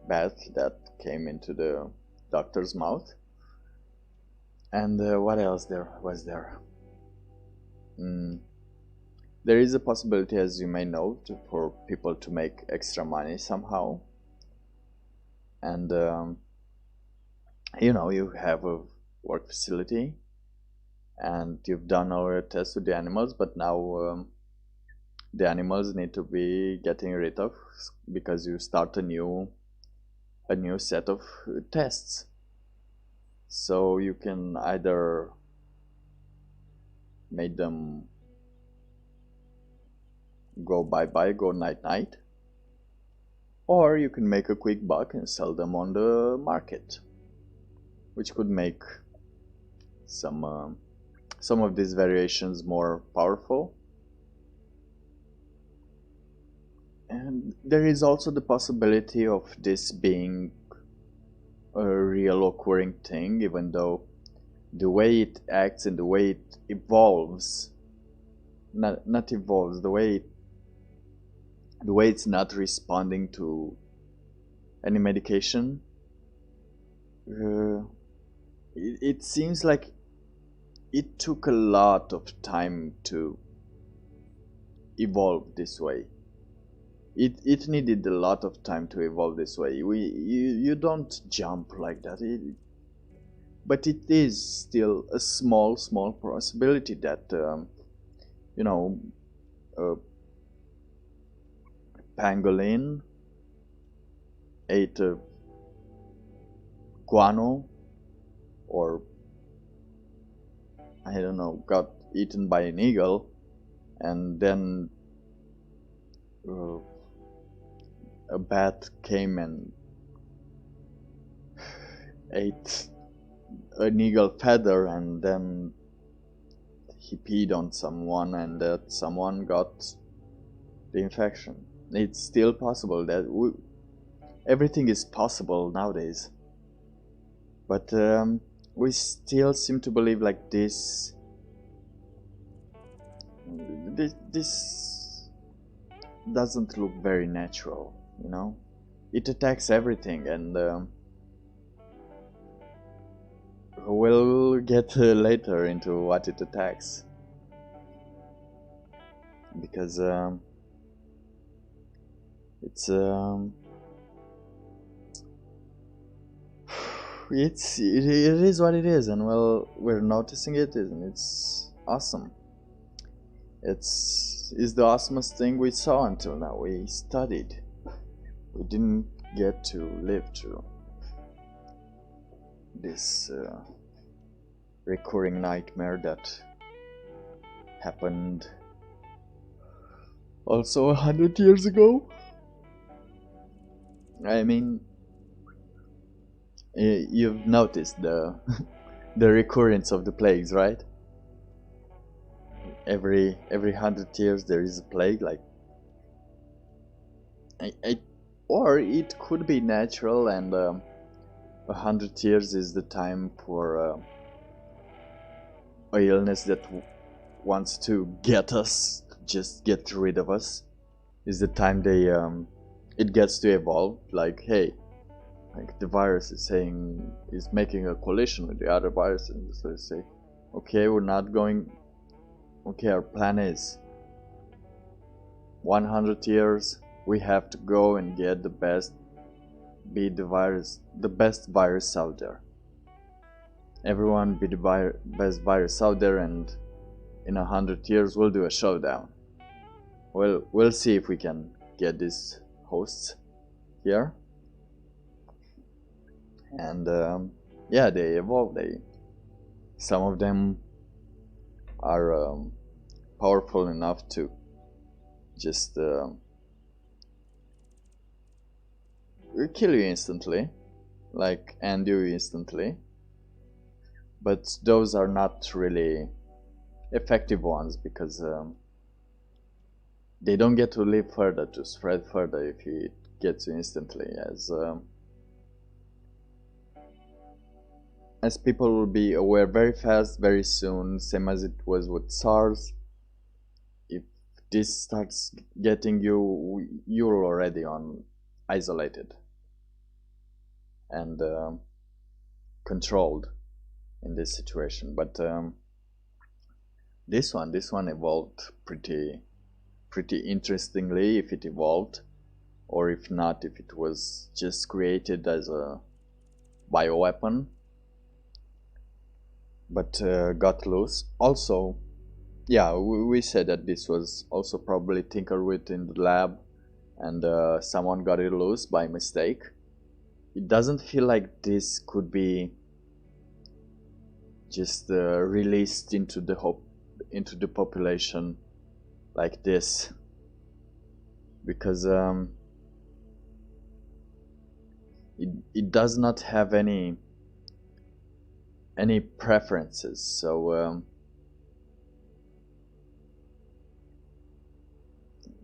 bat that came into the doctor's mouth. And what else was there? There is a possibility, as you may know, for people to make extra money somehow. And you have a work facility and you've done all your tests with the animals, but now the animals need to be getting rid of because you start a new set of tests. So you can either make them go bye-bye, go night-night, or you can make a quick buck and sell them on the market, which could make some of these variations more powerful. And there is also the possibility of this being a real occurring thing, even though the way it acts and the way it evolves, not evolves, the way it's not responding to any medication, it seems like it took a lot of time to evolve this way. It needed a lot of time to evolve this way. You don't jump like that. But it is still a small possibility that pangolin ate a guano, or I don't know, got eaten by an eagle, and then a bat came and ate an eagle feather, and then he peed on someone, and that someone got the infection. It's still possible that everything is possible nowadays, but we still seem to believe like this doesn't look very natural, It attacks everything, and we'll get later into what it attacks, because it is what it is, and well, we're noticing it, and it's awesome. It's the awesomest thing we saw until now. We studied. We didn't get to live through this recurring nightmare that happened also 100 years ago. I mean, you've noticed the the recurrence of the plagues, right? Every 100 years there is a plague, like or it could be natural, and 100 years is the time for a illness that wants to get us, just get rid of us. Is the time it gets to evolve. Like, hey, like the virus is making a collision with the other virus, and so they say, okay, we're not going. Okay, our plan is 100 years we have to go and get the best, be the best virus out there. Everyone be the best virus out there, and in 100 years we'll do a showdown. We'll see if we can get these hosts here. And yeah, they evolve. Some of them are powerful enough to just kill you instantly, like end you instantly. But those are not really effective ones, because they don't get to live further, to spread further if it gets you instantly, as people will be aware very fast, very soon, same as it was with SARS. If this starts getting you, you're already isolated and controlled in this situation. But this one evolved pretty interestingly, if it evolved, or if not, if it was just created as a bioweapon but got loose. Also, yeah, we said that this was also probably tinkered with in the lab, and someone got it loose by mistake. It doesn't feel like this could be just released into the population like this, because it does not have any preferences. So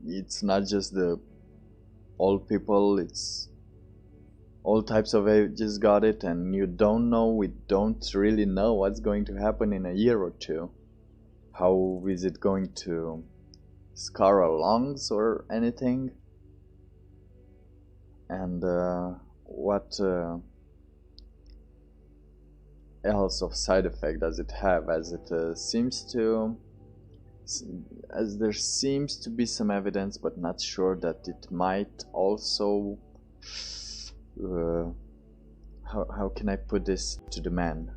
it's not just the old people, it's all types of ages got it, and we don't really know what's going to happen in a year or two. How is it going to scar our lungs or anything? And what else of side effect does it have, as there seems to be some evidence, but not sure, that it might also how can I put this to the man?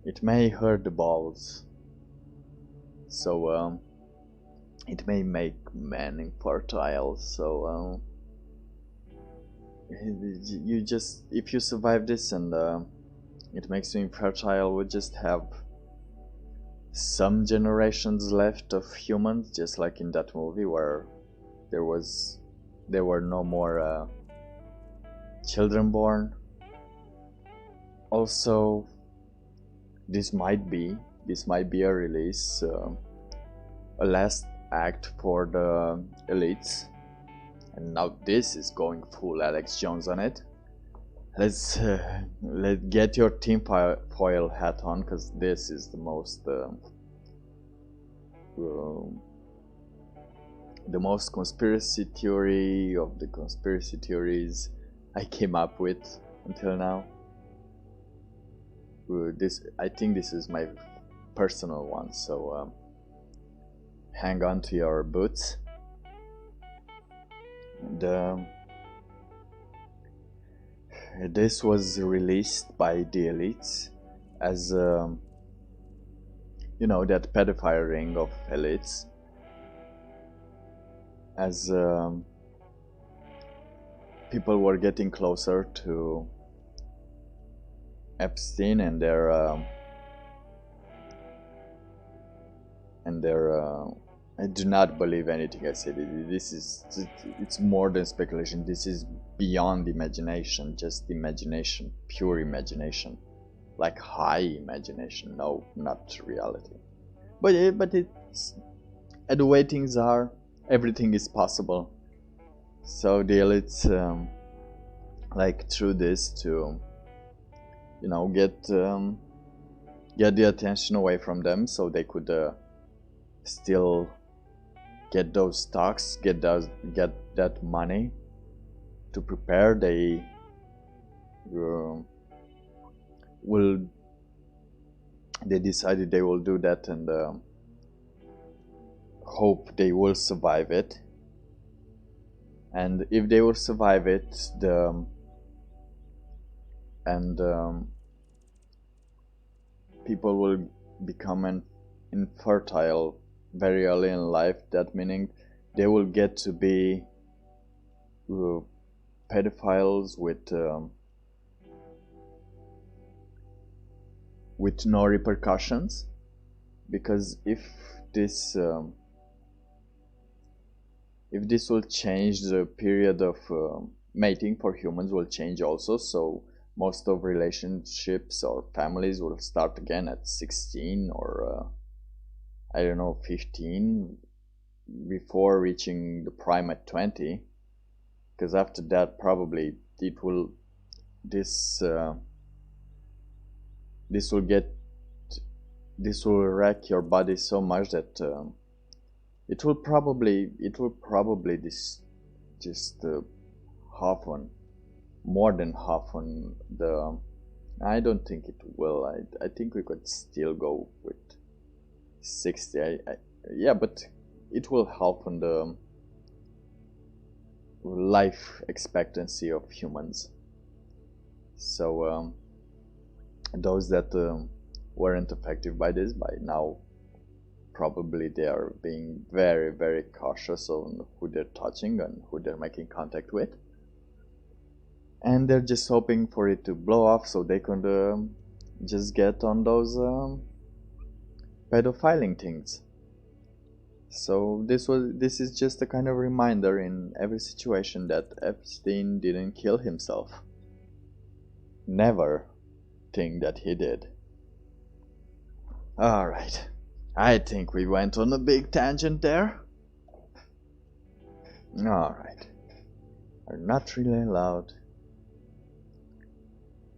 It may hurt the balls, so it may make men infertile. So you just, if you survive this and it makes you infertile, we just have some generations left of humans, just like in that movie where there were no more children born. Also, this might be a release, a last act for the elites, and now this is going full Alex Jones on it. Let's get your tinfoil hat on, because this is the most conspiracy theory of the conspiracy theories I came up with until now. I think this is my personal one, so hang on to your boots. And this was released by the elites as that pedophile ring of elites, as people were getting closer to Epstein and their I do not believe anything I said. It's more than speculation. This is beyond imagination, just imagination, pure imagination, like high imagination. No, not reality. But it's, at the way things are, everything is possible. So the elites through this to get the attention away from them, so they could still get those stocks, get that money to prepare. They decided they will do that, and hope they will survive it, and if they will survive it, people will become infertile very early in life. That meaning they will get to be pedophiles with no repercussions, because if this will change, the period of mating for humans will change also, so most of relationships or families will start again at 16 or I don't know, 15, before reaching the prime at 20, because after that probably this will wreck your body so much that it will probably just half on, more than half on the. I don't think it will. I think we could still go with 60. Yeah, but it will help on the life expectancy of humans. So those that weren't affected by this, by now probably they are being very, very cautious on who they're touching and who they're making contact with, and they're just hoping for it to blow off so they can just get on those pedophiling things. So this is just a kind of reminder in every situation that Epstein didn't kill himself. Never think that he did. Alright, I think we went on a big tangent there. Alright, are not really allowed.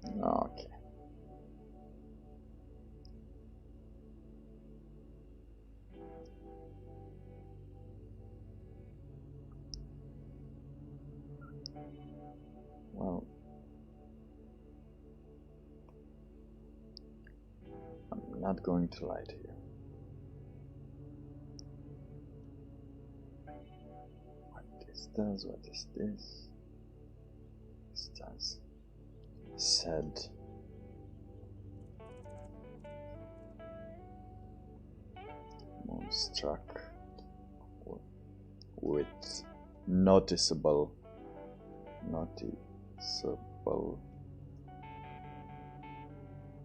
Okay. Well, I'm not going to lie to you. What this does, what is this? This does. Said. Moonstruck with noticeable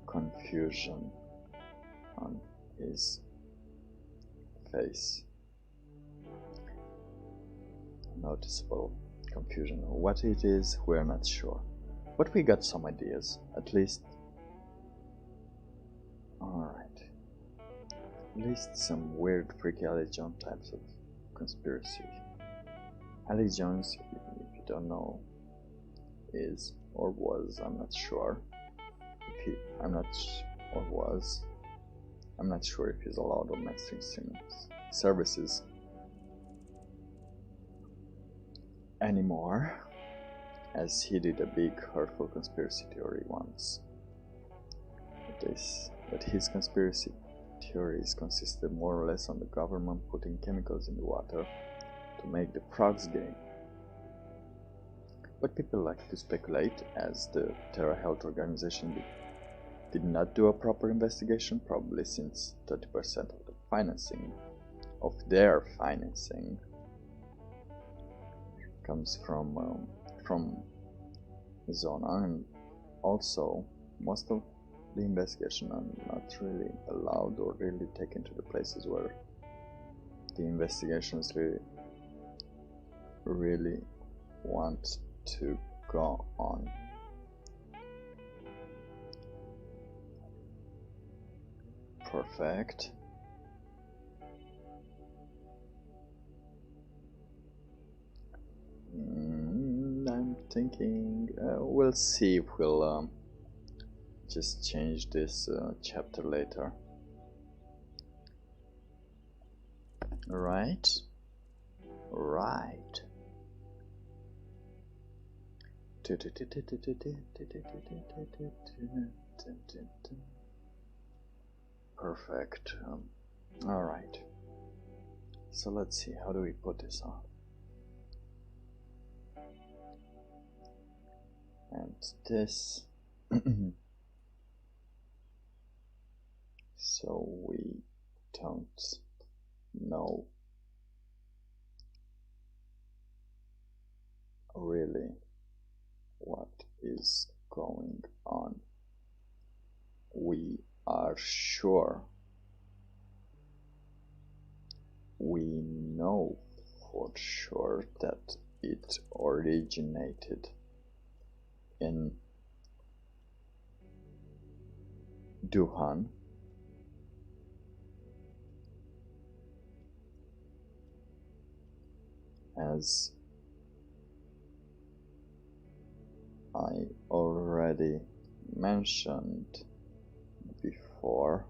confusion on his face. Noticeable confusion. What it is, we're not sure. But we got some ideas, at least. Alright. At least some weird, freaky Alex Jones types of conspiracy. Alex Jones, if you don't know, is or was, I'm not sure. I'm not sure if he's allowed on mainstream services anymore, as he did a big hurtful conspiracy theory once. But his conspiracy theories consisted more or less on the government putting chemicals in the water to make the frogs gay. But people like to speculate, as the Terra Health Organization did not do a proper investigation, probably since 30% of the financing, of their financing, comes from Zona, and also most of the investigation are not really allowed or really taken to the places where the investigations really want to go on. Perfect. I'm thinking we'll see if we'll just change this chapter later. Right. Perfect. Alright. So let's see, how do we put this on? And this. So we don't know really what is going on. We are sure, we know for sure that it originated in Duhan, as I already mentioned before.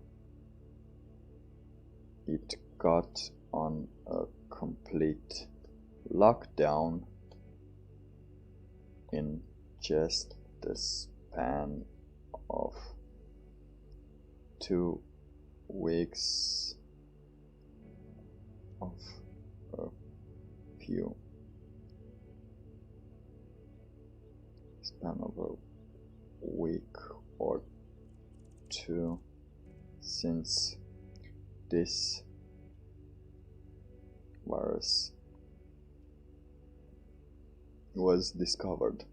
It got on a complete lockdown in just the span of 2 weeks of a few span of a week or two since this virus was discovered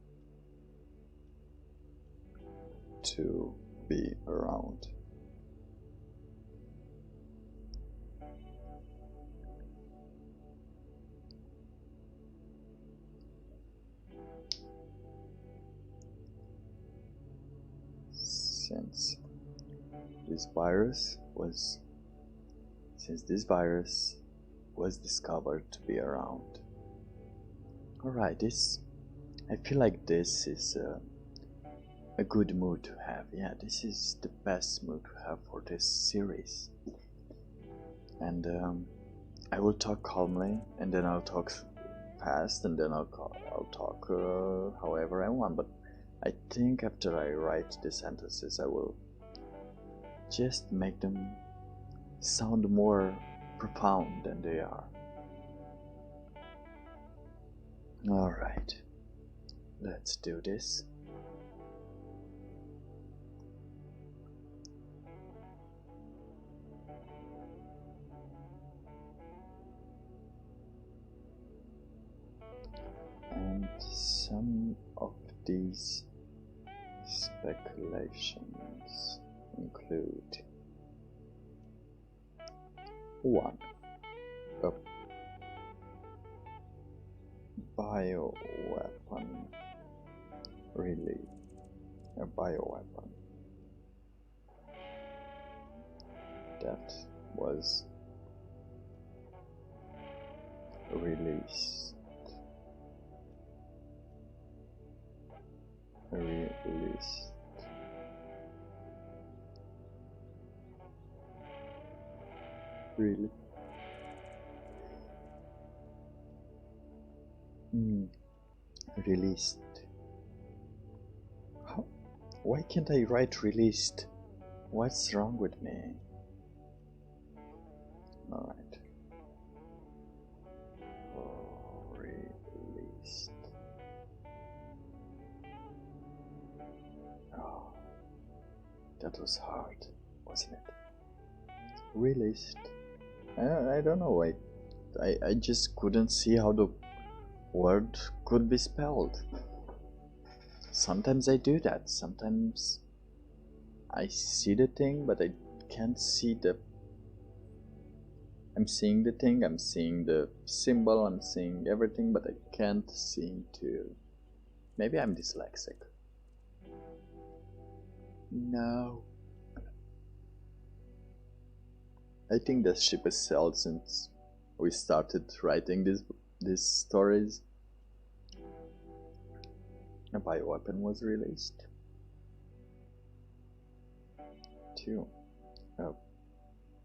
to be around. Since this virus was discovered to be around. Alright, I feel like this is a good mood to have. Yeah, this is the best mood to have for this series. And I will talk calmly, and then I'll talk fast, and then I'll talk however I want. But I think after I write the sentences, I will just make them sound more profound than they are. Alright, let's do this. And some of these speculations include: 1. A bioweapon that was released really released. How? Why can't I write released? What's wrong with me? Alright. Released. Oh, that was hard, wasn't it? Released. I don't know. I just couldn't see how the word could be spelled. Sometimes I do that. Sometimes I see the thing, but I can't see the... I'm seeing the thing, I'm seeing the symbol, I'm seeing everything, but I can't seem to... Maybe I'm dyslexic. No. I think the ship has sailed since we started writing these stories. A bioweapon was released. 2. A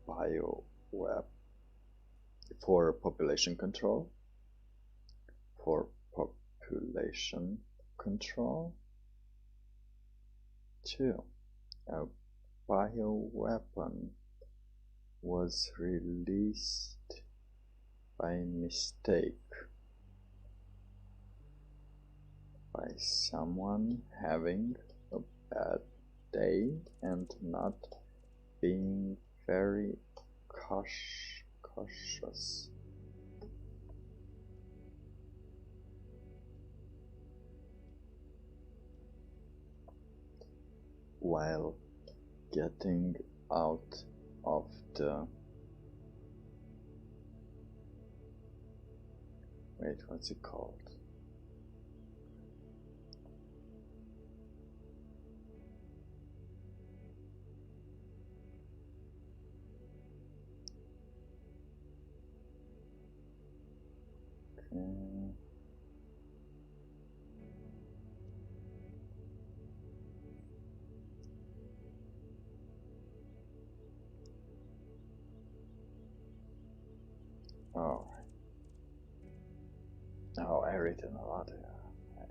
bioweapon for population control. For population control. 2. A bioweapon was released by mistake, by someone having a bad day and not being very cautious. While getting out of the what's it called? Okay. Oh, I written a lot.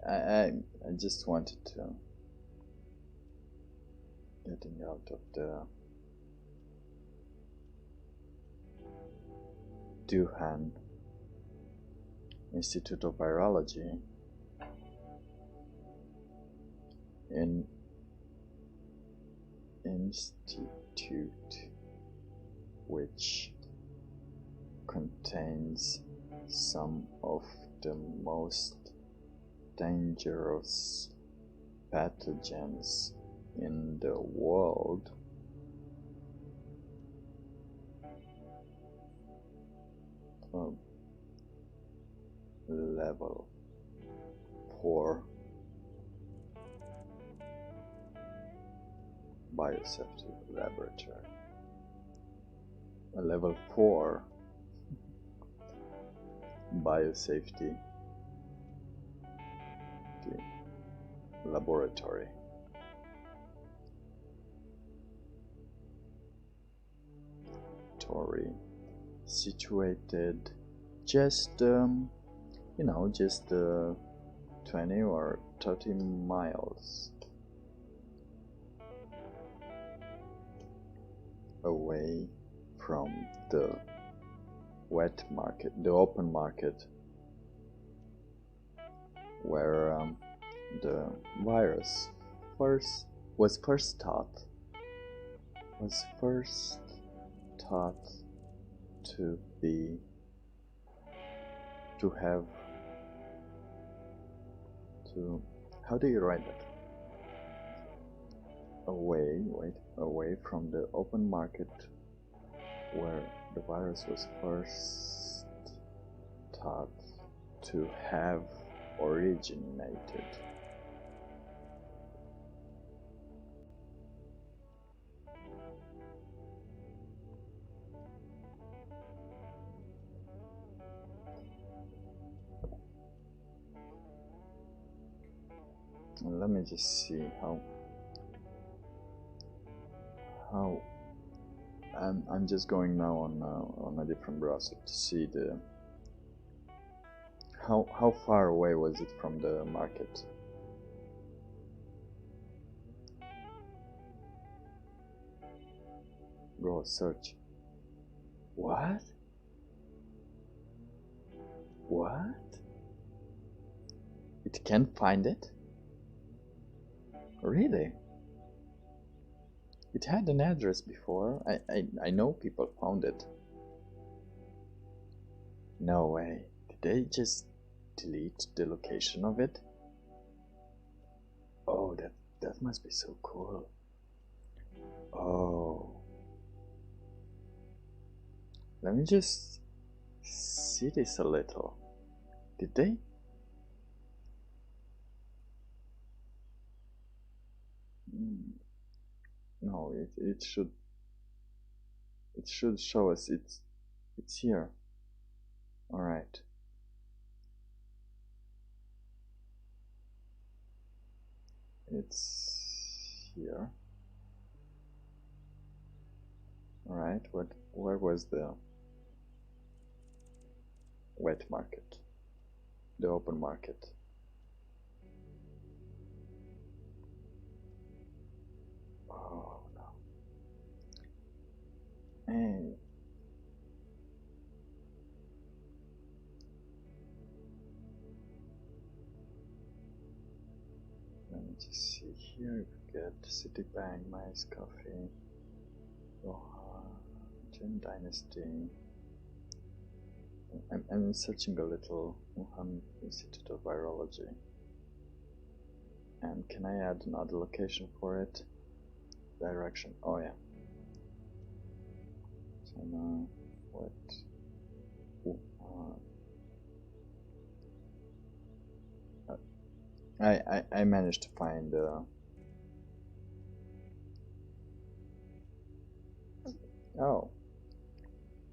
I just wanted to getting out of the Duhan Institute of Virology in institute which contains some of the most dangerous pathogens in the world. Level 4 biosafety laboratory. A level 4 biosafety laboratory. Situated just just 20 or 30 miles away from the wet market, the open market, where the virus was first thought to how do you write that? Away from the open market where the virus was first thought to have originated. Let me just see how I'm just going now on a different browser to see the how far away was it from the market. Go search. What? It can't find it? Really? It had an address before. I know people found it. No way. Did they just delete the location of it? Oh, that must be so cool. Oh. Let me just see this a little. Did they? No, it should show us it's here. All right. It's here. All right. Where was the wet market? The open market. Oh no. Hey. Here we get Citibank, Mais Coffee, Doha, Jin Dynasty. I'm searching a little Wuhan Institute of Virology. And can I add another location for it? Direction. Oh yeah. China. What? I managed to find. Oh.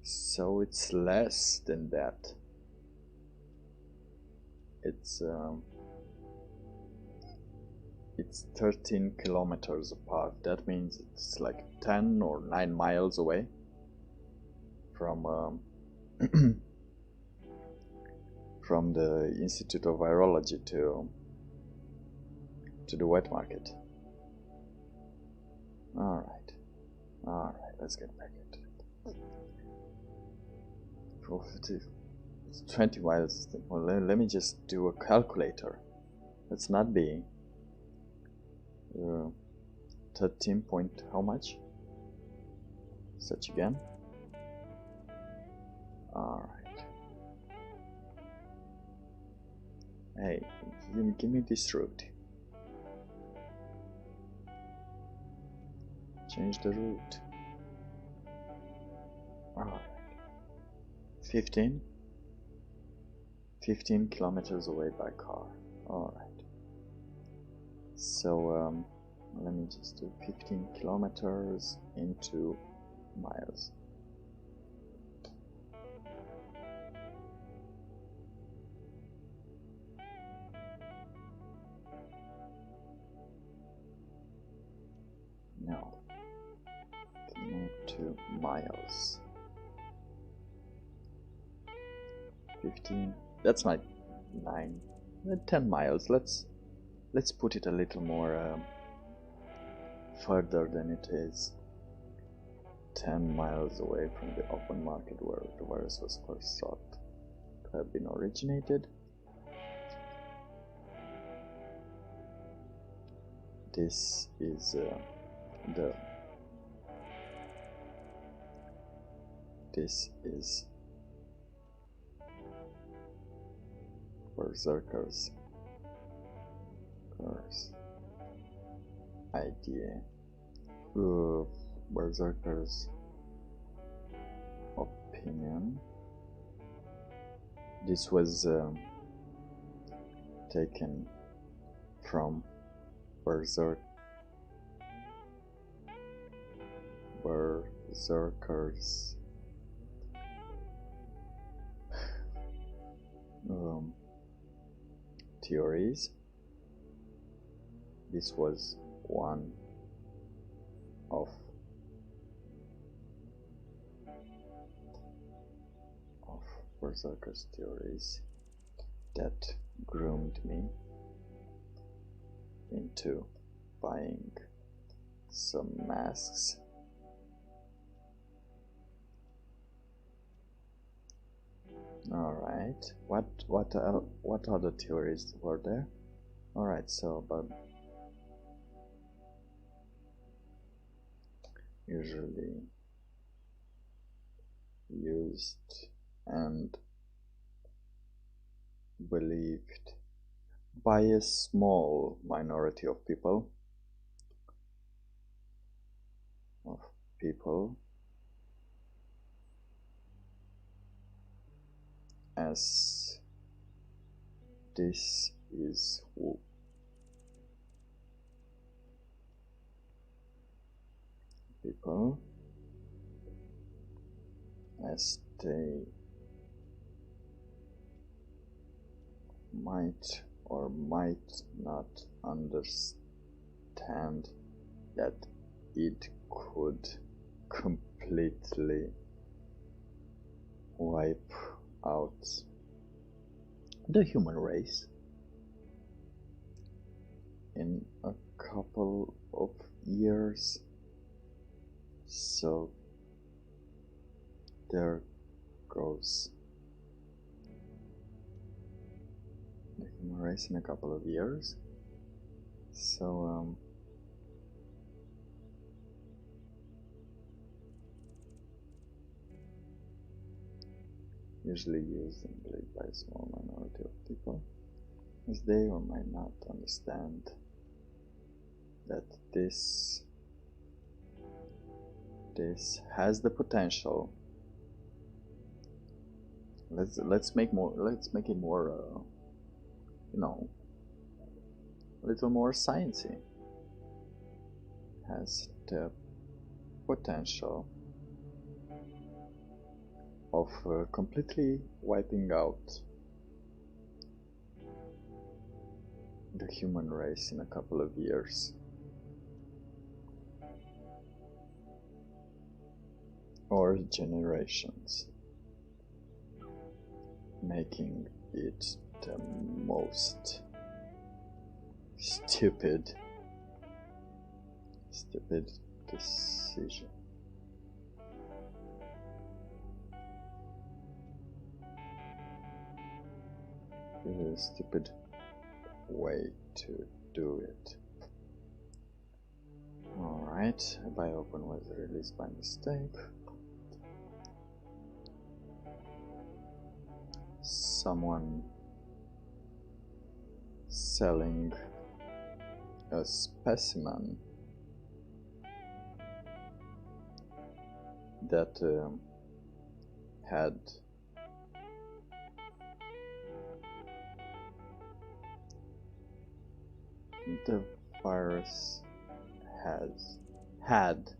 So it's less than that. It's 13 kilometers apart. That means it's like 10 or 9 miles away from from the Institute of Virology to the wet market. Alright, let's get back into it. 450, it's 20 miles. Well, let me just do a calculator. Let's not be 13 point how much? Search again. Alright. Hey, give me this route. Change the route. Alright. 15 kilometers away by car. Alright. So let me just do 15 kilometers into miles. Now, move to miles. 15. That's my 9, 10 miles. Let's put it a little more further than it is. 10 miles away from the open market where the virus was first thought to have been originated. This is Berserker's idea. Berserker's opinion. This was taken from Berserker's theories. This was one of Berserker's theories that groomed me into buying some masks. Alright, what other theories were there? Alright, so but usually used and believed by a small minority of people as this is who people as they might or might not understand that it could completely wipe out the human race in a couple of years. So there goes the human race in a couple of years. So usually used and believed by a small minority of people, as they or might not understand that this has the potential. Let's make it more you know, a little more sciencey. Has the potential of completely wiping out the human race in a couple of years, or generations, making it the most stupid decision. A stupid way to do it. Alright, BioOpen was released by mistake. Someone selling a specimen that had the virus had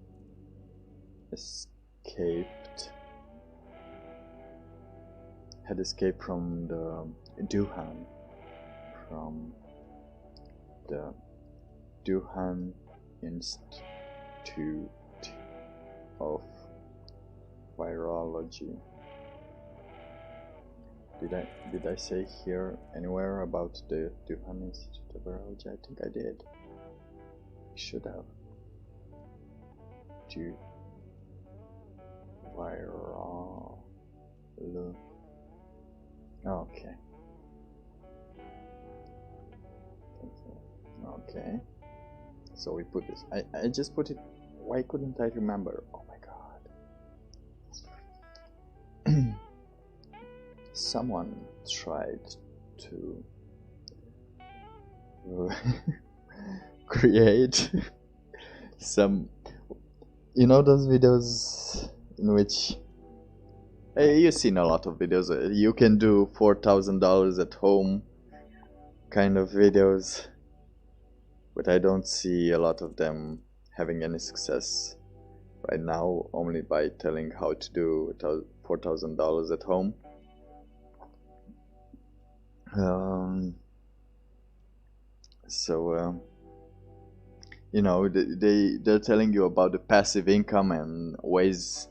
escaped from the Wuhan, from the Wuhan Institute of Virology. Did I say here anywhere about the Wuhan Institute of Virology? I think I did. Should have. Viral. Okay. Okay. So we put this. I just put it. Why couldn't I remember? Oh my god. Someone tried to create some, those videos in which you've seen a lot of videos. You can do $4,000 at home kind of videos, but I don't see a lot of them having any success right now, only by telling how to do $4,000 at home. They're telling you about the passive income and ways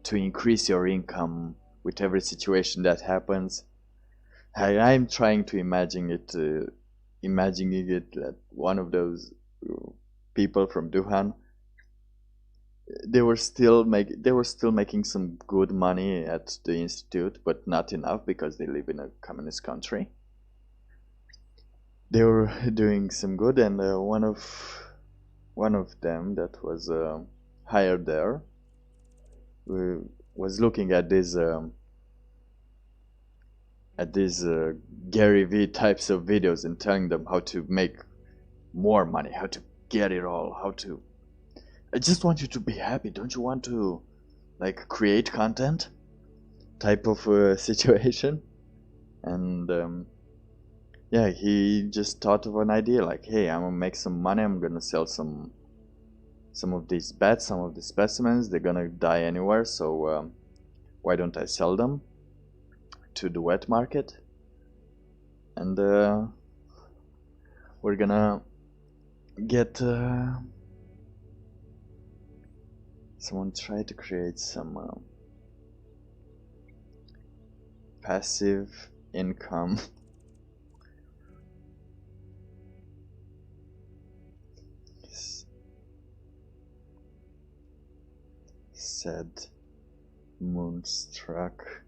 to increase your income with every situation that happens. I'm trying to imagining it that one of those people from Wuhan, they were still making some good money at the institute, but not enough because they live in a communist country. They were doing some good, and one of them that was hired there was looking at these Gary Vee types of videos and telling them how to make more money, how to get it all, I just want you to be happy. Don't you want to create content type of situation? And yeah, he just thought of an idea like, hey, I'm gonna make some money. I'm gonna sell some of these bats, some of the specimens. They're gonna die anywhere, so why don't I sell them to the wet market? And we're gonna get someone try to create some passive income. Said Moonstruck,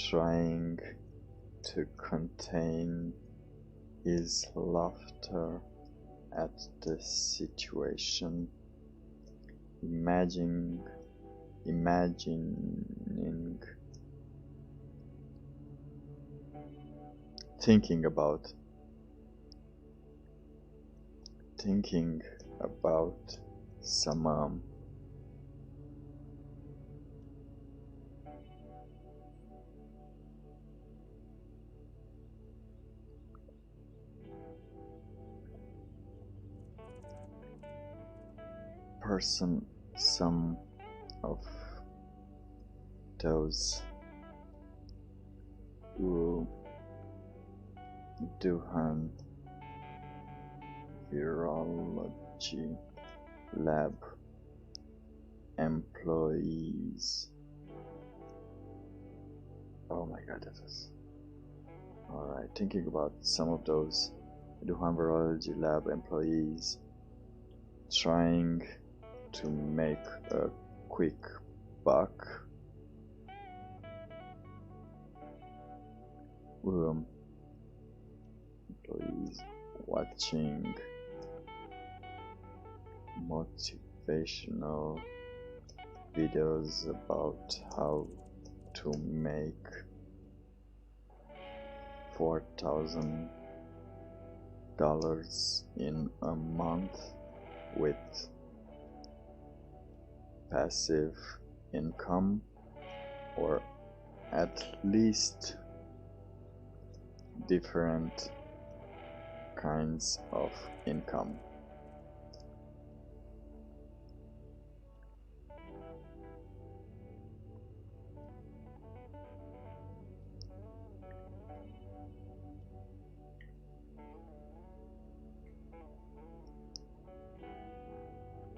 trying to contain his laughter at the situation, imagining imagining, thinking about some person, some of those who do virology lab employees. Oh my god, that is alright. Thinking about some of those Wuhan virology lab employees trying to make a quick buck. Employees watching motivational videos about how to make $4,000 in a month with passive income, or at least different kinds of income.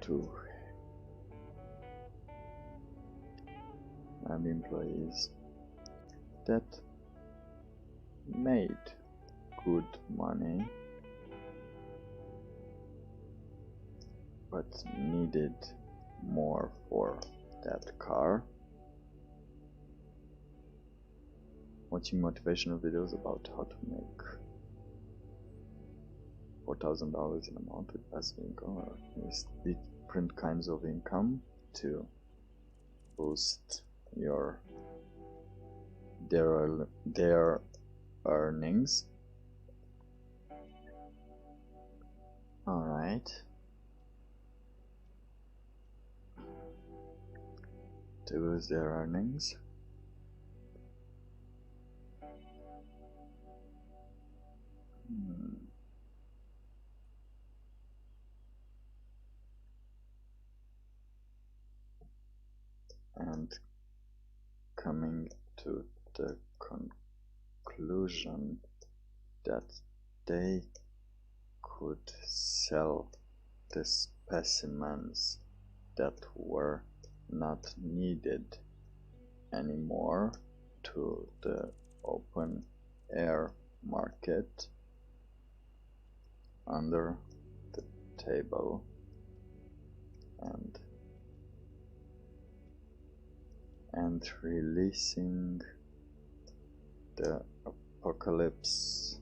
To employees that made good money but needed more for that car, watching motivational videos about how to make $4,000 in a month with passive income, or different kinds of income to boost their earnings. Alright. To boost their earnings. And coming to the conclusion that they could sell the specimens that were not needed anymore to the open air market under the table, and releasing the apocalypse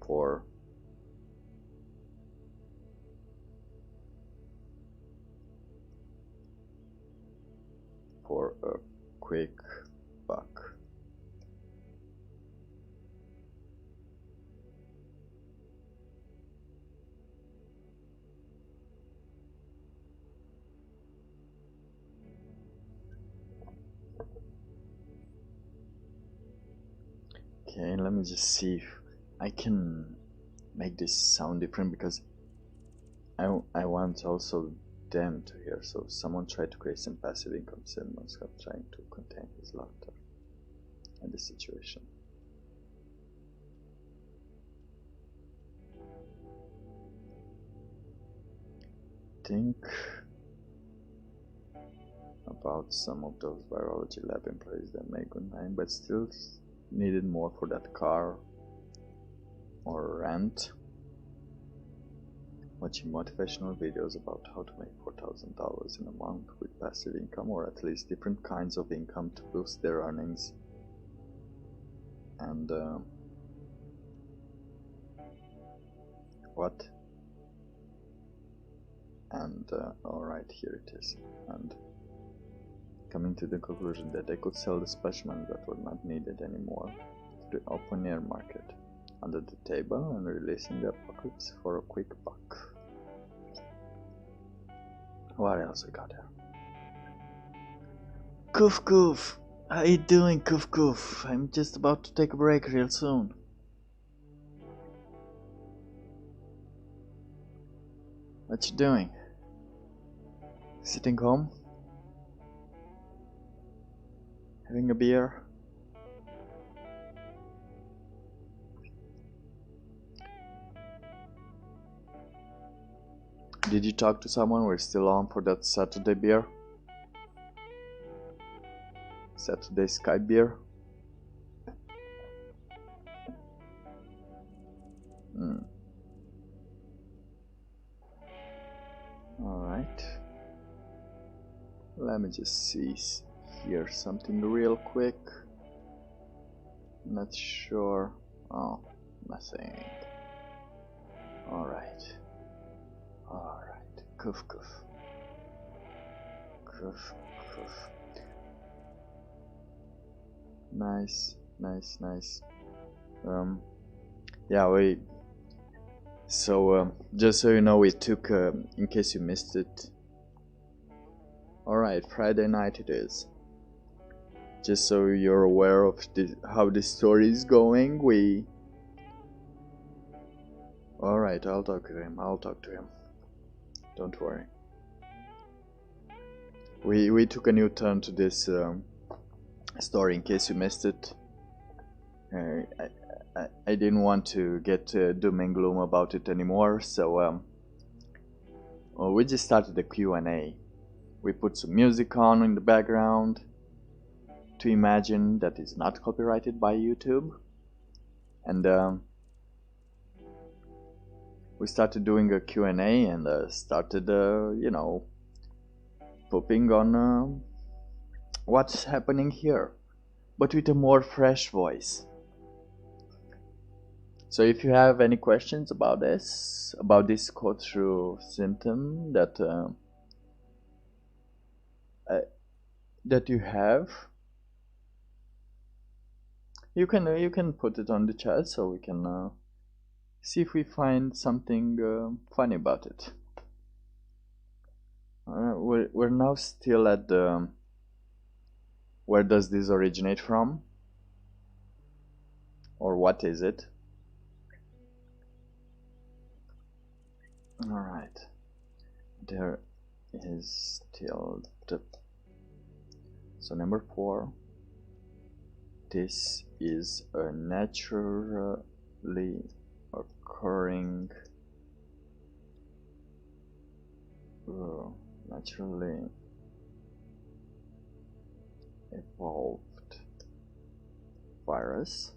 for a quick buck. Okay, let me just see if I can make this sound different, because I want also them to hear. So someone tried to create some passive income, said must have trying to contain his laughter at the situation. Think about some of those virology lab employees that make good money but still needed more for that car or rent, watching motivational videos about how to make $4,000 in a month with passive income, or at least different kinds of income to boost their earnings. And what? And alright, here it is. And coming to the conclusion that they could sell the specimens that were not needed anymore to the open air market under the table and releasing the apocalypse for a quick buck. What else we got here? Koof Koof! How you doing, Koof Koof? I'm just about to take a break real soon. What you doing? Sitting home? Having a beer? Did you talk to someone? We're still on for that Saturday beer? Saturday Skype beer? Alright. Let me just see here something real quick. Not sure. Oh, nothing. Alright. Alright. Koof Koof. Koof Koof. Nice. Yeah, just so you know, we took, in case you missed it. Alright, Friday night it is. Just so you're aware of how the story is going, Alright, I'll talk to him. Don't worry. We took a new turn to this story, in case you missed it. I didn't want to get doom and gloom about it anymore, so we just started the Q&A. We put some music on in the background to imagine that it's not copyrighted by YouTube, and we started doing a Q&A and started, pooping on what's happening here, but with a more fresh voice. So if you have any questions about this code through symptom that you have, you can put it on the chat so we can see if we find something funny about it. We're now still at the where does this originate from, or what is it? Alright, there is still the... So number 4, this is a naturally occurring, naturally evolved virus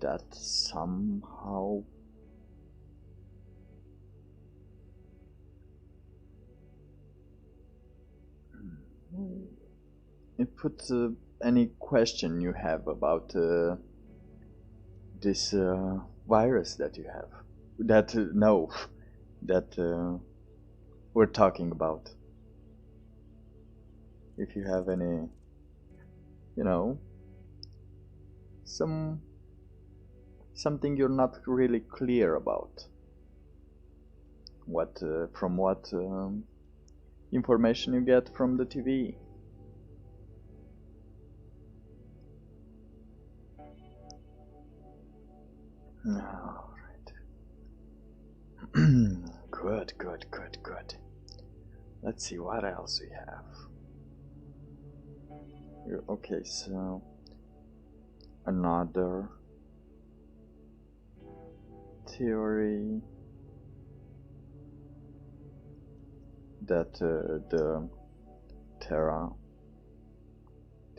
that somehow it puts any question you have about this virus that you have, that we're talking about. If you have any, something you're not really clear about, from what information you get from the TV. Alright. Good. Let's see what else we have. Okay, so another theory that the Terra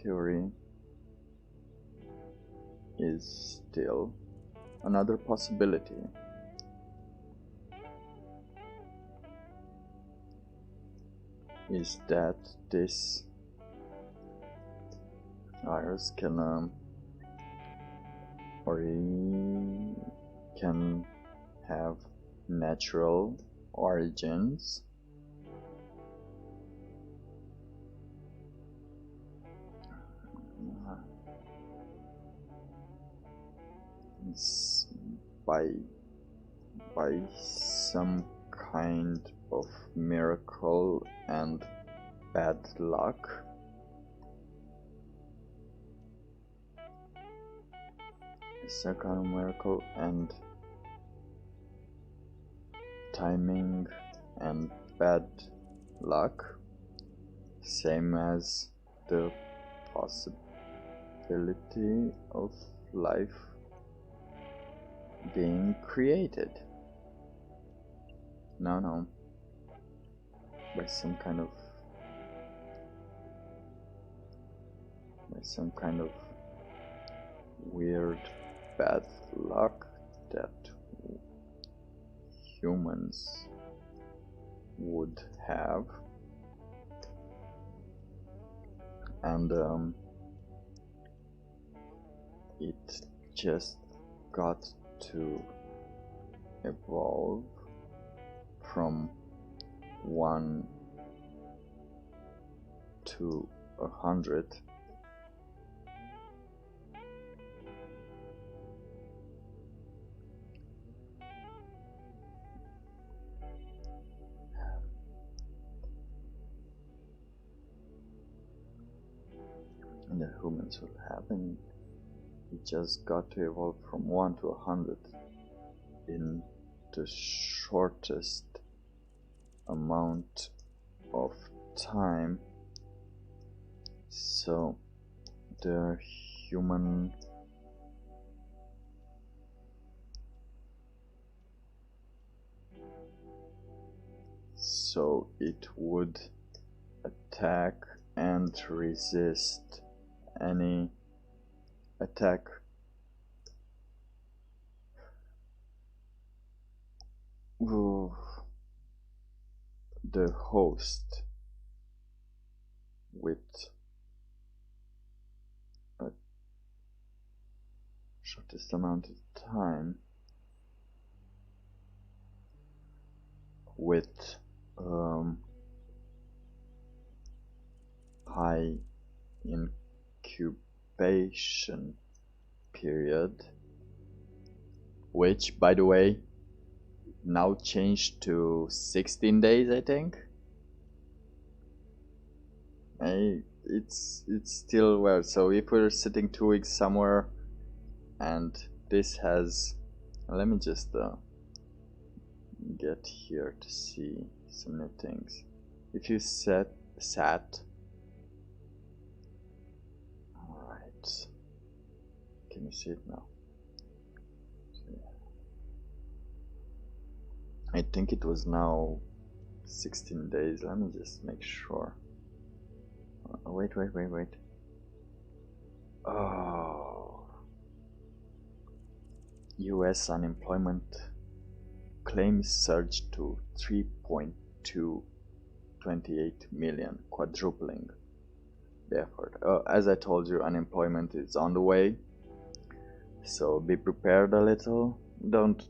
theory is still another possibility. Is that this virus can have natural origins, by some kind of miracle and bad luck, some kind of miracle and timing and bad luck, same as the possibility of life being created. No, by some kind of weird bad luck that humans would have, and it just got to evolve from 1 to 100. And the humans will happen. It just got to evolve from 1 to 100 in the shortest amount of time. So the human so it would attack and resist any attack the host with a shortest amount of time with high incubation period, which, by the way, now changed to 16 days, I think. It's still weird. So if we're sitting 2 weeks somewhere, and this has, let me just get here to see some new things. If you sat, alright, can you see it now? I think it was now 16 days. Let me just make sure. Wait. Oh, US unemployment claims surged to 3.228 million, quadrupling the effort. As I told you, unemployment is on the way, so be prepared a little. Don't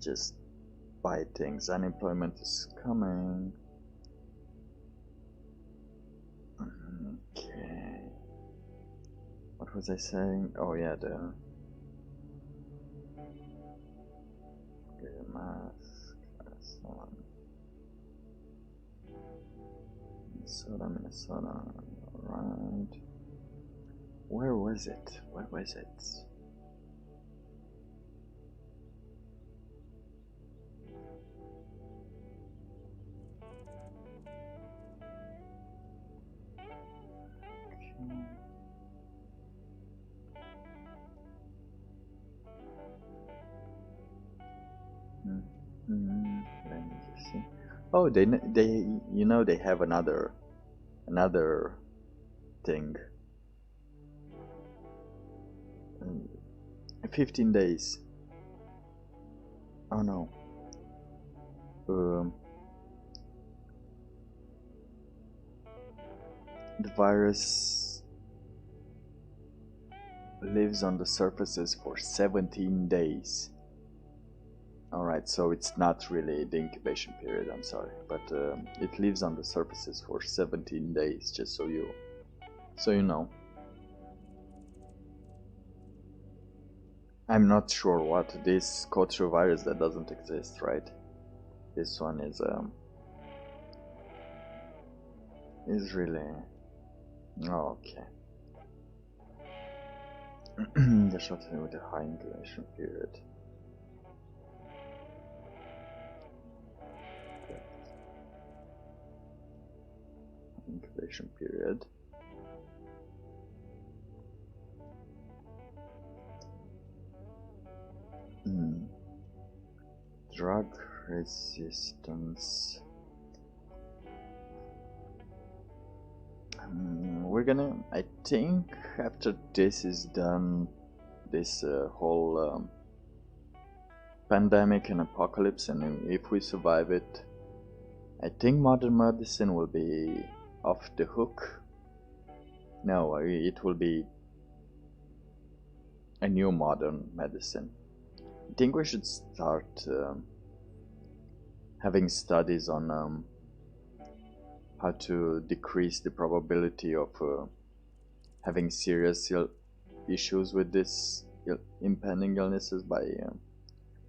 just buy things. Unemployment is coming. Okay. What was I saying? Oh yeah, the mask. Minnesota. Alright. Where was it? Let me just see. Oh, they they have another thing. 15 days. Oh no. The virus lives on the surfaces for 17 days. Alright, so it's not really the incubation period, I'm sorry, but it lives on the surfaces for 17 days, just so you know. I'm not sure what this culture virus that doesn't exist, right? This one is really okay. The shuttle with a high incubation period. Incubation period. Drug resistance. We're gonna, I think after this is done, this whole pandemic and apocalypse, and if we survive it, I think modern medicine will be off the hook. No, it will be a new modern medicine. I think we should start having studies on how to decrease the probability of having serious issues with this impending illnesses by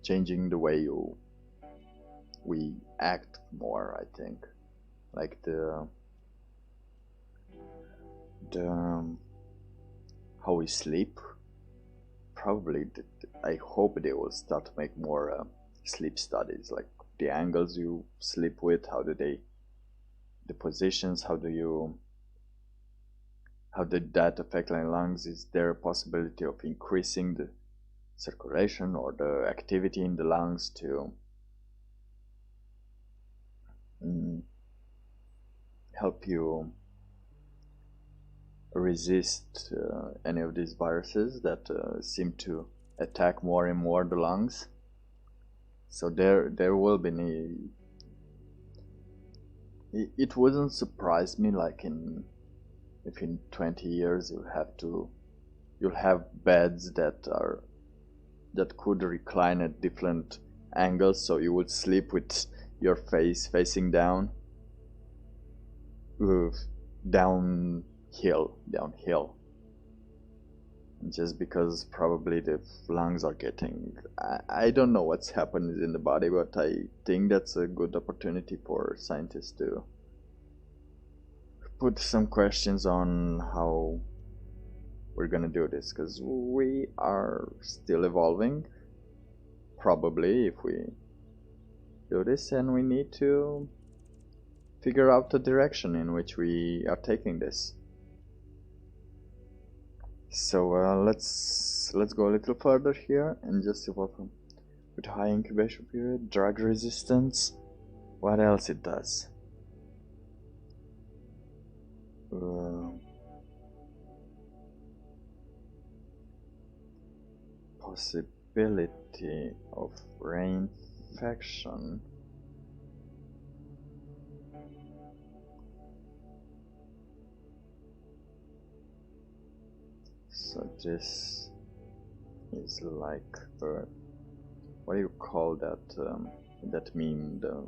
changing the way we act more. I think, like the how we sleep. Probably, I hope they will start to make more sleep studies, like the angles you sleep with, how do they, the positions, how did that affect my lungs? Is there a possibility of increasing the circulation or the activity in the lungs to help you resist any of these viruses that seem to attack more and more the lungs? So there will be it wouldn't surprise me, like if in 20 years you'll have beds that could recline at different angles, so you would sleep with your face facing down, downhill, just because probably the lungs are getting, I don't know what's happening in the body, but I think that's a good opportunity for scientists to put some questions on how we're gonna do this, because we are still evolving, probably, if we do this, and we need to figure out the direction in which we are taking this. So let's go a little further here and just evolve with high incubation period, drug resistance. What else it does? Possibility of reinfection. So this is like what do you call that that meme, the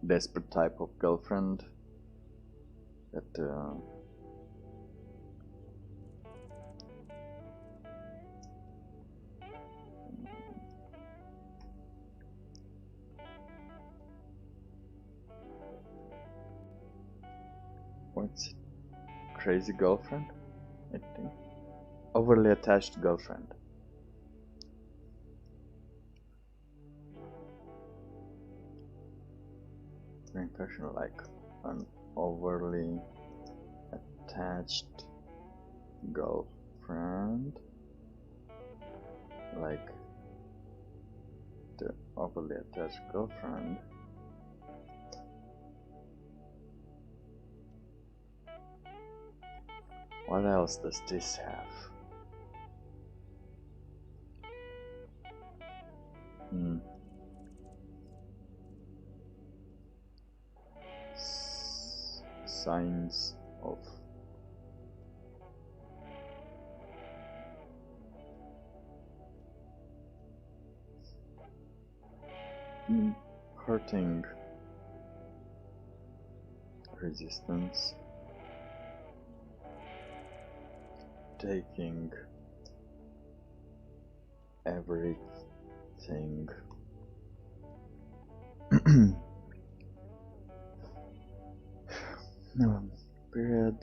desperate type of girlfriend that what's it? Crazy girlfriend, I think. Overly attached girlfriend. Reinfection, like an overly attached girlfriend, like the overly attached girlfriend. What else does this have? Signs of hurting resistance, taking everything. Period.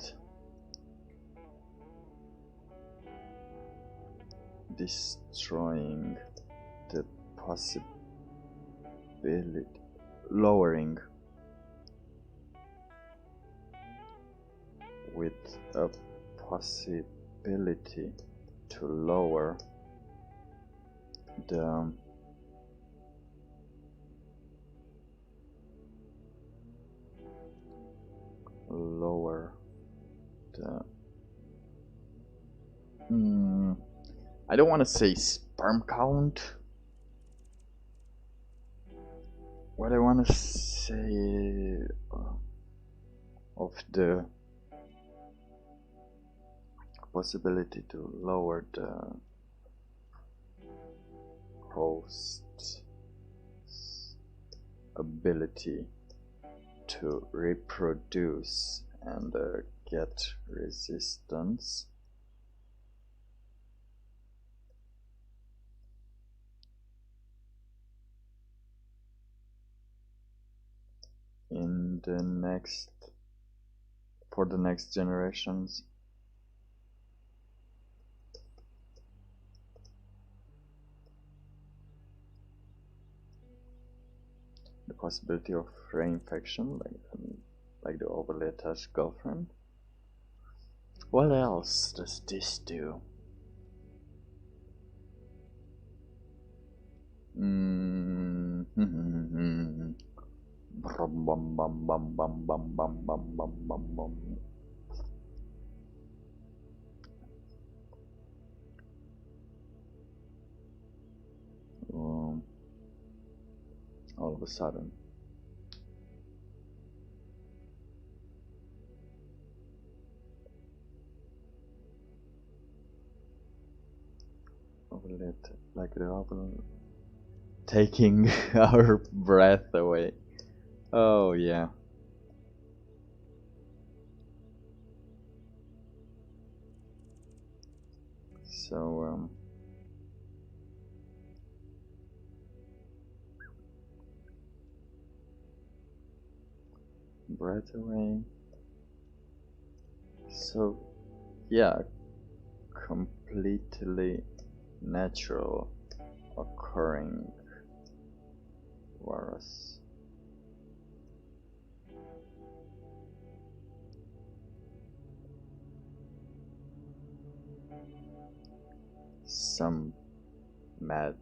Destroying the possibility, lowering with a possibility to lower the I don't want to say sperm count. What I want to say of the possibility to lower the host's ability to reproduce and get resistance in the for the next generations. The possibility of reinfection, like the overly attached girlfriend. What else does this do? Bum bum bum bum bum bum bum bum bum bum bum. All of a sudden. Like the oven taking our breath away. Oh yeah. So breath away. So yeah, completely natural occurring virus. Some mad.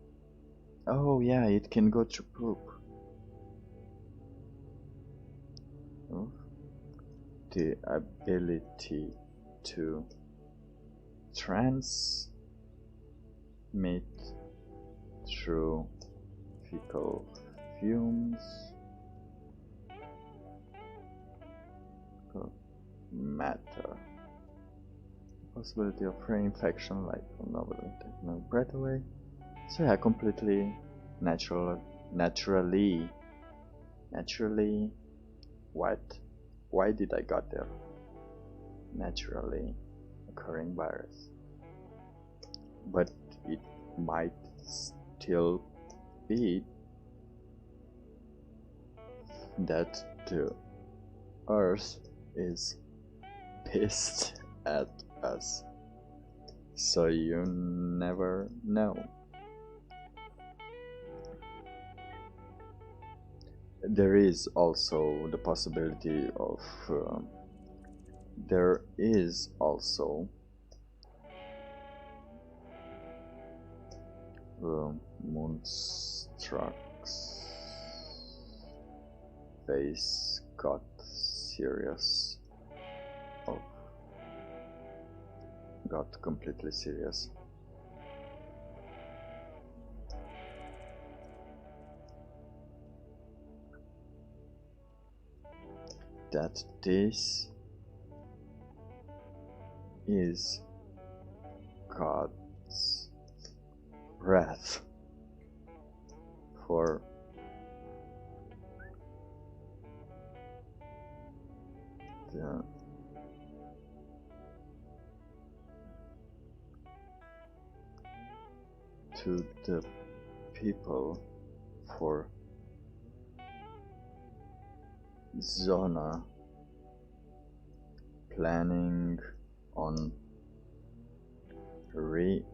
Oh yeah, it can go through poop. Oh. The ability to transmit through fecal fumes, matter, possibility of reinfection, like nobody take no breath away. So yeah, completely naturally. What? Why did I got there? Naturally occurring virus, but it might still be that the Earth is pissed at us, so you never know. There is also the possibility of there is also Moonstruck's face got serious. Got completely serious. That this is God's wrath for the to the people for Zona planning on rewriting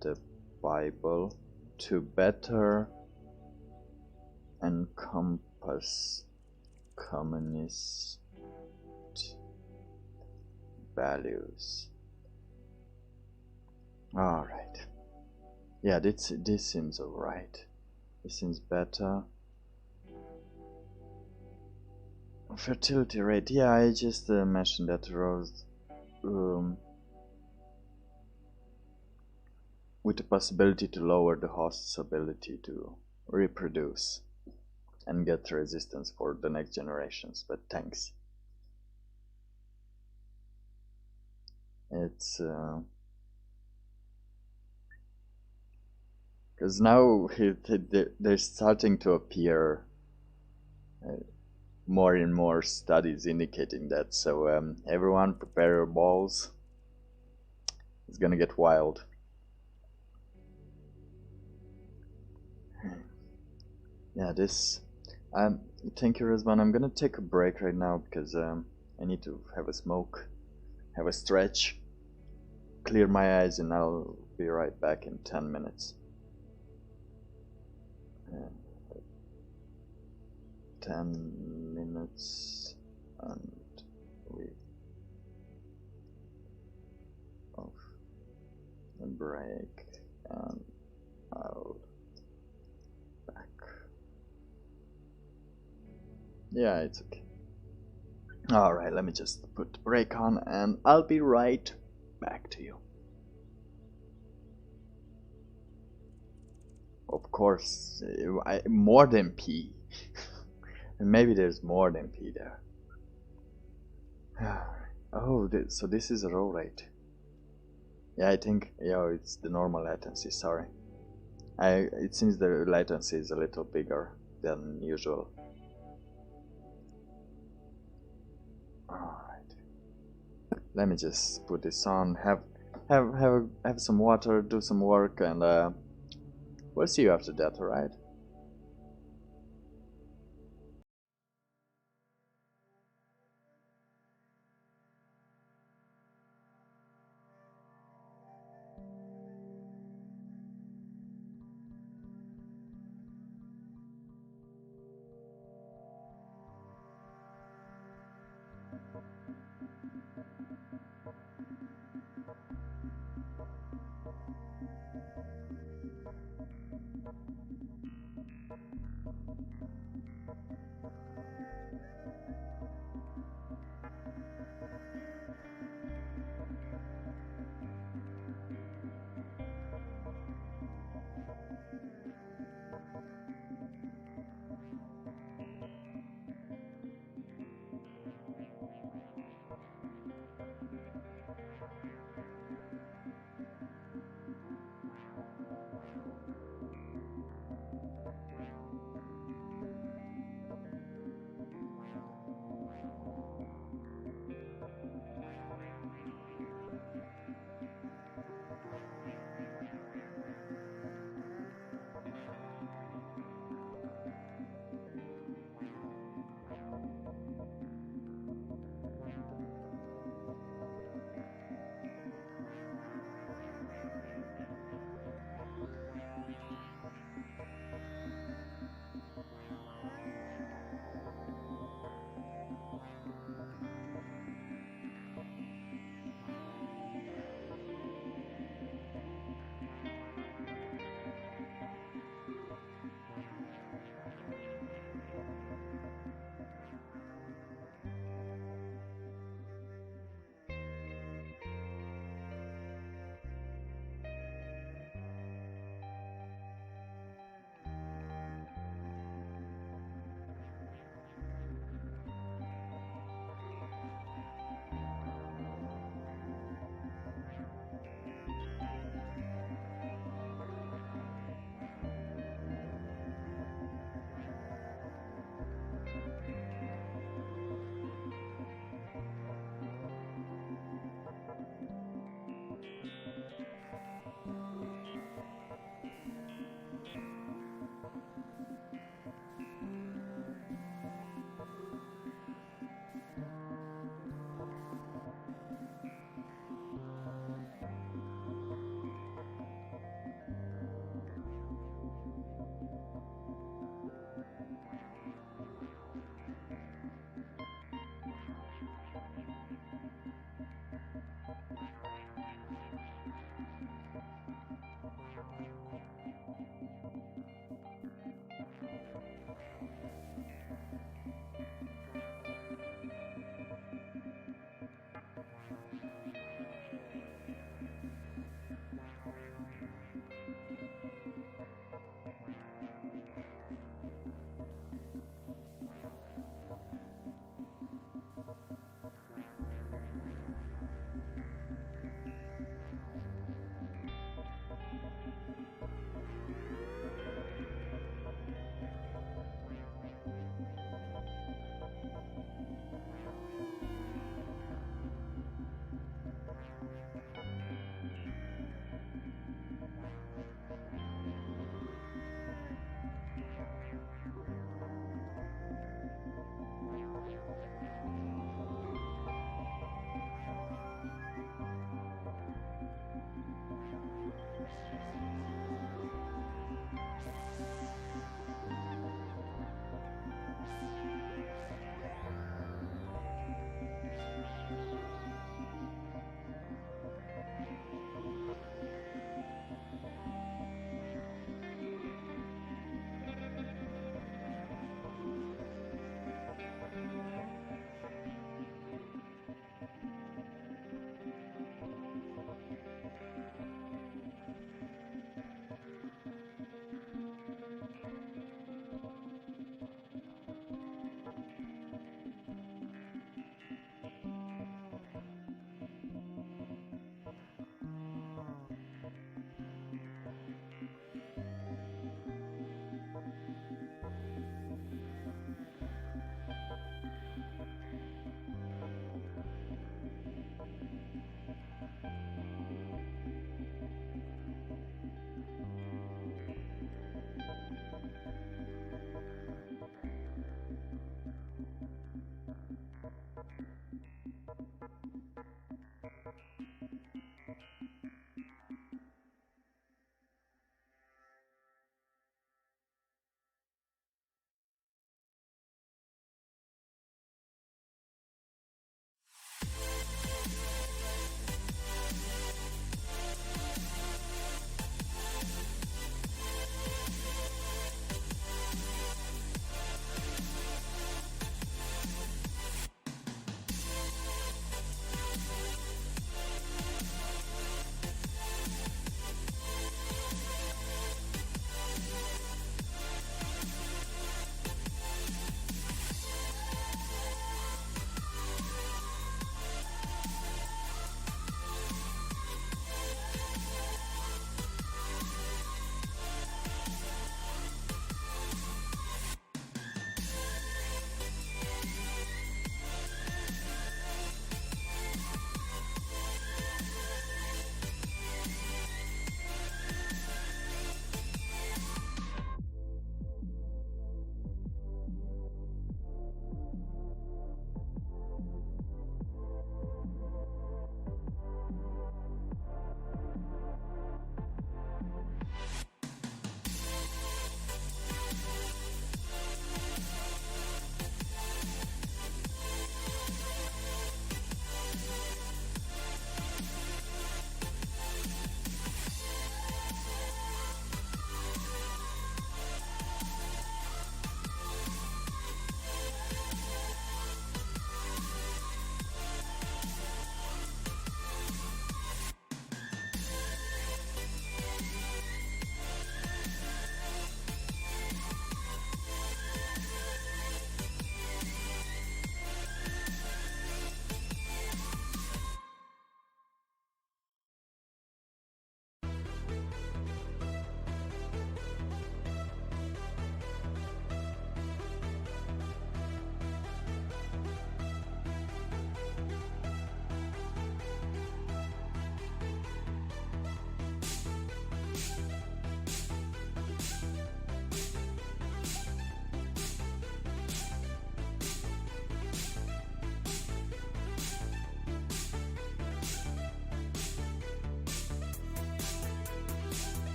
the Bible to better encompass communist values. Alright. Yeah, this seems alright. This seems better. Fertility rate. Yeah, I just mentioned that rose with the possibility to lower the host's ability to reproduce and get resistance for the next generations, but thanks. It's because now they're starting to appear more and more studies indicating that, so everyone prepare your balls. It's gonna get wild. Yeah, this thank you, Rizvan. I'm gonna take a break right now because I need to have a smoke, have a stretch, clear my eyes, and I'll be right back in 10 minutes. 10 minutes and we off the break and I'll back. Yeah, it's okay. Alright, let me just put the break on and I'll be right back to you. Of course, more than P. And maybe there's more than P there. Oh, so this is a roll rate. Yeah, I think, yeah, it's the normal latency, sorry. It seems the latency is a little bigger than usual. Alright. Let me just put this on, have some water, do some work, and we'll see you after that, alright?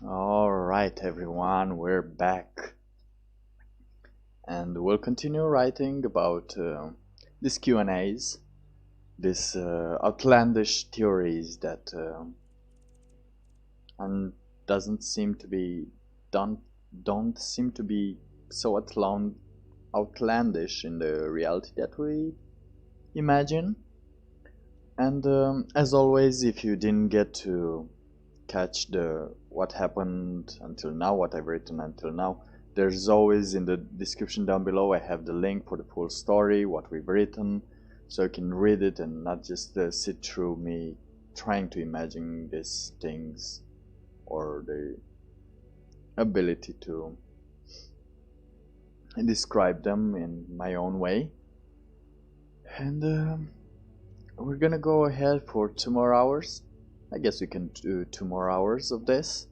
Alright, everyone, we're back. And we'll continue writing about these Q&As, these outlandish theories that and doesn't seem to be don't don't seem to be so outlandish in the reality that we imagine. And as always, if you didn't get to catch the what happened until now, what I've written until now, there's always in the description down below I have the link for the full story, what we've written, so you can read it and not just sit through me trying to imagine these things or the ability to describe them in my own way. And we're gonna go ahead for 2 more hours. I guess we can do 2 more hours of this.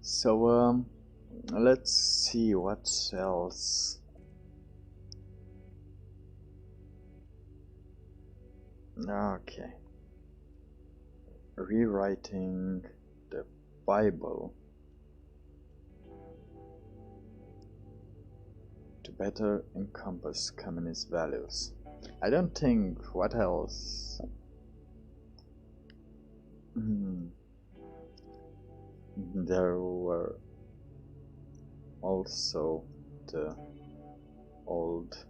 So let's see what else. Okay. Rewriting the Bible to better encompass communist values. I don't think. What else? There were also the old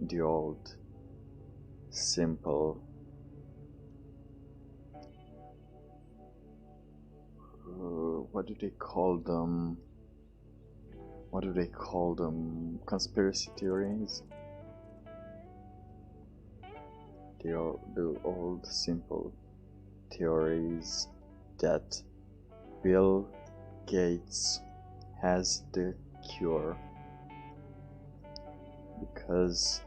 the old simple what do they call them? What do they call them? Conspiracy theories? The old simple theories that Bill Gates has the cure because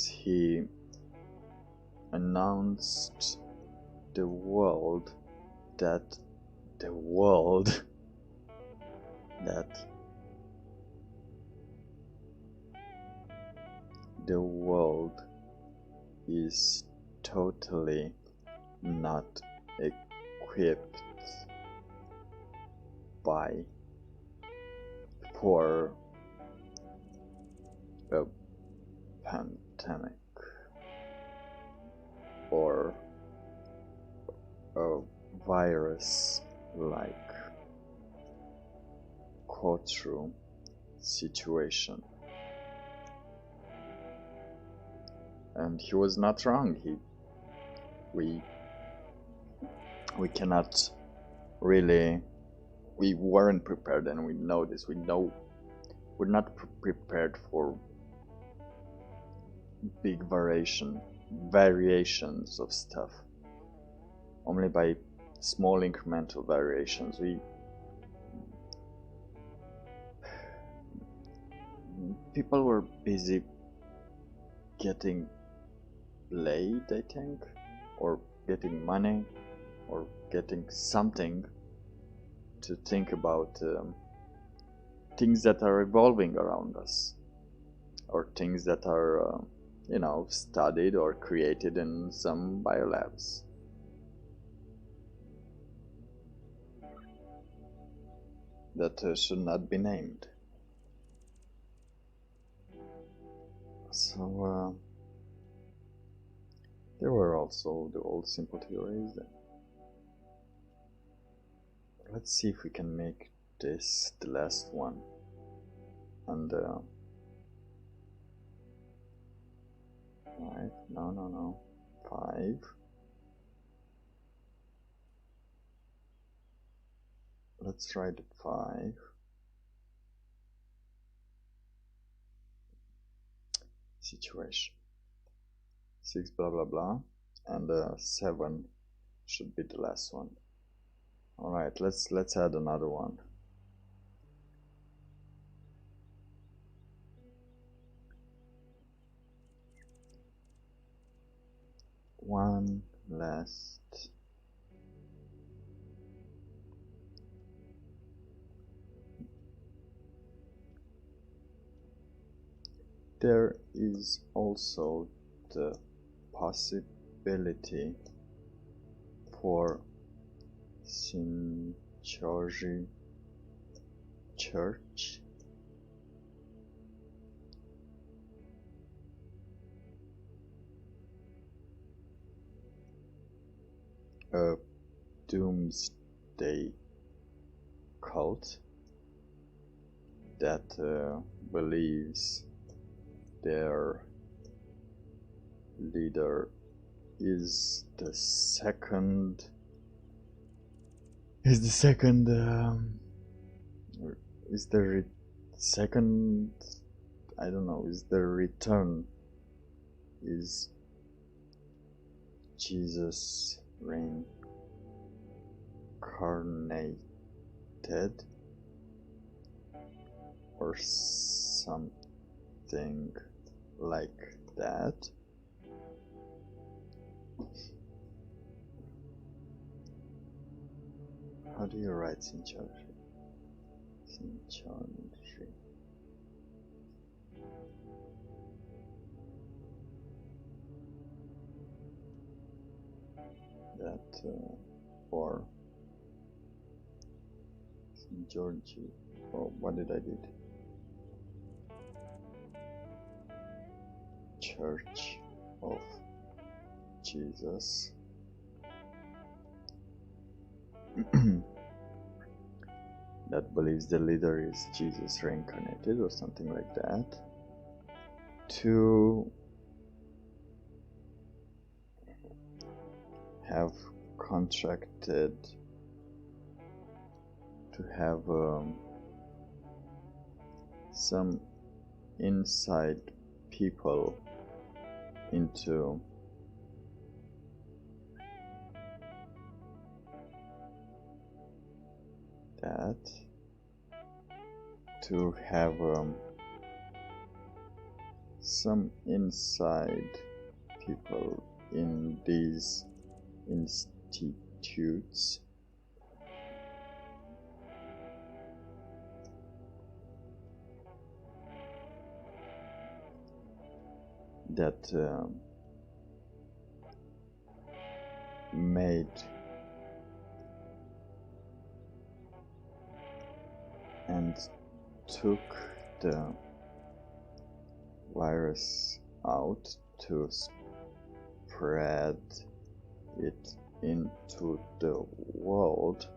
he announced the world that the world is totally not equipped for a pandemic or a virus like courtroom situation. And he was not wrong. We cannot really. We weren't prepared, and we know this. We know we're not prepared for big variations of stuff. Only by small incremental variations. People were busy getting laid, I think, or getting money, or getting something to think about things that are evolving around us, or things that are, studied or created in some biolabs. That should not be named. So there were also the old simple theories. Let's see if we can make this the last one. And five. No. 5. Let's try the 5. Situation. 6 blah blah blah. And 7 should be the last one. Alright, let's add another one. One last there is also the possibility for Shincheonji Church a doomsday cult that believes their leader is the second second, I don't know, is the return is Jesus reincarnated or something like that. How do you write Shincheonji? Shincheonji. That for Shincheonji. Oh, what did I did? Church of Jesus. That believes the leader is Jesus reincarnated or something like that. To have contracted to have some inside people into that, to have some inside people in these institutes that made and took the virus out to spread it into the world.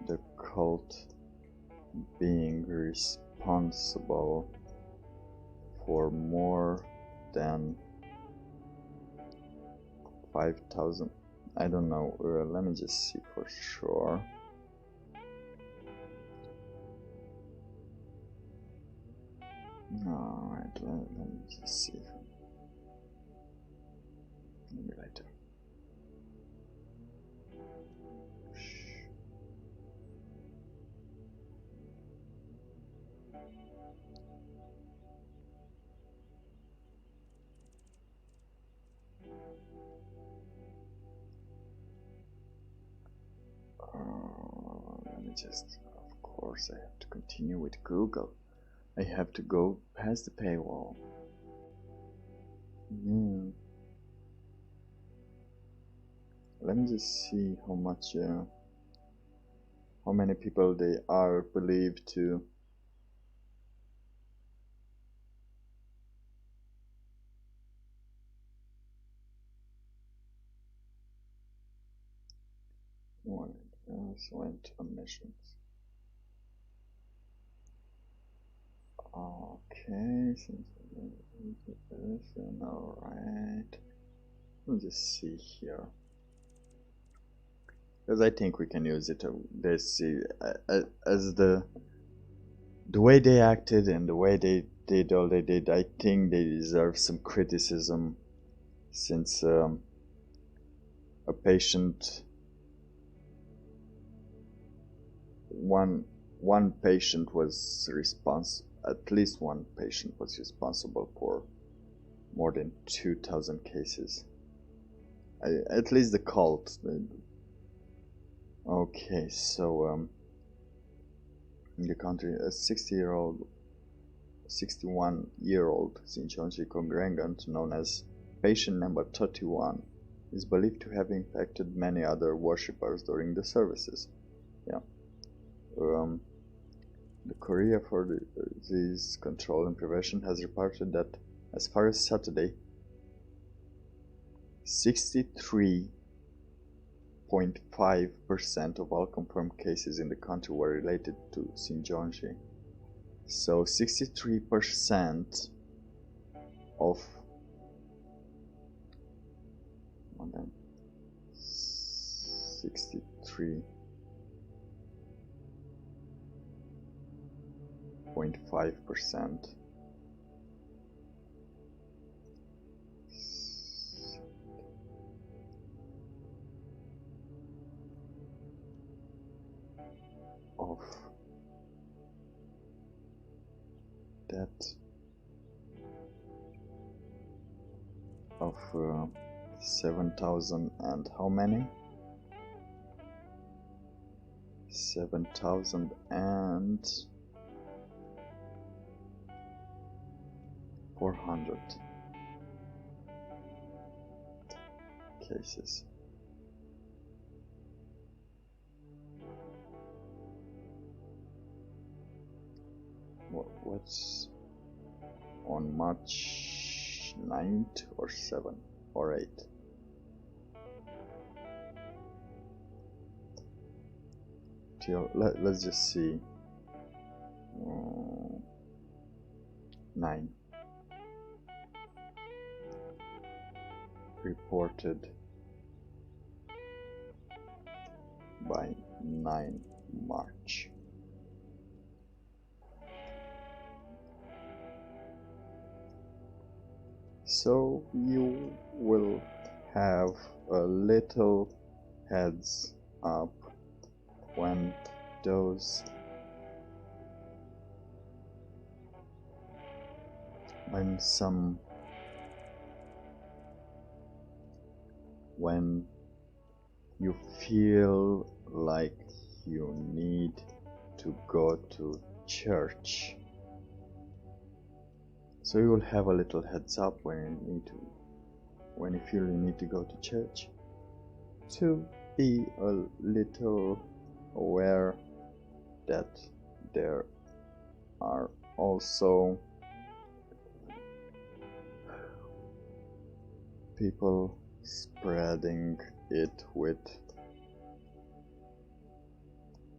The cult being responsible for more than 5,000. I don't know. Let me just see for sure. Alright, let me just see. Maybe later. Let me just, of course, I have to continue with Google. I have to go past the paywall. Yeah. Let me just see how much, how many people they are believed to. One else went on missions. Okay, alright. Let me just see here. Because I think we can use it. Let's see, as the way they acted and the way they did all they did, I think they deserve some criticism, since a patient, one patient was at least one patient was responsible for more than 2,000 cases. At least the cult. Okay, so in the country, a 60-year-old 61-year-old Xinjiang congregant known as patient number 31 is believed to have infected many other worshippers during the services. Yeah. The Korea for Disease Control and Prevention has reported that as far as Saturday, 63.5% of all confirmed cases in the country were related to Xinjiang. So 63% of 63.5% of that of 7,000 and how many? 7,400 cases. What's on March 9th or 7th or 8th? Let's just see. 9 reported by 9 March. So you will have a little heads up when you feel like you need to go to church. So you will have a little heads up when you feel you need to go to church, to be a little aware that there are also people spreading it with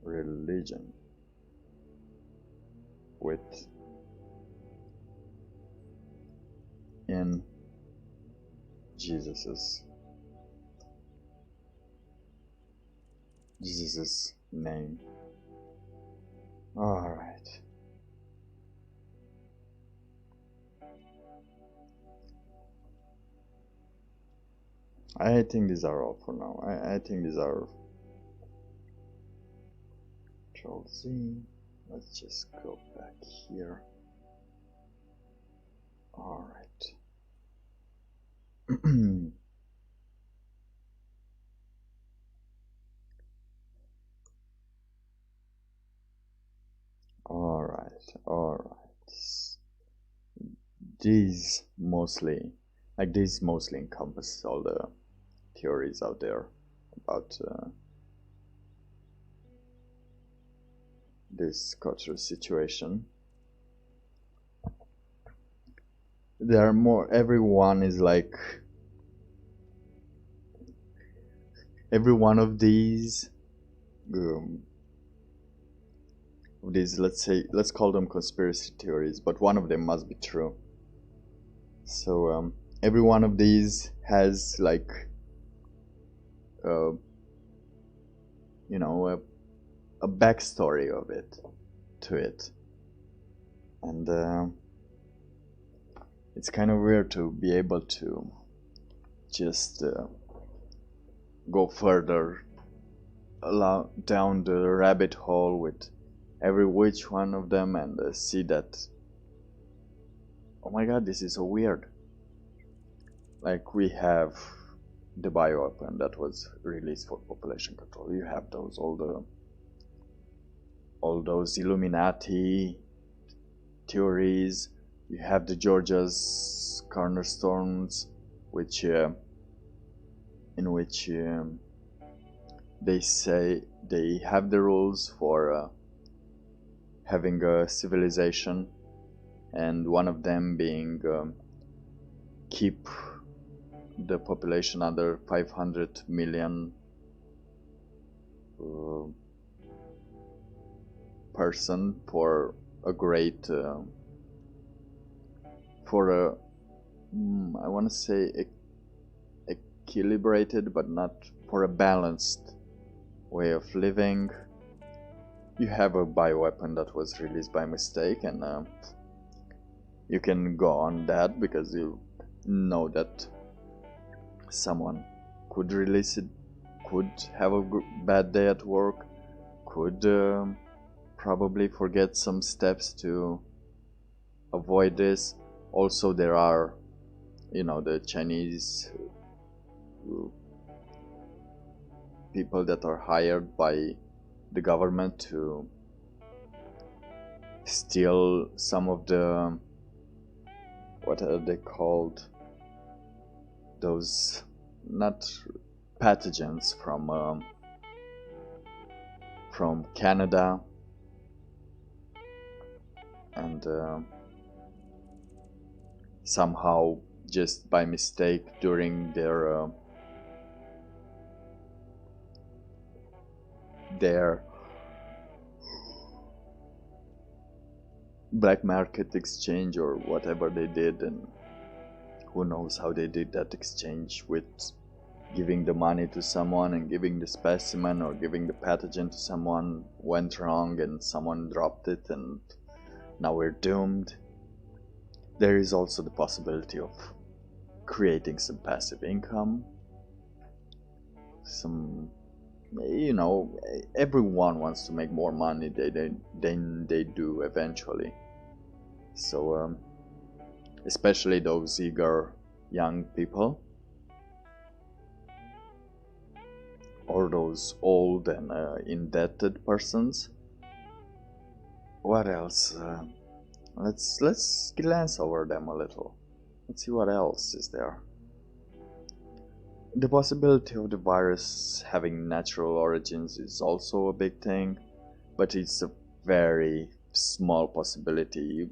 religion, in Jesus' name. All right. I think these are all for now. I think these are Control Z. Let's just go back here. All right. all right. These mostly encompass all the theories out there about this cultural situation. There are more. Everyone is like, every one of these let's call them conspiracy theories, but one of them must be true. So every one of these has like a backstory to it, and it's kind of weird to be able to just go further down the rabbit hole with every which one of them and see that, oh my god, this is so weird. Like, we have the bioweapon that was released for population control. You have all those Illuminati theories. You have the Georgia's cornerstones, which in which they say they have the rules for having a civilization, and one of them being keep the population under 500 million person for a great for a I want to say equilibrated, but not for a balanced way of living. You have a bioweapon that was released by mistake, and you can go on that because you know that someone could release it, could have a bad day at work, could probably forget some steps to avoid this. Also, there are, the Chinese people that are hired by the government to steal some of the, what are they called, those not pathogens from Canada, and somehow just by mistake during their black market exchange or whatever they did, and who knows how they did that exchange with giving the money to someone and giving the specimen or giving the pathogen to someone went wrong and someone dropped it and now we're doomed. There is also the possibility of creating some passive income. Everyone wants to make more money than they do eventually. So, especially those eager young people, or those old and indebted persons. What else? Let's glance over them a little. Let's see what else is there. The possibility of the virus having natural origins is also a big thing, but it's a very small possibility.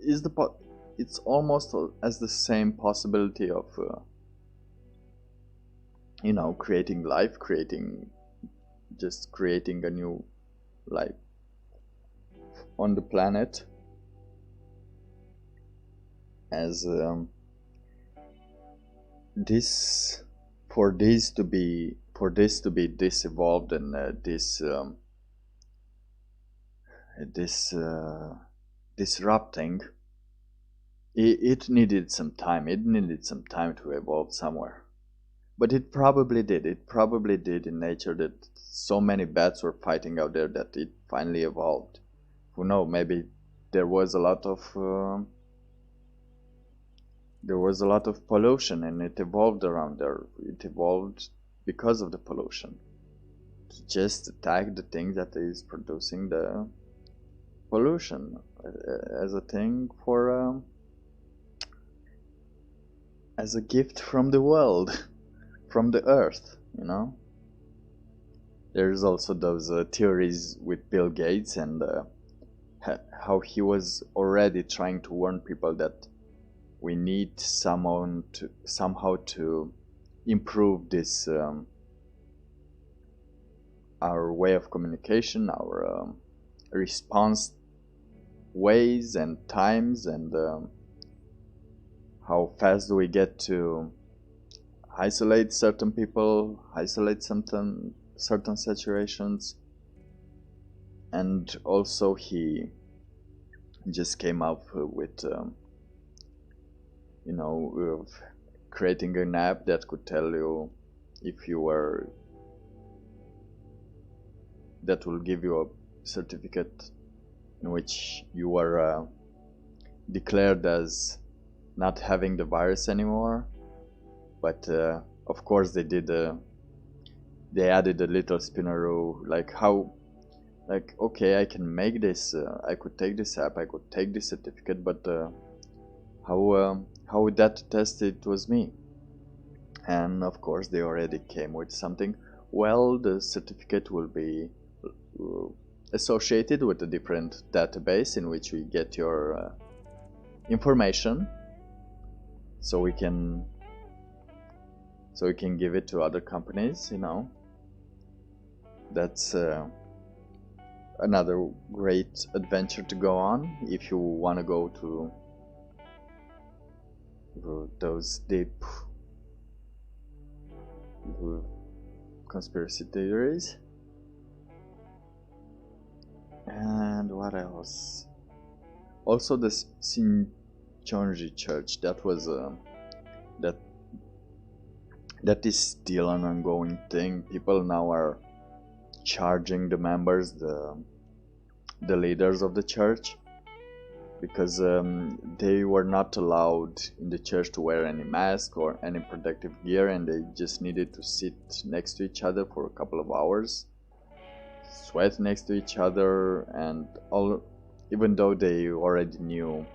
It's almost as the same possibility of creating life, creating a new life on the planet, as for this to be this evolved and disrupting. It needed some time. It needed some time to evolve somewhere. But it probably did. It probably did in nature, that so many bats were fighting out there that it finally evolved. Who knows? Maybe there was a lot of pollution, and it evolved around there. It evolved because of the pollution, to just attack the thing that is producing the pollution as a thing for as a gift from the world. From the earth, There's also those theories with Bill Gates and how he was already trying to warn people that we need somehow to improve this our way of communication, our response ways and times, and how fast do we get to isolate certain people, isolate certain situations. And also he just came up with creating an app that could tell you if you were, that will give you a certificate in which you were declared as not having the virus anymore. But of course they added a little spinneroo, like how like, okay, I can make this, I could take this app, I could take this certificate, but how would that test it was me? And of course they already came with something. Well, the certificate will be uh, associated with a different database in which we get your information, so we can give it to other companies, you know. That's another great adventure to go on if you want to go to those deep conspiracy theories. And what else? Also the Shincheonji Church, that was that that is still an ongoing thing. People now are charging the members, the leaders of the church, because they were not allowed in the church to wear any mask or any protective gear, and they just needed to sit next to each other for a couple of hours, sweat next to each other, and all, even though they already knew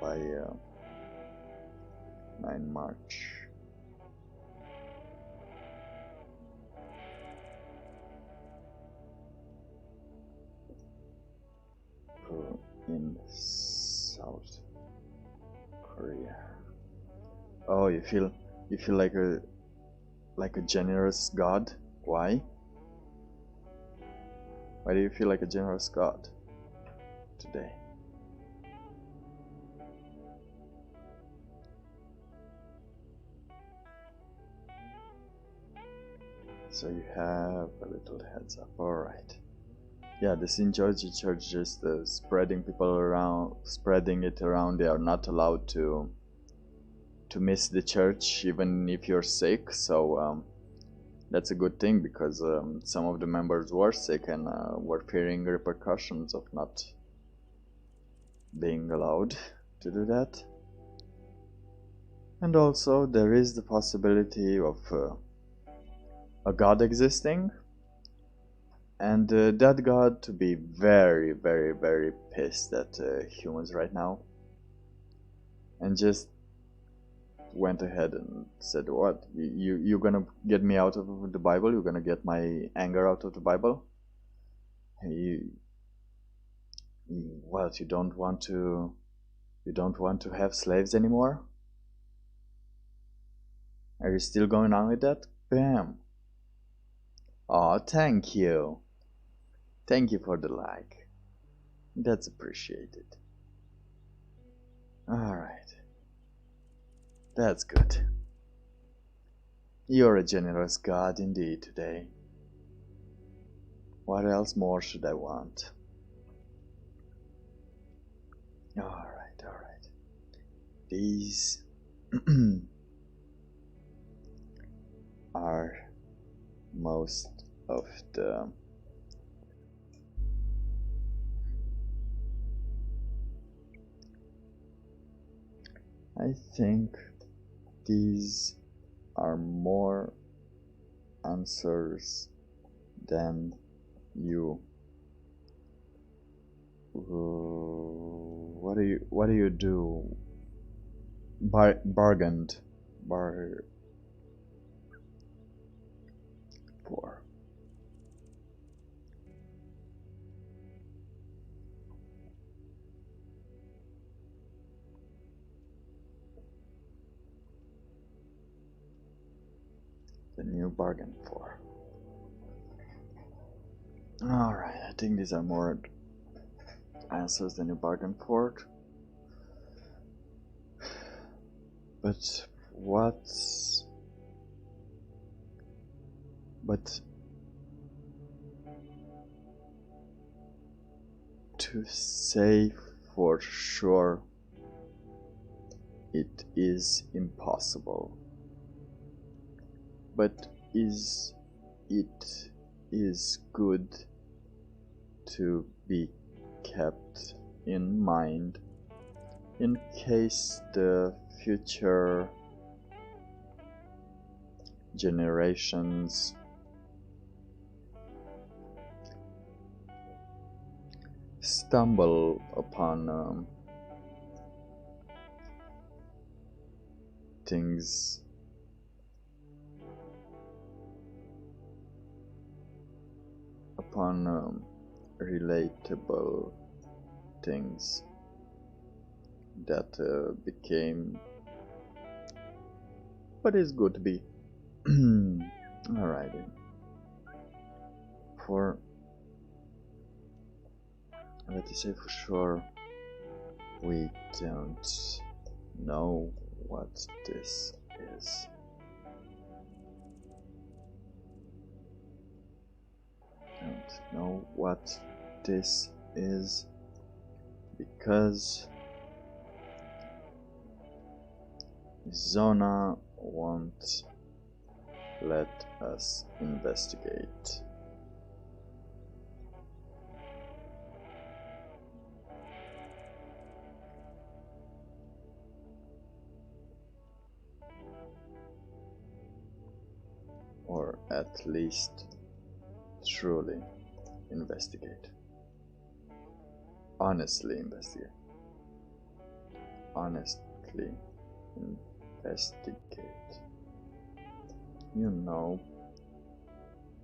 by 9 March. In South Korea. Oh, you feel like a generous god? Why? Why do you feel like a generous god today? So you have a little heads up. Alright. Yeah, the Shincheonji Church just spreading it around. They are not allowed to miss the church even if you're sick. So that's a good thing, because some of the members were sick and were fearing repercussions of not being allowed to do that. And also there is the possibility of a god existing, and that god to be very, very, very pissed at humans right now, and just went ahead and said, what, you're gonna get me out of the Bible? You're gonna get my anger out of the Bible? What, you don't want to have slaves anymore? Are you still going on with that? Bam. Oh, thank you for the like. That's appreciated. Alright, that's good. You're a generous god indeed today. What else more should I want? Alright. These are most of the I think these are more answers than you. What do you do? Bargained for. The new bargain for. Alright, I think these are more answers than you bargained for. But to say for sure it is impossible. But it is good to be kept in mind in case the future generations stumble upon things relatable things that became what is good to be. Alrighty. For let's say for sure, we don't know what this is. Don't know what this is because Zona won't let us investigate. Or at least truly investigate. Honestly investigate. Honestly investigate. You know,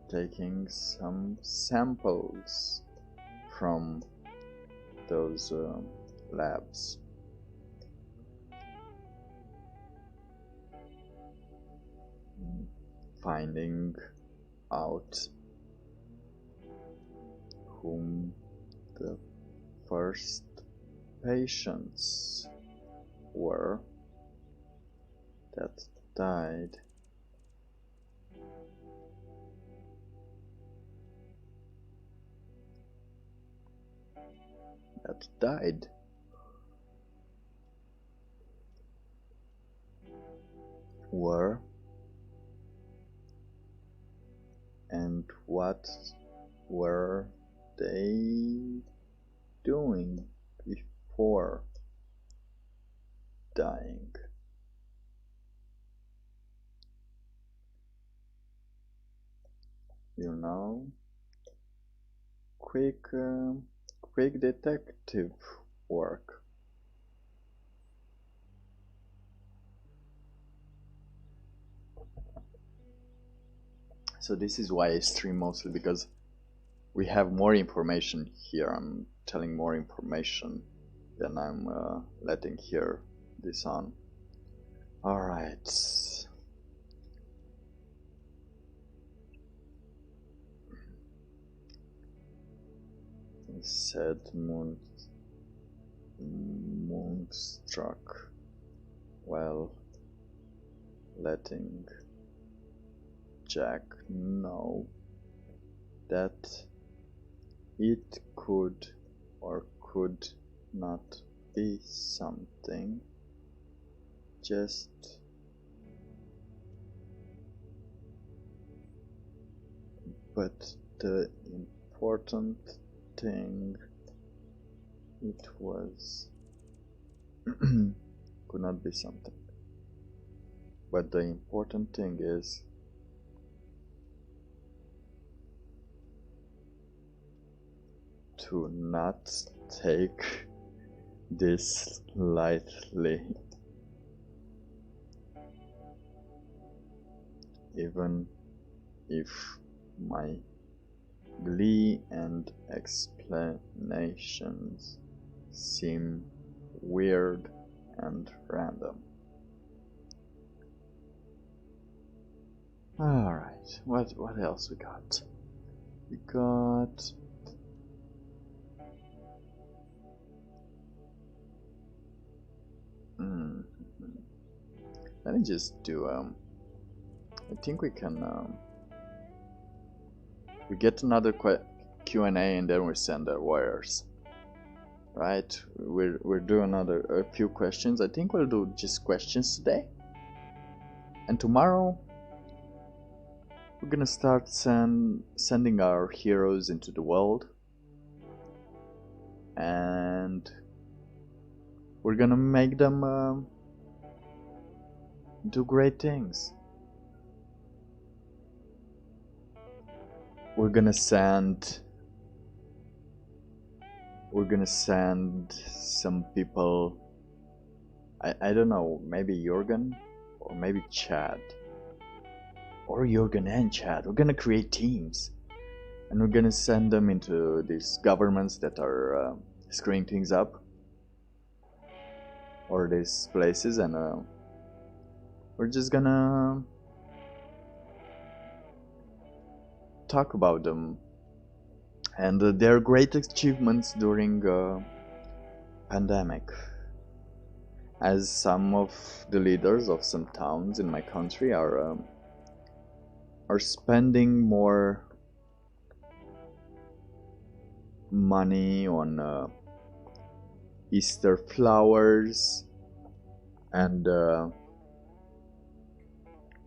taking some samples from those labs. Finding out whom the first patients were that died. Were and what were they doing before dying? You know, quick detective work. So this is why I stream mostly, because we have more information here. I'm telling more information than I'm letting here this on. Alright. Said Moonstruck while letting Jack know that it could or could not be something, just but the important thing it was could not be something, but the important thing is to not take this lightly, even if my glee and explanations seem weird and random. Alright, what else we got? We got let me just do I think we can we get another Q&A and then we send our wires. Right, we're doing a few questions. I think we'll do just questions today, and tomorrow we're gonna start sending our heroes into the world, and we're gonna make them do great things. we're gonna send some people. I don't know, maybe Jurgen or maybe Chad, or Jurgen and Chad. We're gonna create teams, and we're gonna send them into these governments that are screwing things up, or these places, and we're just gonna talk about them and their great achievements during pandemic. As some of the leaders of some towns in my country are spending more money on Easter flowers and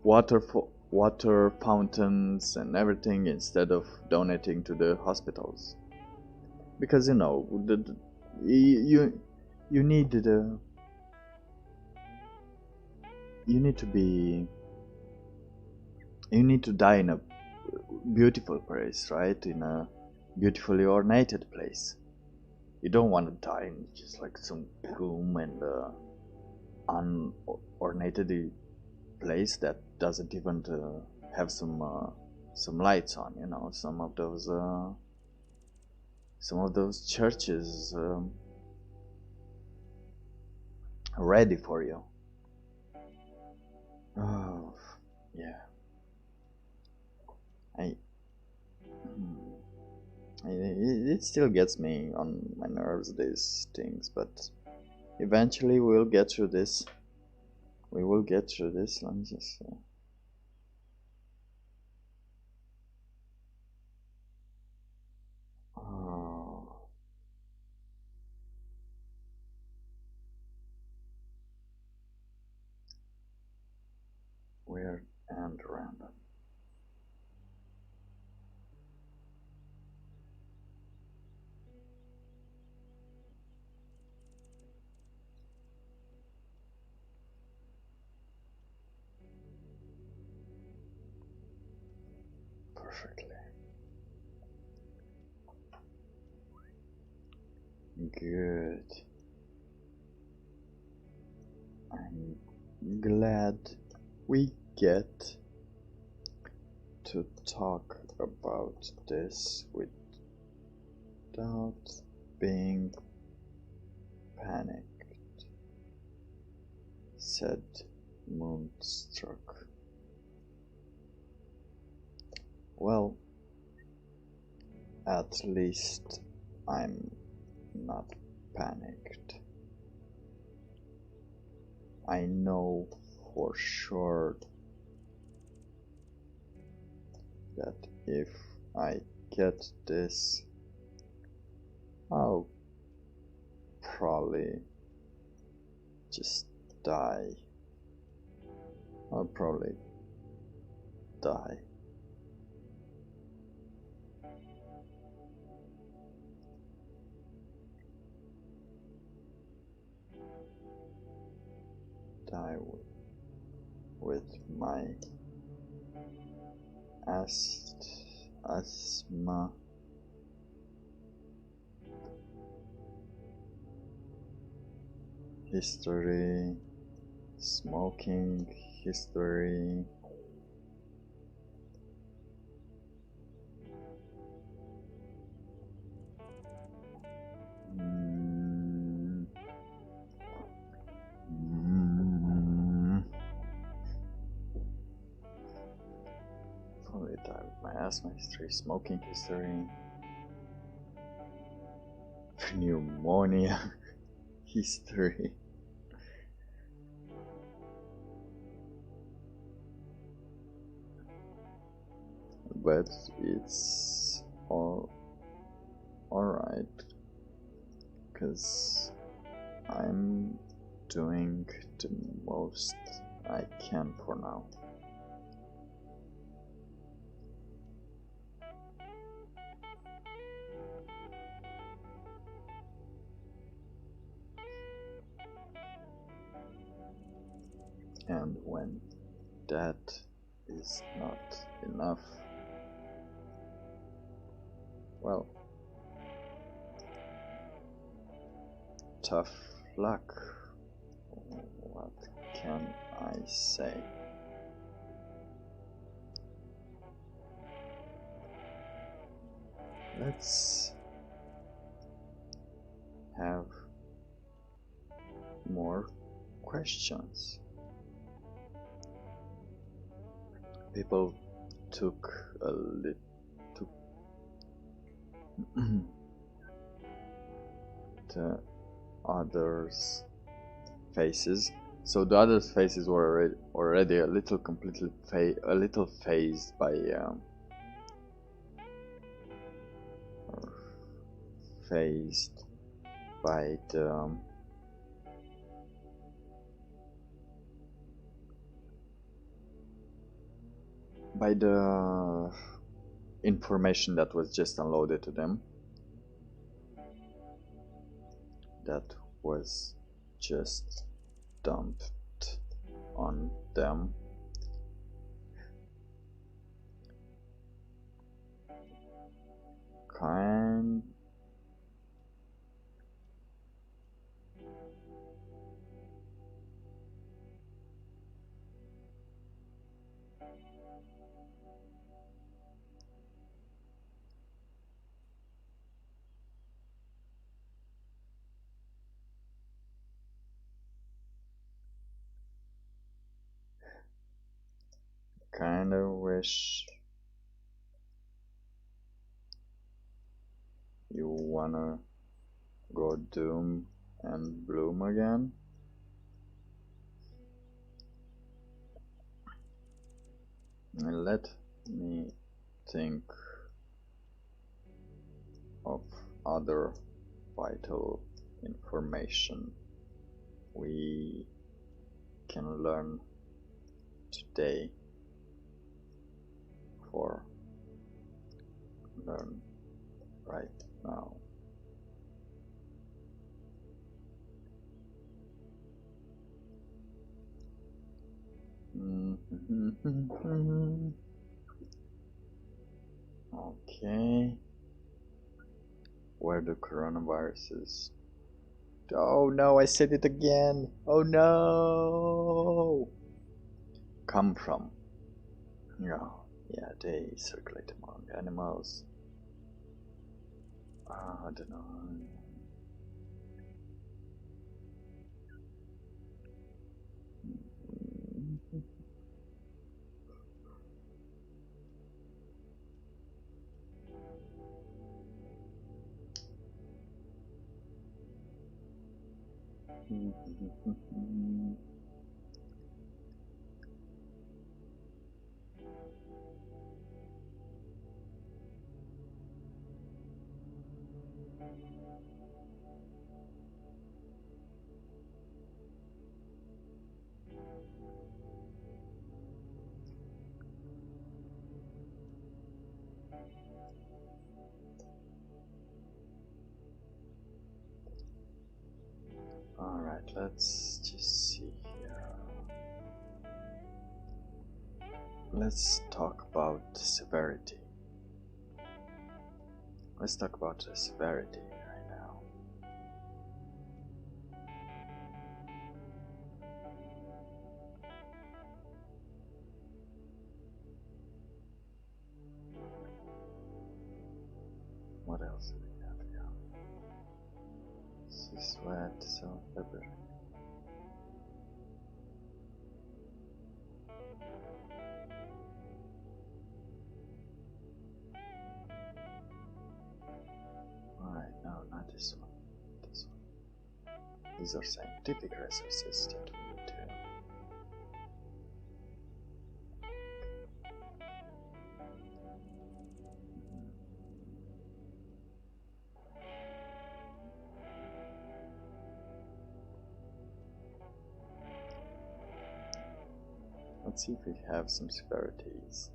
water fountains and everything instead of donating to the hospitals, because you know you need the you need to die in a beautiful place, right? In a beautifully ornated place. You don't want to die in just like some gloom and unornated place that doesn't even have some lights on. You know, some of those churches ready for you. Oh, yeah. I. It still gets me on my nerves, these things, but eventually we'll get through this. We will get through this. Let me just. Oh. Weird and random. Perfectly. Good. I'm glad we get to talk about this without being panicked, said Moonstruck. Well, at least I'm not panicked. I know for sure that if I get this, I'll probably just die. I'll probably die. Die with my asthma, history, smoking history, probably die with my asthma history, smoking history, pneumonia history. But it's alright, because I'm doing the most I can for now. And when that is not enough, Well, tough luck. What can I say? Let's have more questions. People took a little the others' faces. So the others' faces were already a little phased by or phased by the information that was just unloaded to them. That was just dumped on them. Kinda wish you wanna go doom and bloom again. And let me think of other vital information we can learn today for learn right now. Okay. Where the coronaviruses? Oh no, I said it again. Oh no. Come from? Yeah, they circulate among animals. I don't know. Alright, let's just see here. Let's talk about severity. Let's talk about the severity right now. What else do we have here? Sweat, self-pepper. Alright, no, not this one. This one. These are scientific resources that we need to. Let's see if we have some severities.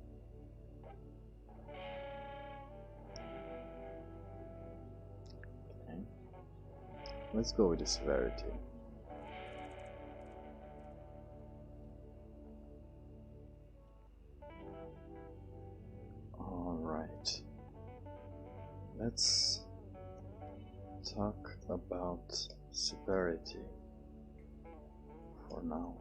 Okay. Let's go with the severity. let's talk about severity for now.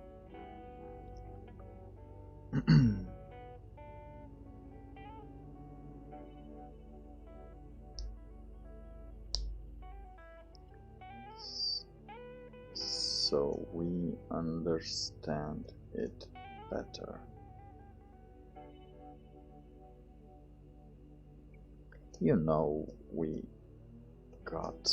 So we understand it better. You know, we got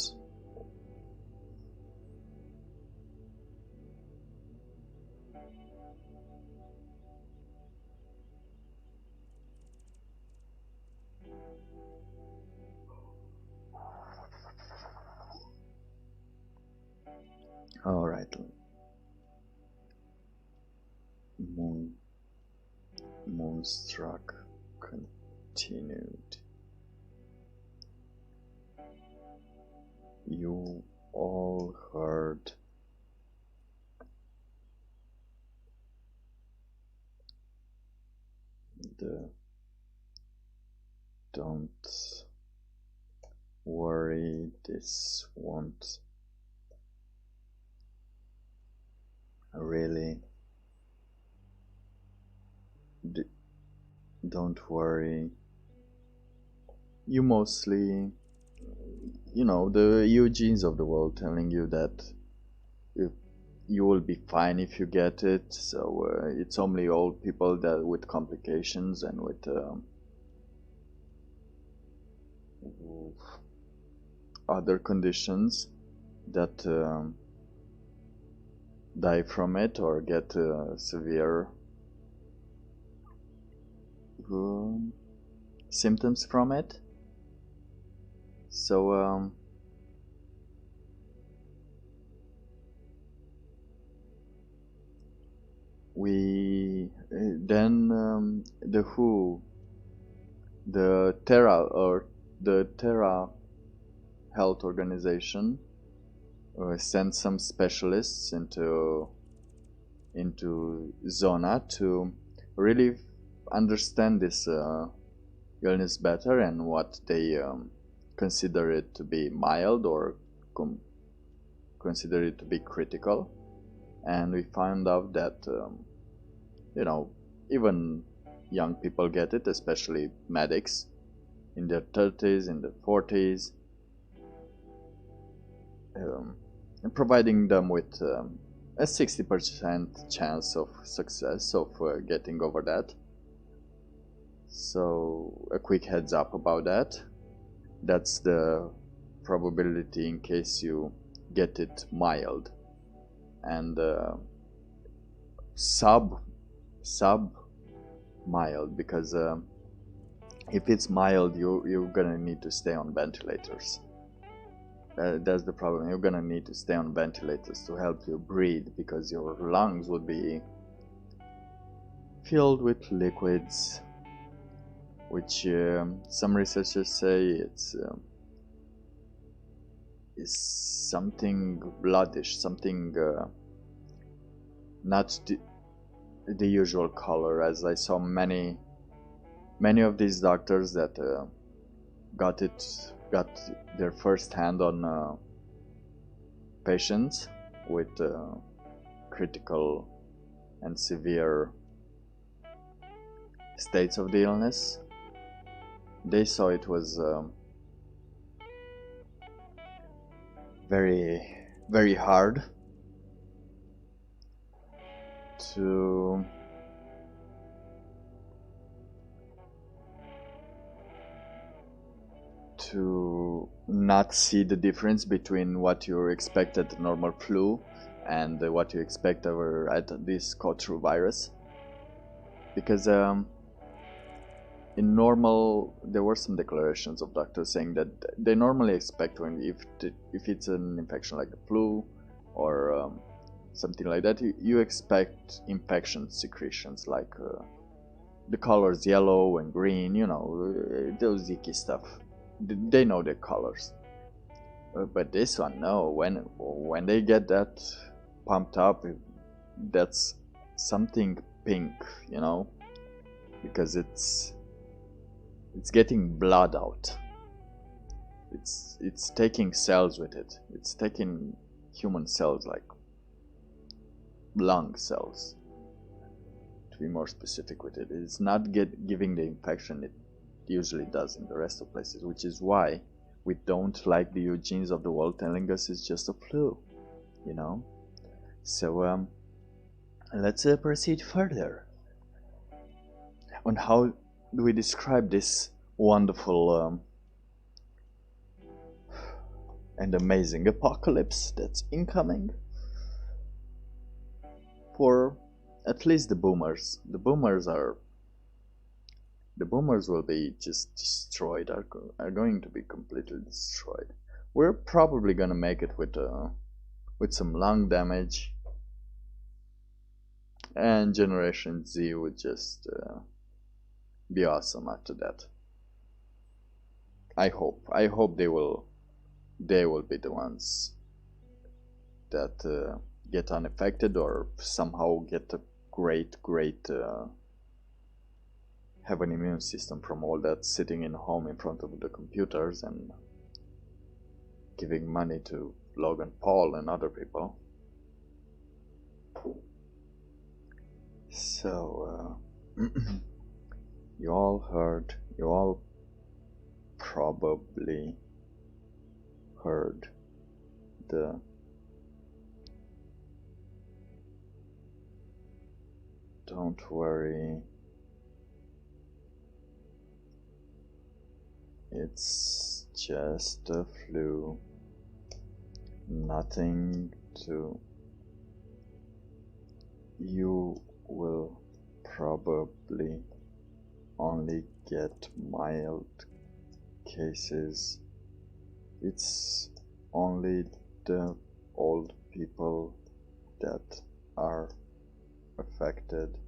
all right. Moonstruck continued. You all heard the "Don't worry, this won't really. Don't worry." You mostly, the Eugenes of the world telling you that you will be fine if you get it. So it's only old people that with complications and with other conditions that die from it or get severe symptoms from it. So we then the WHO, the Terra Health Organization sent some specialists into Zona to really understand this illness better and what they consider it to be mild or consider it to be critical. And we found out that even young people get it, especially medics in their 30s, in their 40s, and providing them with a 60% chance of success of getting over that. So a quick heads up about that. That's the probability in case you get it mild, and sub mild, because if it's mild, you're gonna need to stay on ventilators. That's the problem. You're gonna need to stay on ventilators to help you breathe, because your lungs will be filled with liquids, which some researchers say it's is something bloodish, something not the usual color, as I saw many of these doctors that got their first hand on patients with critical and severe states of the illness. They saw it was very, very hard to not see the difference between what you expect at normal flu and what you expect at this cultural virus, because in normal, there were some declarations of doctors saying that they normally expect if it's an infection like the flu or something like that, you expect infection secretions like the colors yellow and green, those icky stuff. They know the colors. But this one, no. When they get that pumped up, that's something pink, because it's getting blood out. It's taking cells with it. It's taking human cells, like lung cells, to be more specific with it. It's not giving the infection it usually does in the rest of places, which is why we don't like the Eugenes of the world telling us it's just a flu, you know. So let's proceed further on how do we describe this wonderful and amazing apocalypse that's incoming for at least the boomers. The boomers will be just destroyed, are going to be completely destroyed. We're probably gonna make it with some lung damage, and Generation Z would just be awesome after that. I hope they will be the ones that get unaffected, or somehow get a great have an immune system from all that sitting in home in front of the computers and giving money to Logan Paul and other people. So you all probably heard the "Don't worry, it's just a flu, nothing to..." You will probably only get mild cases. It's only the old people that are affected.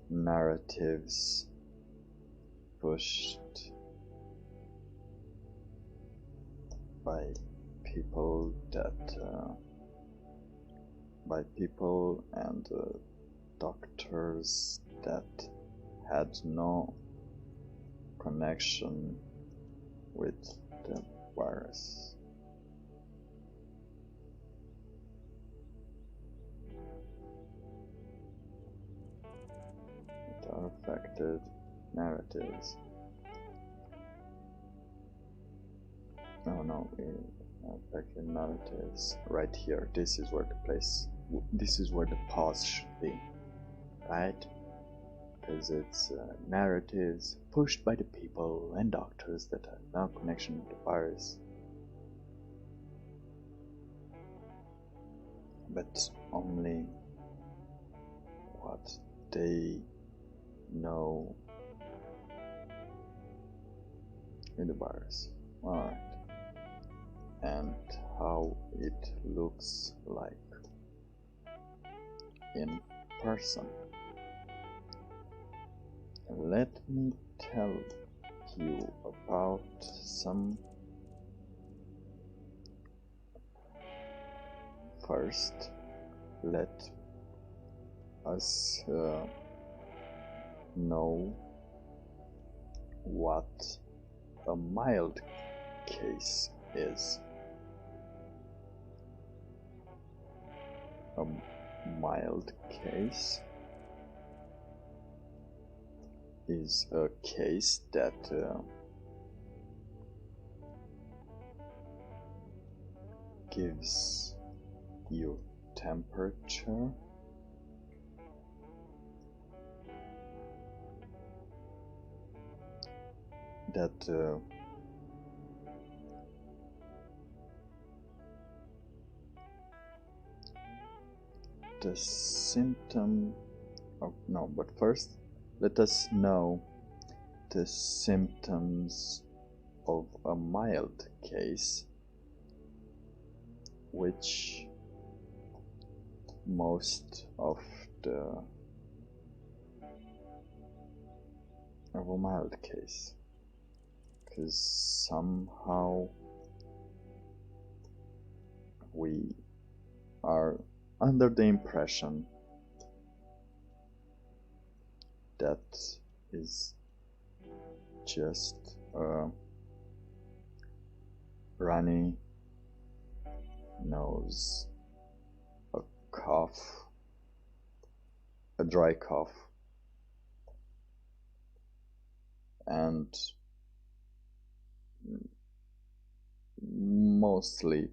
Narratives pushed by people and doctors that had no connection with the virus. That are affected. Narratives. No, affected narratives. Right here. This is where the pause should be, right? Because it's narratives pushed by the people and doctors that have no connection with the virus, but only what they know in the virus. Alright. And how it looks like in person. Let me tell you about some. First, let us know what a mild case is. A mild case is a case that gives you temperature, that the symptom of no, but first let us know the symptoms of a mild case, which most of a mild case, because somehow we are under the impression that is just a runny nose, a cough, a dry cough, and mostly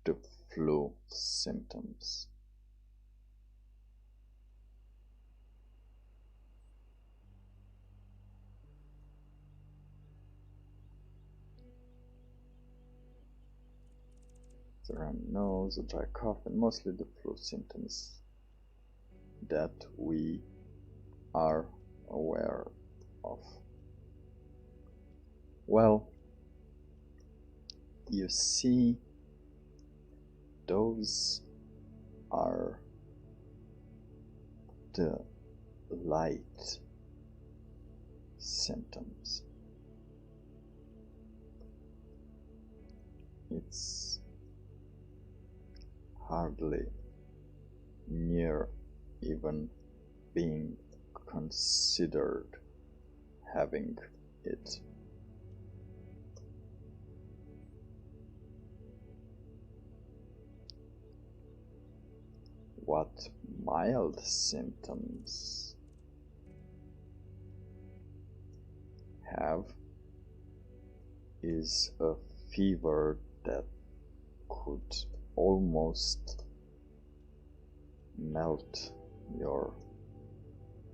the flu symptoms. The runny nose, a dry cough, and mostly the flu symptoms that we are aware of. Well, you see, those are the light symptoms. It's hardly near even being considered having it. What mild symptoms have is a fever that could almost melt your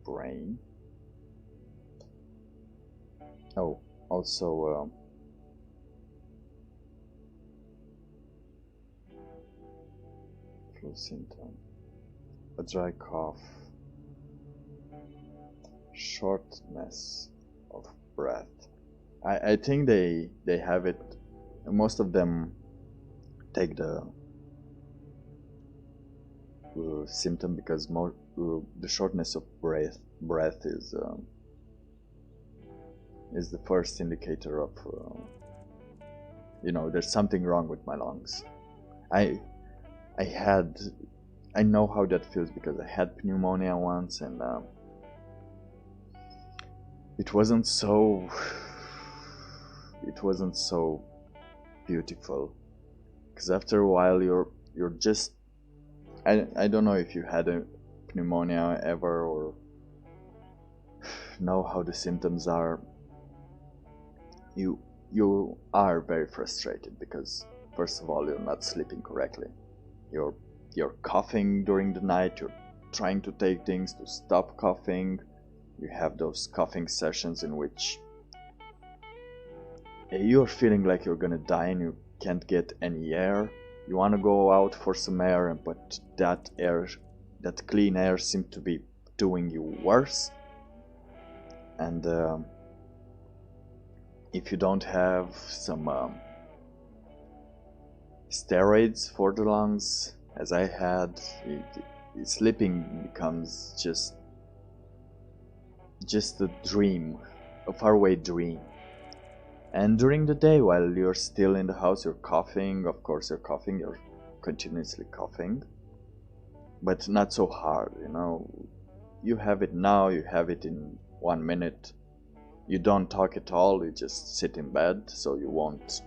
brain. Oh, also flu symptom, a dry cough, shortness of breath. I think they have it. Most of them take the symptom because the shortness of breath is the first indicator of there's something wrong with my lungs. I know how that feels because I had pneumonia once, and it wasn't so beautiful, because after a while you're just I don't know if you had a pneumonia ever or know how the symptoms are. You are very frustrated because first of all you're not sleeping correctly. You're coughing during the night. You're trying to take things to stop coughing. You have those coughing sessions in which you're feeling like you're gonna die and you can't get any air. You want to go out for some air, but that clean air seems to be doing you worse. And if you don't have some steroids for the lungs, as I had, sleeping becomes just a dream, a faraway dream. And during the day, while you're still in the house, you're coughing. Of course, you're continuously coughing, but not so hard, You have it now, you have it in 1 minute. You don't talk at all, you just sit in bed, so you won't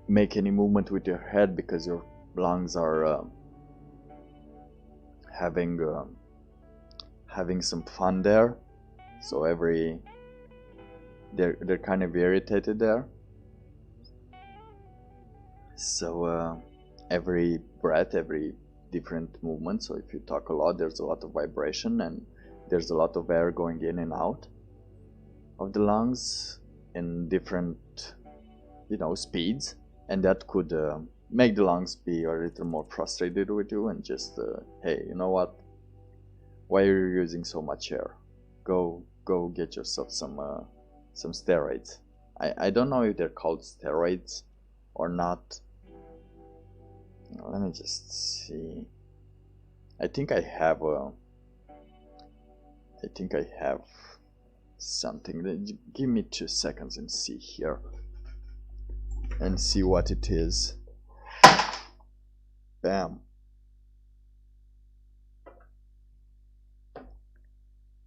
make any movement with your head because your lungs are having some fun there. So they're kind of irritated there. So every breath, every different movement. So if you talk a lot, there's a lot of vibration and there's a lot of air going in and out of the lungs in different, speeds, and that could make the lungs be a little more frustrated with you and just, hey, you know what? Why are you using so much air? Go get yourself some steroids. I don't know if they're called steroids or not. Let me just see. I think I have something. Give me 2 seconds and see here. And see what it is. Bam.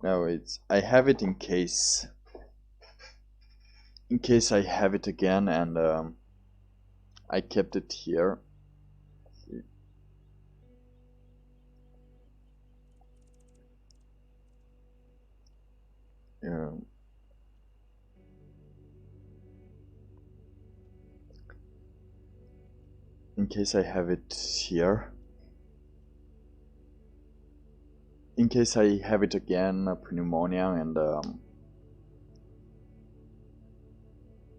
No, it's I have it in case I have it again, and I kept it here. Um, in case I have it here. In case I have it again, pneumonia,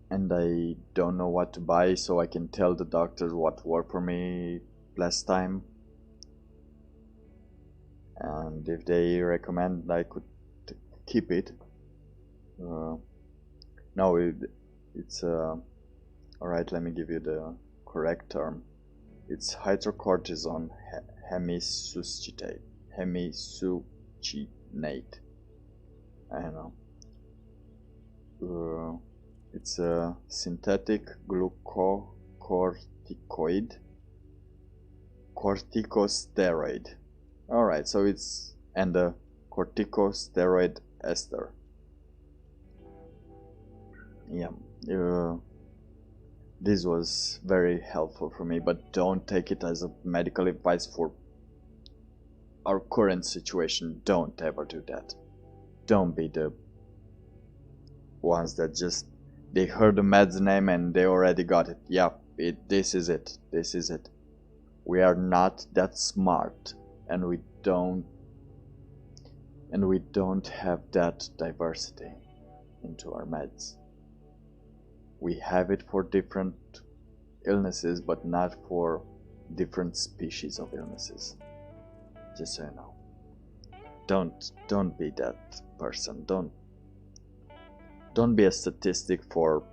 and I don't know what to buy, so I can tell the doctor what worked for me last time, and if they recommend, I could keep it. Uh, no, it's all right. Let me give you the correct term. It's hydrocortisone hemisuccinate. Hemisuccinate. I don't know. It's a synthetic glucocorticoid, corticosteroid. All right, so it's and a corticosteroid ester. Yeah, uh, this was very helpful for me, but don't take it as a medical advice for our current situation. Don't ever do that. Don't be the ones that just they heard the med's name and they already got it. Yeah, this is it. This is it. We are not that smart, and we don't have that diversity into our meds. We have it for different illnesses, but not for different species of illnesses. Just so you know. Don't be that person. Don't be a statistic for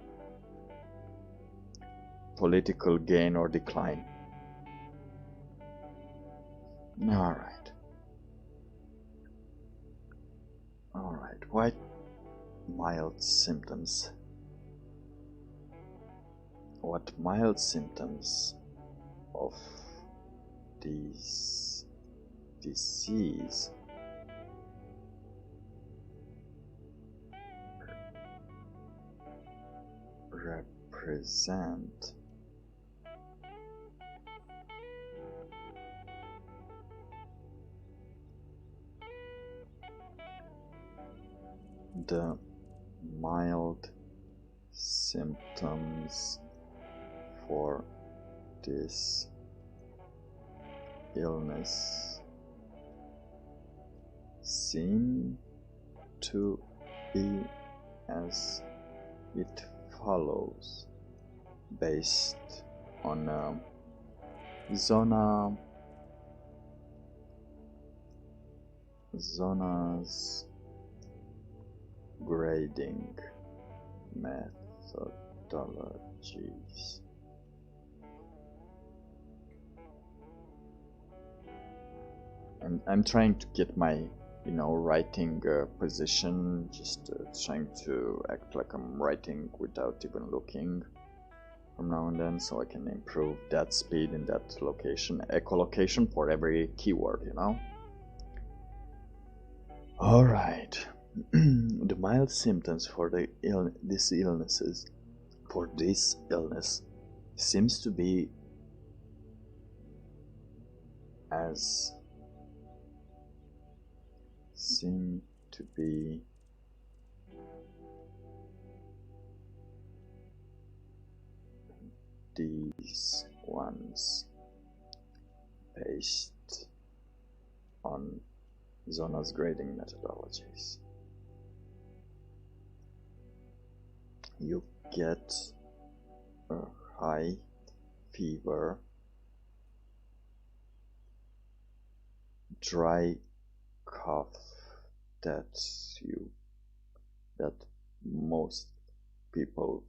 political gain or decline. Alright. Alright, quite mild symptoms. What mild symptoms of this disease represent the mild symptoms for this illness seem to be as it follows, based on Zona's grading methodologies. And I'm trying to get my, writing position, just trying to act like I'm writing without even looking from now and then, so I can improve that speed in that location, echolocation for every keyword, Alright. The mild symptoms for this illness seems to be as seem to be these ones, based on Zona's grading methodologies. You get a high fever, dry cough that most people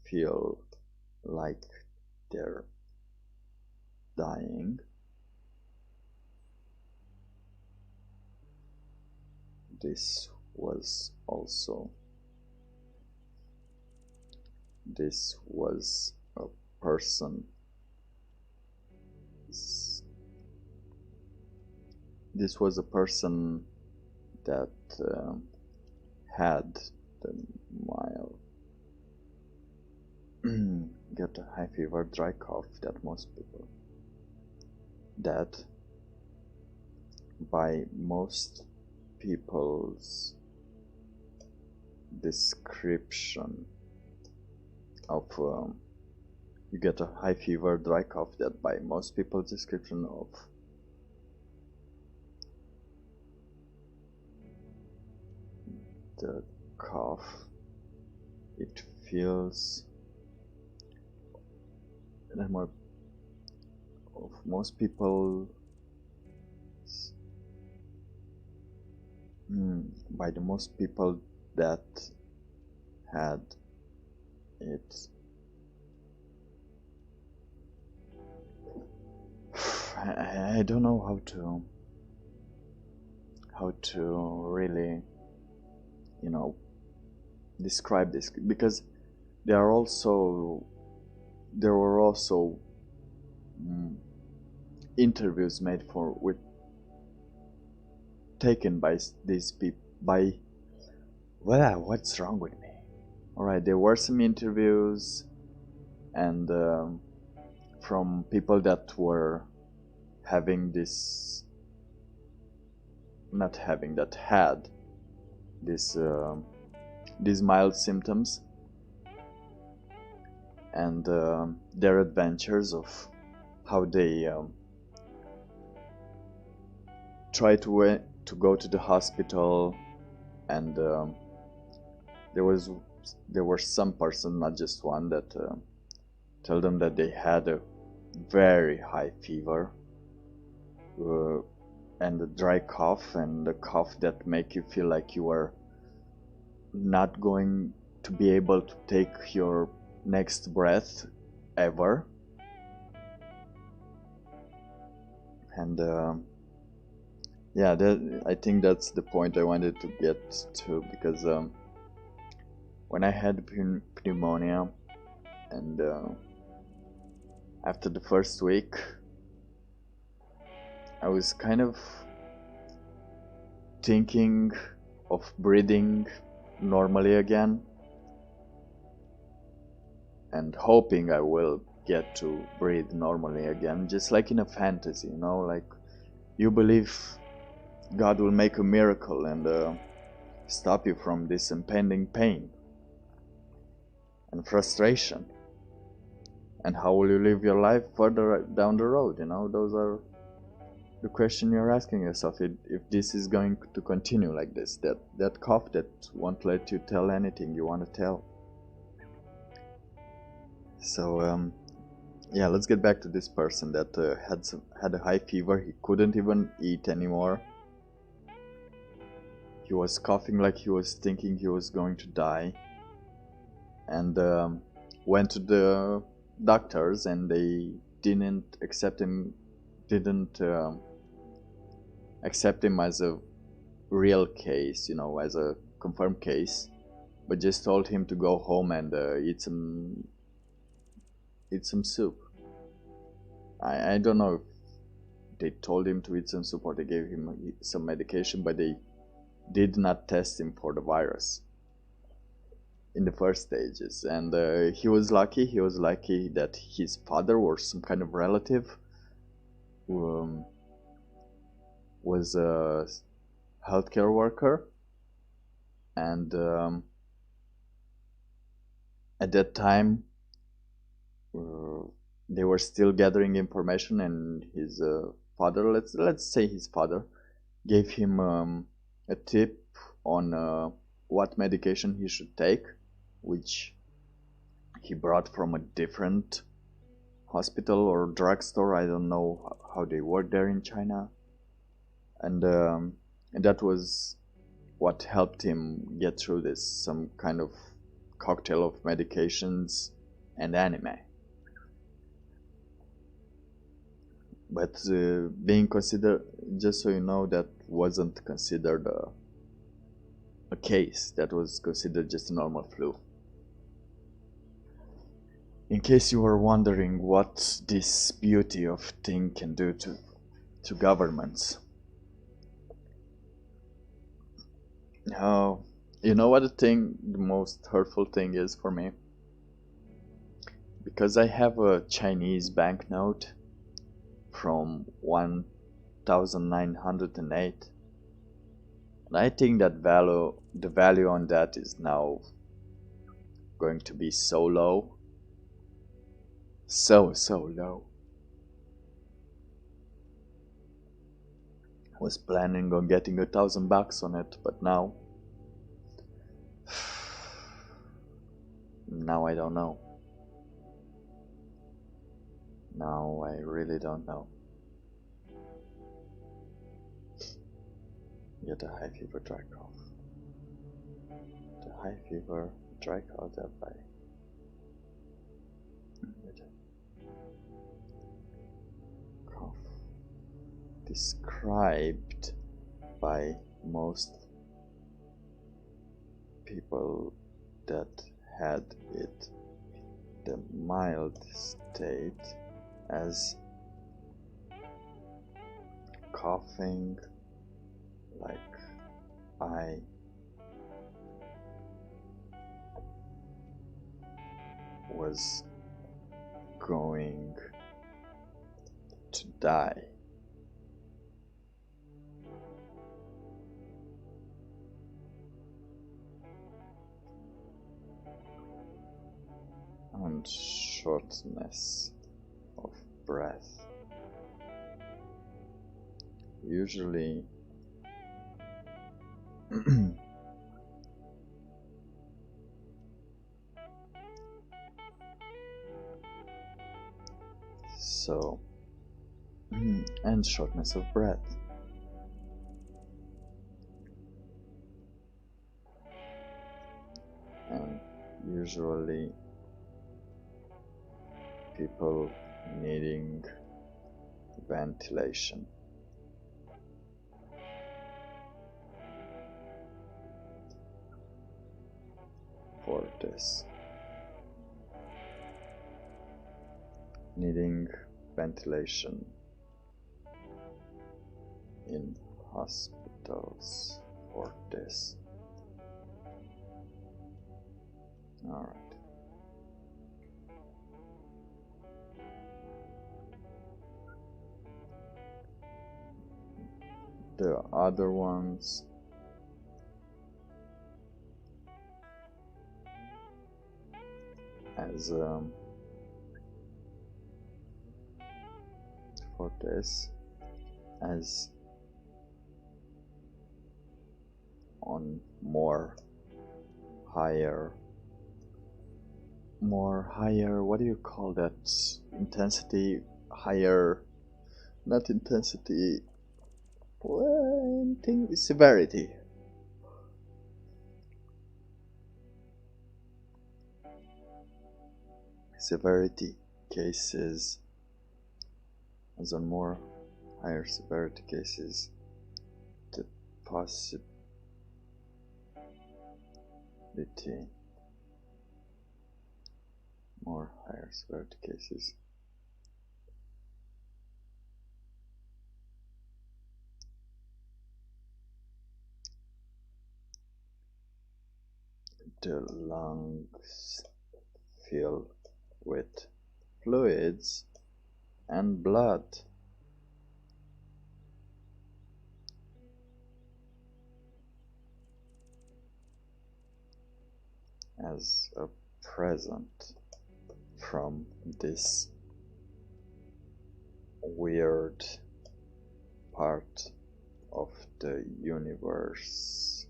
feel like they're dying. This was a person this was a person that had the mild get a high fever, dry cough that most people that by most people's description of you get a high fever, dry cough that by most people's description of the cough, it feels more of most people by the most people that had it. I don't know how to really, describe this, because there were also interviews made taken by these people what's wrong with me? All right, there were some interviews and from people that were having this not having that had this these mild symptoms, and their adventures of how they try to go to the hospital, and there were some person, not just one, that told them that they had a very high fever and a dry cough, and a cough that make you feel like you are not going to be able to take your next breath ever. And yeah, I think that's the point I wanted to get to, because when I had pneumonia, and after the first week I was kind of thinking of breathing normally again and hoping I will get to breathe normally again, just like in a fantasy, like you believe God will make a miracle and stop you from this impending pain and frustration. And how will you live your life further down the road? Those are the question you're asking yourself. If this is going to continue like this, that cough that won't let you tell anything you want to tell. So yeah, let's get back to this person that had a high fever. He couldn't even eat anymore. He was coughing like he was thinking he was going to die, and went to the doctors, and they didn't accept him as a real case, as a confirmed case, but just told him to go home and eat some soup. I don't know if they told him to eat some soup or they gave him some medication, but they did not test him for the virus in the first stages. And he was lucky that his father, or some kind of relative, was a healthcare worker, and at that time they were still gathering information, and his father, let's say his father, gave him a tip on what medication he should take, which he brought from a different hospital or drugstore. I don't know how they work there in China, and that was what helped him get through this, some kind of cocktail of medications and anime. But being considered, just so you know, that wasn't considered a case. That was considered just a normal flu. In case you were wondering what this beauty of thing can do to governments. Oh, you know what the most hurtful thing is for me? Because I have a Chinese banknote from 1908, and I think that the value on that is now going to be so low, so low. I was planning on getting $1,000 on it, but now I don't know. Now I really don't know. Get a high fever, dry cough. The high fever, dry cough, thereby. Cough. Described by most people that had it the mild state as coughing like I was going to die. And shortness of breath. Usually so and shortness of breath. And usually people needing ventilation. For this. Needing ventilation in hospitals for this. Alright. The other ones as for this as on more higher, what do you call that, intensity, higher, not intensity, well, I think severity. Severity cases, as on more higher severity cases, the possibility more higher severity cases the lungs fill with fluids and blood. As a present from this weird part of the universe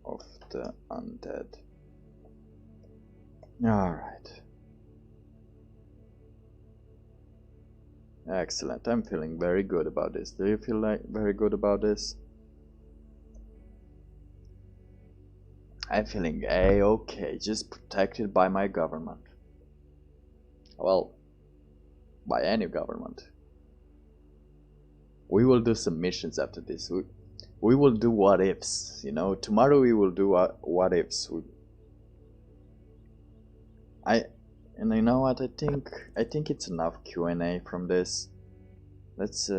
of the undead. Alright. Excellent. I'm feeling very good about this. Do you feel like very good about this? I'm feeling A-okay, just protected by my government. Well, by any government. We will do some missions after this. We will do what ifs, you know. Tomorrow we will do what ifs. And you know what? I think it's enough Q&A from this. Let's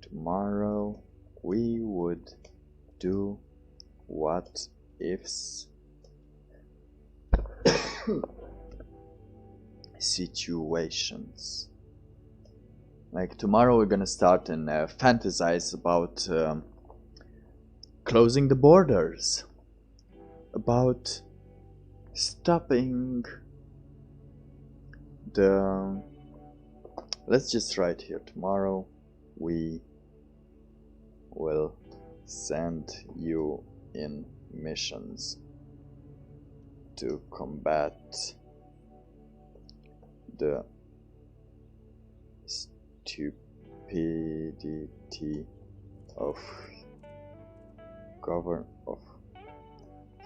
tomorrow we would do what ifs situations. Like tomorrow we're gonna start and fantasize about closing the borders, about stopping the... Let's just write here, tomorrow we will send you in missions to combat the stupidity of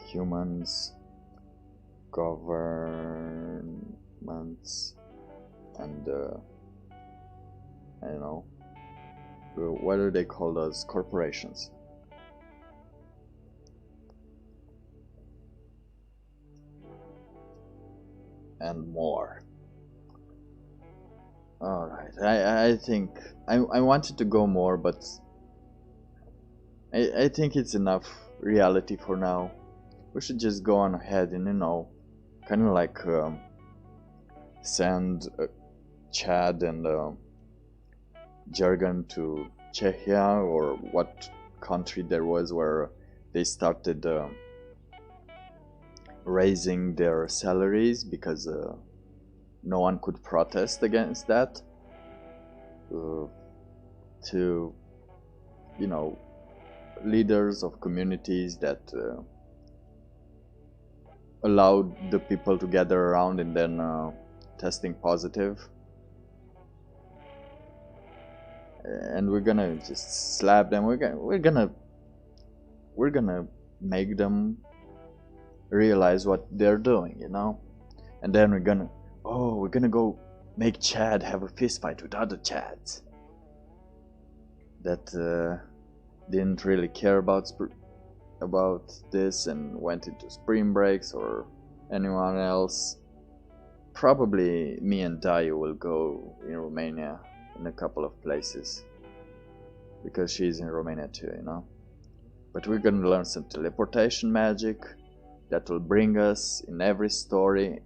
humans, governments, and I don't know, what do they call those, corporations? And more. Alright, I think I wanted to go more, but I think it's enough reality for now. We should just go on ahead and, you know, kind of like send Chad and Jurgen to Czechia, or what country there was where they started raising their salaries because no one could protest against that, to, you know, leaders of communities that allowed the people to gather around and then testing positive. And we're gonna just slap them. We're gonna make them realize what they're doing, you know. And then we're gonna go make Chad have a fist fight with other Chads that didn't really care about this and went into spring breaks, or anyone else. Probably me and Dayu will go in Romania in a couple of places, because she's in Romania too, you know. But we're gonna learn some teleportation magic that will bring us in every story,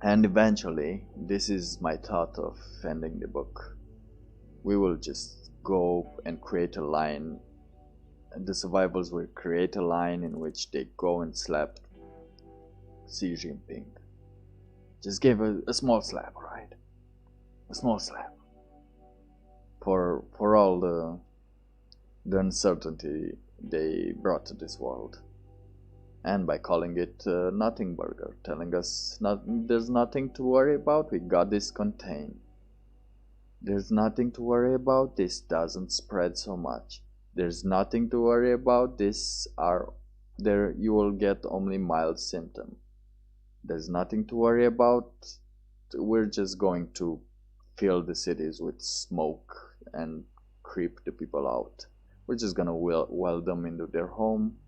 and eventually, this is my thought of ending the book, we will just go and create a line, and the survivors will create a line in which they go and slap Xi Jinping. Just give a small slap, right? A small slap. For all the uncertainty they brought to this world. And by calling it Nothing Burger, telling us there's nothing to worry about, we got this contained. There's nothing to worry about, this doesn't spread so much. There's nothing to worry about, you will get only mild symptoms. There's nothing to worry about, we're just going to fill the cities with smoke and creep the people out. We're just gonna weld them into their home.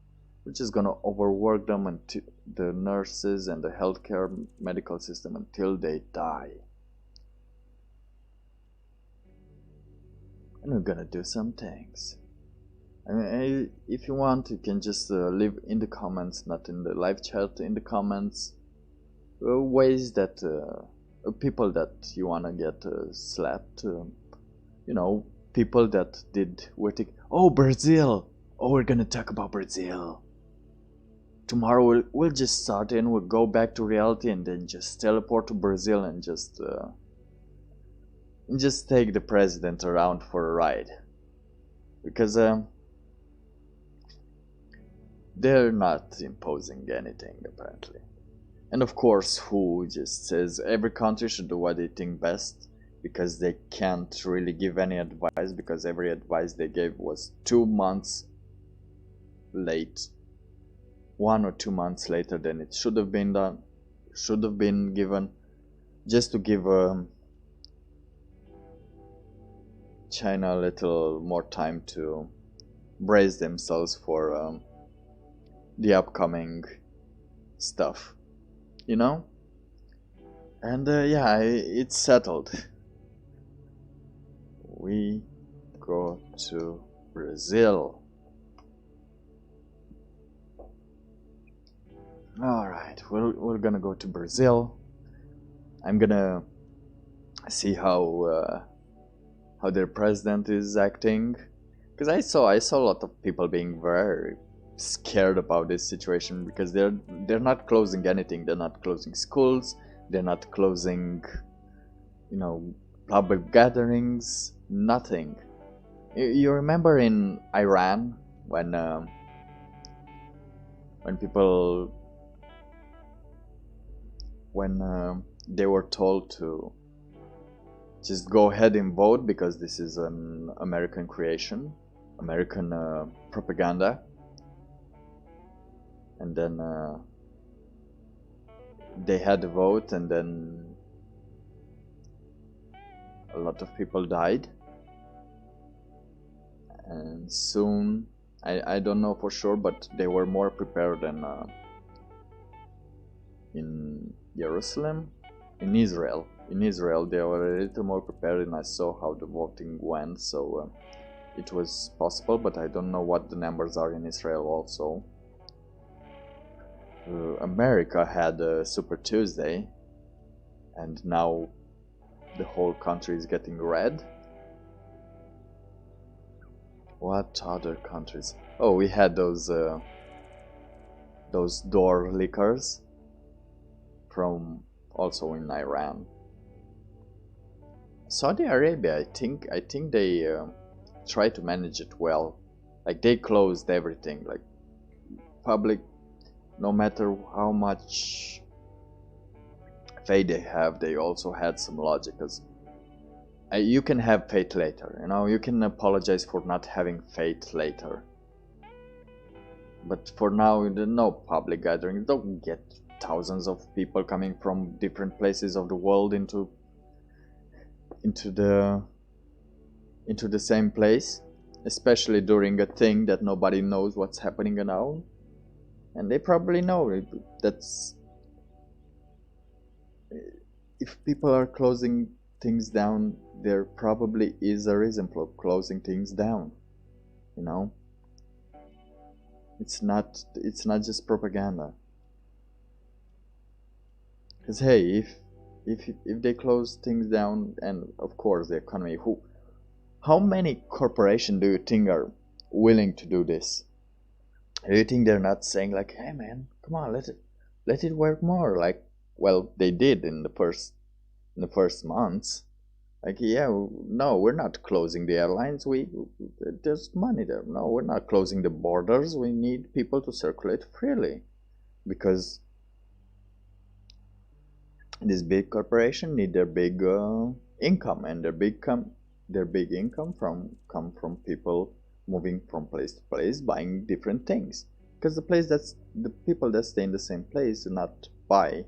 We're just gonna overwork them, until the nurses and the healthcare medical system, until they die. And we're gonna do some things. I mean, if you want, you can just leave in the comments, not in the live chat, in the comments, ways that people that you wanna get slapped. You know, people that did weird. Oh, Brazil! Oh, we're gonna talk about Brazil. Tomorrow we'll just start and we'll go back to reality, and then just teleport to Brazil and just take the president around for a ride, because they're not imposing anything apparently. And of course, WHO just says every country should do what they think best, because they can't really give any advice, because every advice they gave was 2 months late, 1 or 2 months later than it should have been given, just to give China a little more time to brace themselves for the upcoming stuff, you know. And yeah, it's settled. We go to Brazil. All right, we're gonna go to Brazil. I'm gonna see how their president is acting, because I saw a lot of people being very scared about this situation, because they're not closing anything. They're not closing schools. They're not closing, you know, public gatherings. Nothing. You remember in Iran when people when they were told to just go ahead and vote because this is an American creation, American propaganda, and then they had to vote, and then a lot of people died, and soon, I don't know for sure, but they were more prepared than in Jerusalem, in Israel. In Israel, they were a little more prepared, and I saw how the voting went, so it was possible, but I don't know what the numbers are in Israel also. America had a Super Tuesday, and now the whole country is getting red. What other countries? Oh, we had those door lickers from also in Iran. Saudi Arabia, I think they try to manage it well. Like they closed everything, like public, no matter how much faith they have, they also had some logic. Because you can have faith later, you know, you can apologize for not having faith later. But for now, no public gathering. Don't get thousands of people coming from different places of the world into the same place, especially during a thing that nobody knows what's happening now, and they probably know that's if people are closing things down, there probably is a reason for closing things down, you know. It's not just propaganda. Because hey, if they close things down, and of course the economy, how many corporations do you think are willing to do this? Do you think they're not saying like, hey man, come on, let it work more? Like, well, they did in the first months. Like, yeah, no, we're not closing the airlines. There's money there. No, we're not closing the borders. We need people to circulate freely, because these big corporations need their big income, and their big income come from people moving from place to place, buying different things. Because the people that stay in the same place do not buy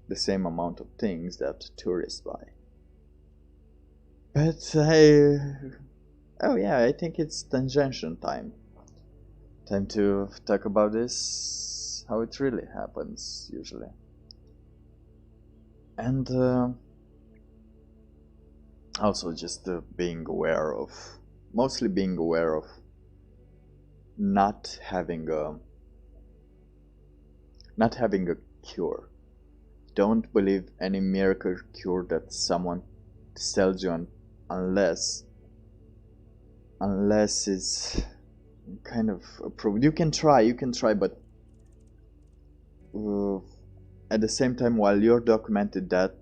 the same amount of things that tourists buy. But oh yeah, I think it's tangential time. Time to talk about this, how it really happens usually. And also just mostly being aware of not having a cure. Don't believe any miracle cure that someone sells you on, unless it's kind of approved. You can try, but at the same time, while you're documented that,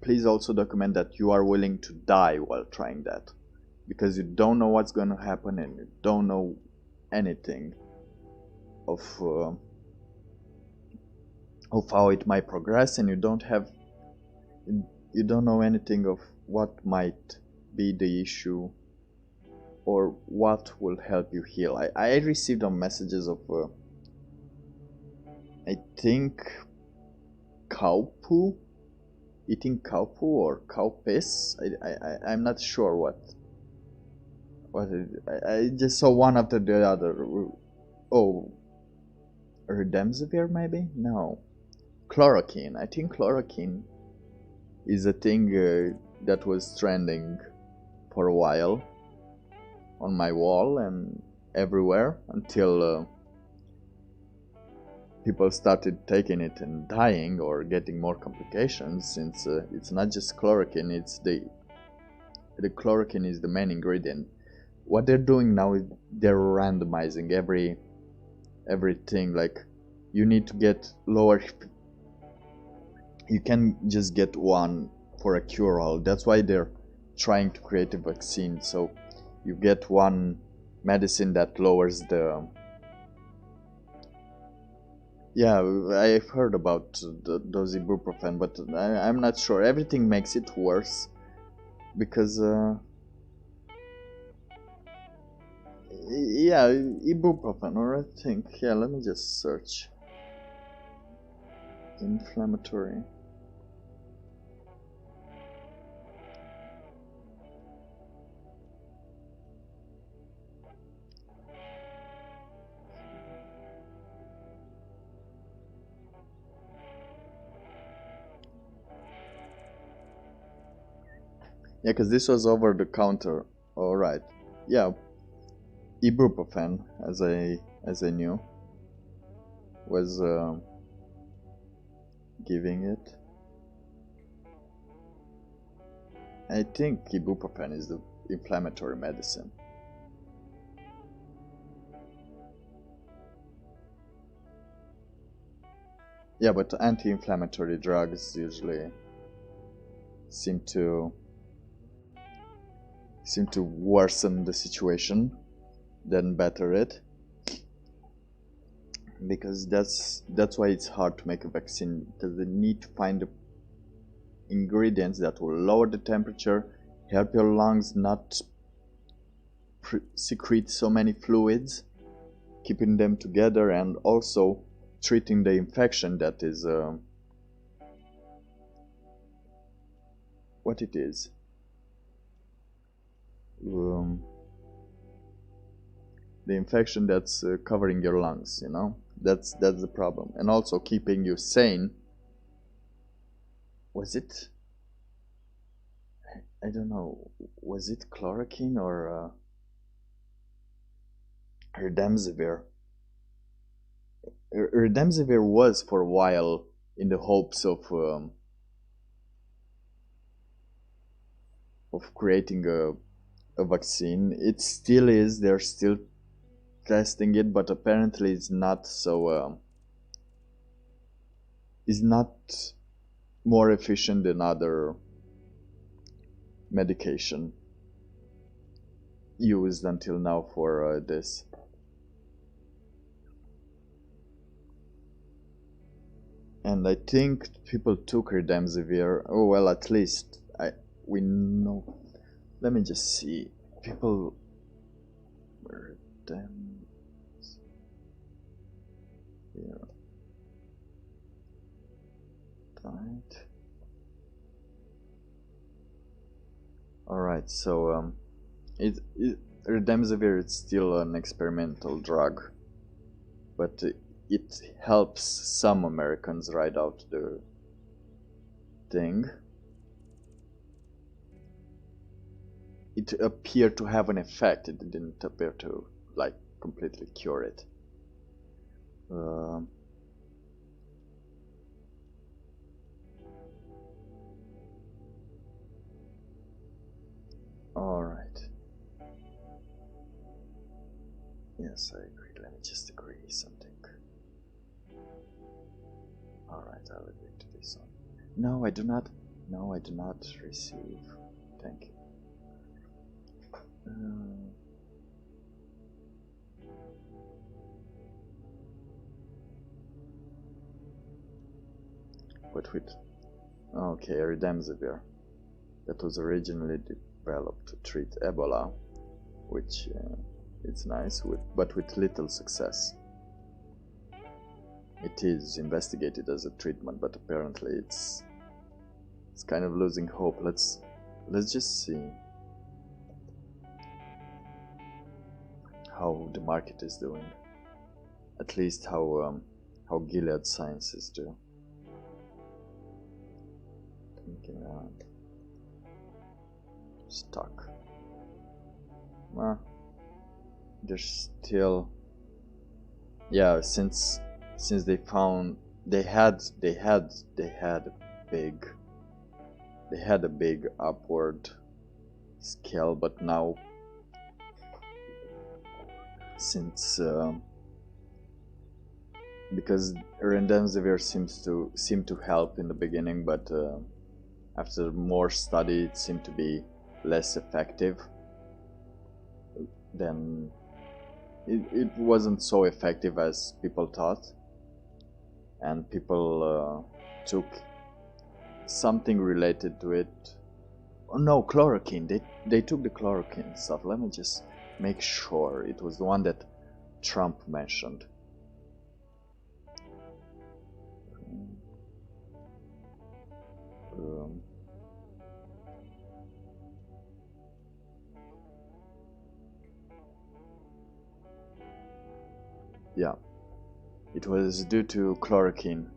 please also document that you are willing to die while trying that, because you don't know what's going to happen, and you don't know anything of how it might progress, and you don't know anything of what might be the issue or what will help you heal. I received some messages of I think cow poo, eating cow poo or cow piss. I'm not sure what I just saw one after the other. Oh, remdesivir maybe? No, chloroquine. I think chloroquine is a thing that was trending for a while on my wall and everywhere, until people started taking it and dying or getting more complications, since it's not just chloroquine, it's the chloroquine is the main ingredient. What they're doing now is they're randomizing everything. Like, you need to get lower, you can just get one for a cure-all. That's why they're trying to create a vaccine, so you get one medicine that lowers the, yeah, I've heard about those ibuprofen, but I'm not sure. Everything makes it worse because yeah, ibuprofen, or I think, yeah, let me just search inflammatory. Yeah, because this was over the counter. All right. Yeah, ibuprofen, as I knew, was giving it. I think ibuprofen is the inflammatory medicine. Yeah, but anti-inflammatory drugs usually seem to worsen the situation than better it, because that's why it's hard to make a vaccine, because they need to find the ingredients that will lower the temperature, help your lungs not secrete so many fluids, keeping them together, and also treating the infection that is what it is. The infection that's covering your lungs, you know, that's the problem, and also keeping you sane. Was it, I don't know, was it chloroquine or remdesivir? Remdesivir was for a while in the hopes of creating a vaccine. It still is. They're still testing it, but apparently it's not so. It's not more efficient than other medication used until now for this. And I think people took remdesivir. Oh well, at least we know. Let me just see. People remdesivir. Right. All right. So remdesivir is still an experimental drug, but it helps some Americans ride out the thing. It appeared to have an effect. It didn't appear to like completely cure it. All right. Yes, I agree. Let me just agree something. All right, I'll agree to this one. No, I do not. No, I do not receive. Thank you. But with, okay, remdesivir, that was originally developed to treat Ebola, which it's nice, but with little success. It is investigated as a treatment, but apparently it's kind of losing hope. Let's just see how the market is doing. At least how Gilead Sciences do. Thinking around. Stock. Well, there's still, yeah, since since they found they had a big upward scale, but now since because remdesivir seemed to help in the beginning, but after more study it seemed to be less effective. Then it wasn't so effective as people thought, and people took something related to it. Oh no, chloroquine. They took the chloroquine stuff. Let me just make sure it was the one that Trump mentioned. Yeah, it was due to chloroquine,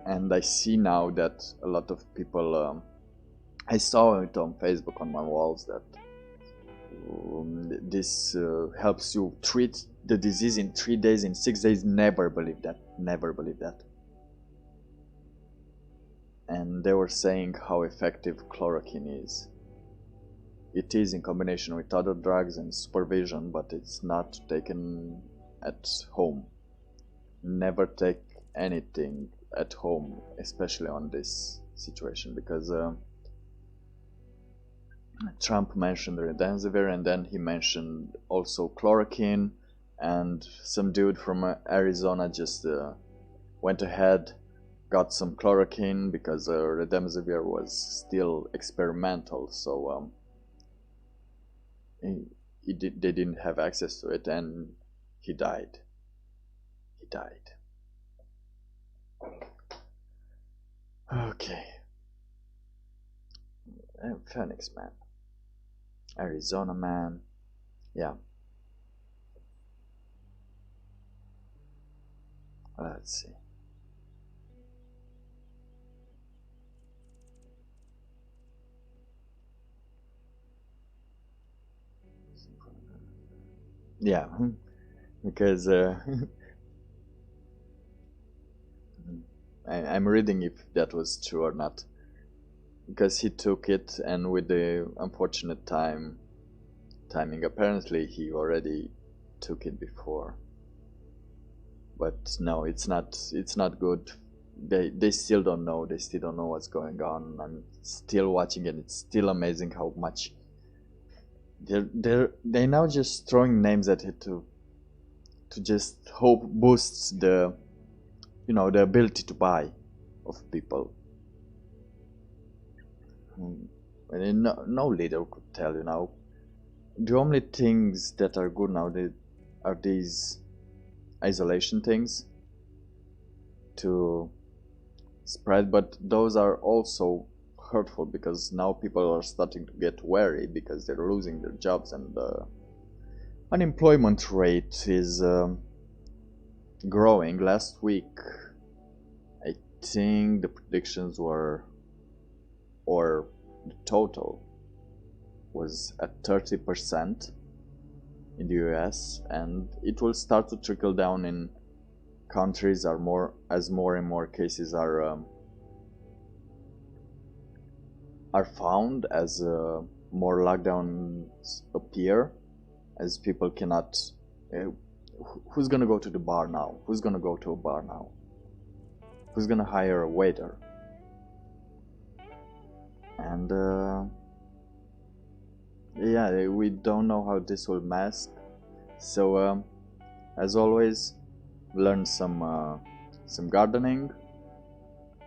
and I see now that a lot of people. I saw it on Facebook on my walls that this helps you treat the disease in 3 days, in 6 days. Never believe that. Never believe that. And they were saying how effective chloroquine is. It is in combination with other drugs and supervision, but it's not taken at home. Never take anything at home, especially on this situation, because Trump mentioned remdesivir, and then he mentioned also chloroquine, and some dude from Arizona just went ahead, got some chloroquine, because remdesivir was still experimental, so they didn't have access to it, and he died. He died. Okay. Phoenix man. Arizona man. Yeah. Let's see. Yeah, because I'm reading if that was true or not. Because he took it, and with the unfortunate timing, apparently he already took it before. But no, it's not good. They still don't know. They still don't know what's going on. I'm still watching it. It's still amazing how much they now just throwing names at it to just hope boosts the the ability to buy of people. And no leader could tell the only things that are good now are these isolation things to spread, but those are also hurtful because now people are starting to get wary because they're losing their jobs, and the unemployment rate is growing. Last week I think the predictions were, or the total was at 30% in the US, and it will start to trickle down in countries as more and more cases are found, as more lockdowns appear, as people cannot who's gonna go to the bar now? Who's gonna go to a bar now? Who's gonna hire a waiter? And yeah, we don't know how this will mask. So as always, learn some gardening,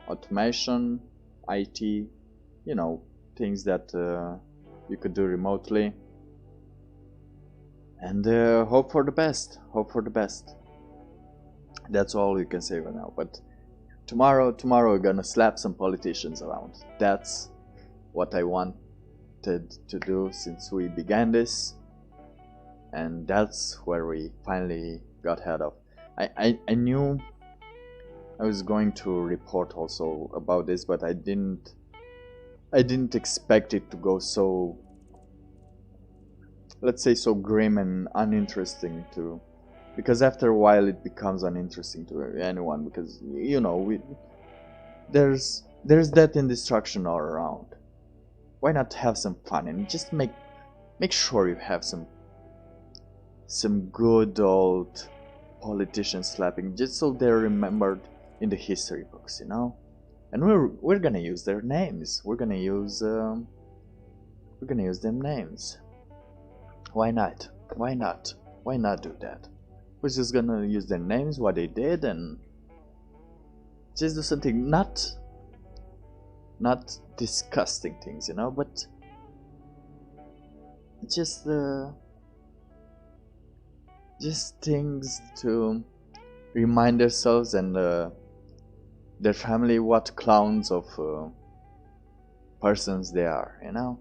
automation, IT, things that you could do remotely, and hope for the best. Hope for the best. That's all you can say right now. But tomorrow we're gonna slap some politicians around. That's what I wanted to do since we began this, and that's where we finally got head of. I knew I was going to report also about this, but I didn't expect it to go so, let's say, so grim and uninteresting to because after a while it becomes uninteresting to anyone, because you know there's death and destruction all around. Why not have some fun and just make sure you have some good old politicians slapping, just so they're remembered in the history books, you know. And we're gonna use their names. We're gonna use them names. Why not? Why not? Why not do that? We're just gonna use their names, what they did, and just do something not disgusting things, you know, but just things to remind ourselves and their family what clowns of persons they are, you know.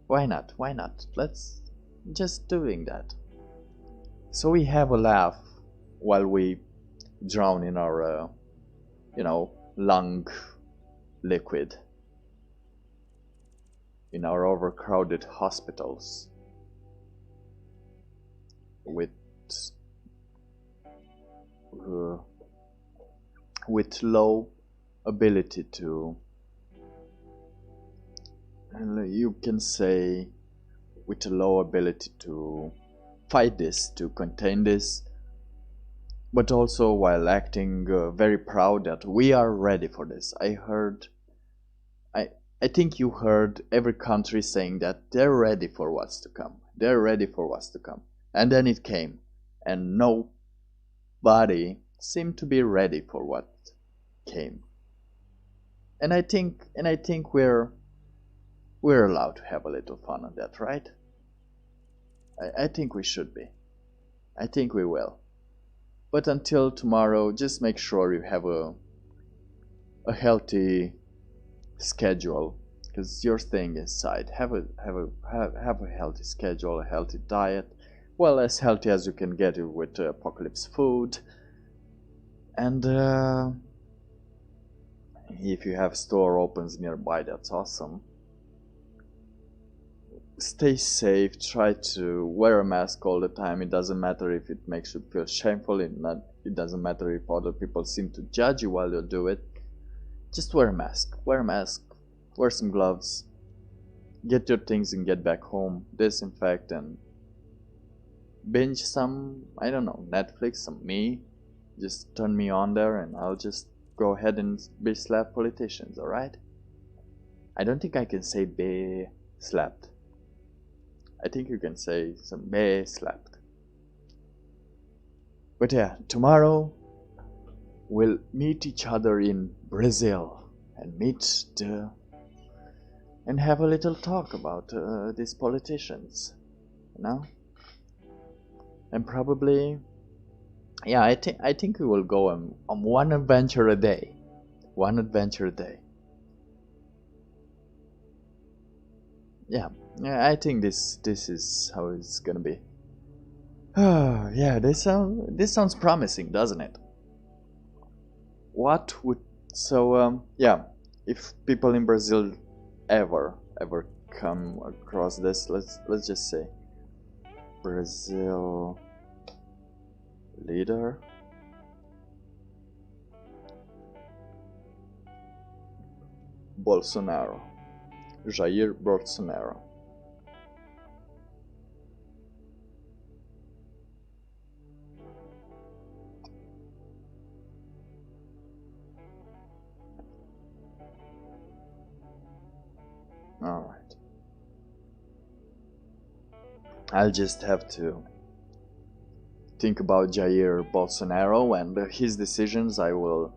Why not? Why not? Let's just doing that, so we have a laugh while we drown in our you know, lung liquid in our overcrowded hospitals with low ability to, and you can say with a low ability to fight this, to contain this, but also while acting very proud that we are ready for this. I think you heard every country saying that they're ready for what's to come. They're ready for what's to come. And then it came, and nobody seemed to be ready for what came. And I think we're allowed to have a little fun on that, right? I think we should be. I think we will. But until tomorrow, just make sure you have a healthy schedule, because you're staying inside. Have a healthy schedule, a healthy diet, well, as healthy as you can get it with apocalypse food. And if you have store opens nearby, that's awesome. Stay safe. Try to wear a mask all the time. It doesn't matter if it makes you feel shameful. It doesn't matter if other people seem to judge you while you do it. Just wear a mask. Wear a mask. Wear some gloves. Get your things and get back home. Disinfect and binge some, I don't know, Netflix, some me. Just turn me on there and I'll just go ahead and be slap politicians, alright? I don't think I can say be slapped. I think you can say some be slapped. But yeah, tomorrow we'll meet each other in Brazil and and have a little talk about these politicians, you know? And probably, yeah, I think we will go on one adventure a day. One adventure a day. Yeah, I think this is how it's gonna be. Oh, yeah, this sounds promising, doesn't it? What would yeah, if people in Brazil ever come across this, let's just say Brazil leader Bolsonaro, Jair Bolsonaro. All right. I'll just have to think about Jair Bolsonaro and his decisions. I will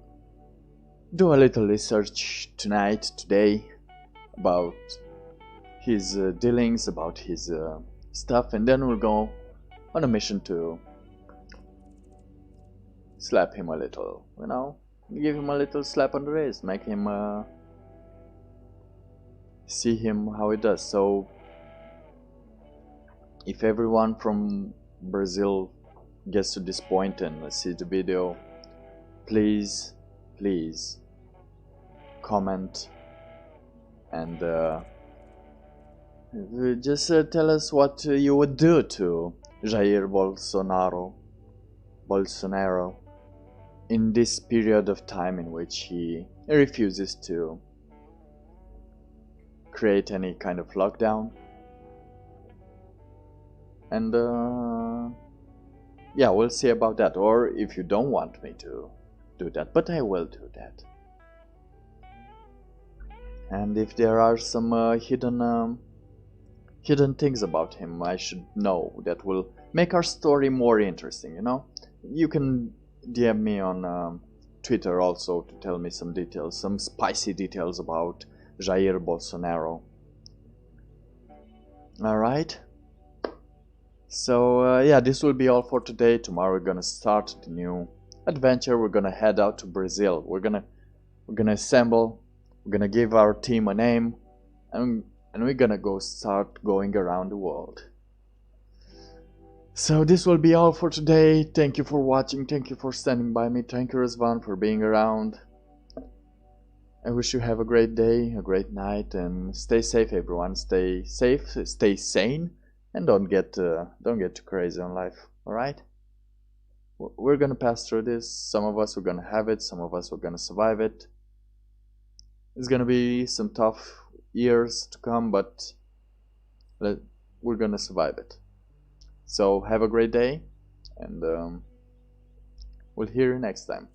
do a little research tonight, today, about his dealings, about his stuff, and then we'll go on a mission to slap him a little, you know? Give him a little slap on the wrist, make him see him how he does. So if everyone from Brazil gets to this point and see the video, please comment and just tell us what you would do to Jair Bolsonaro Bolsonaro in this period of time in which he refuses to create any kind of lockdown. And yeah, we'll see about that. Or if you don't want me to do that, but I will do that. And if there are some hidden things about him I should know that will make our story more interesting, you know, you can DM me on Twitter also to tell me some details, some spicy details about Jair Bolsonaro. Alright, so yeah, this will be all for today. Tomorrow we're gonna start the new adventure. We're gonna head out to Brazil. We're gonna assemble, we're gonna give our team a name, and we're gonna go start going around the world. So this will be all for today. Thank you for watching, thank you for standing by me, thank you Rizwan for being around. I wish you have a great day, a great night, and stay safe everyone. Stay safe, stay sane, and don't get too crazy in life, alright? We're gonna pass through this. Some of us are gonna have it, some of us are gonna survive it. It's gonna be some tough years to come, but we're gonna survive it. So have a great day, and we'll hear you next time.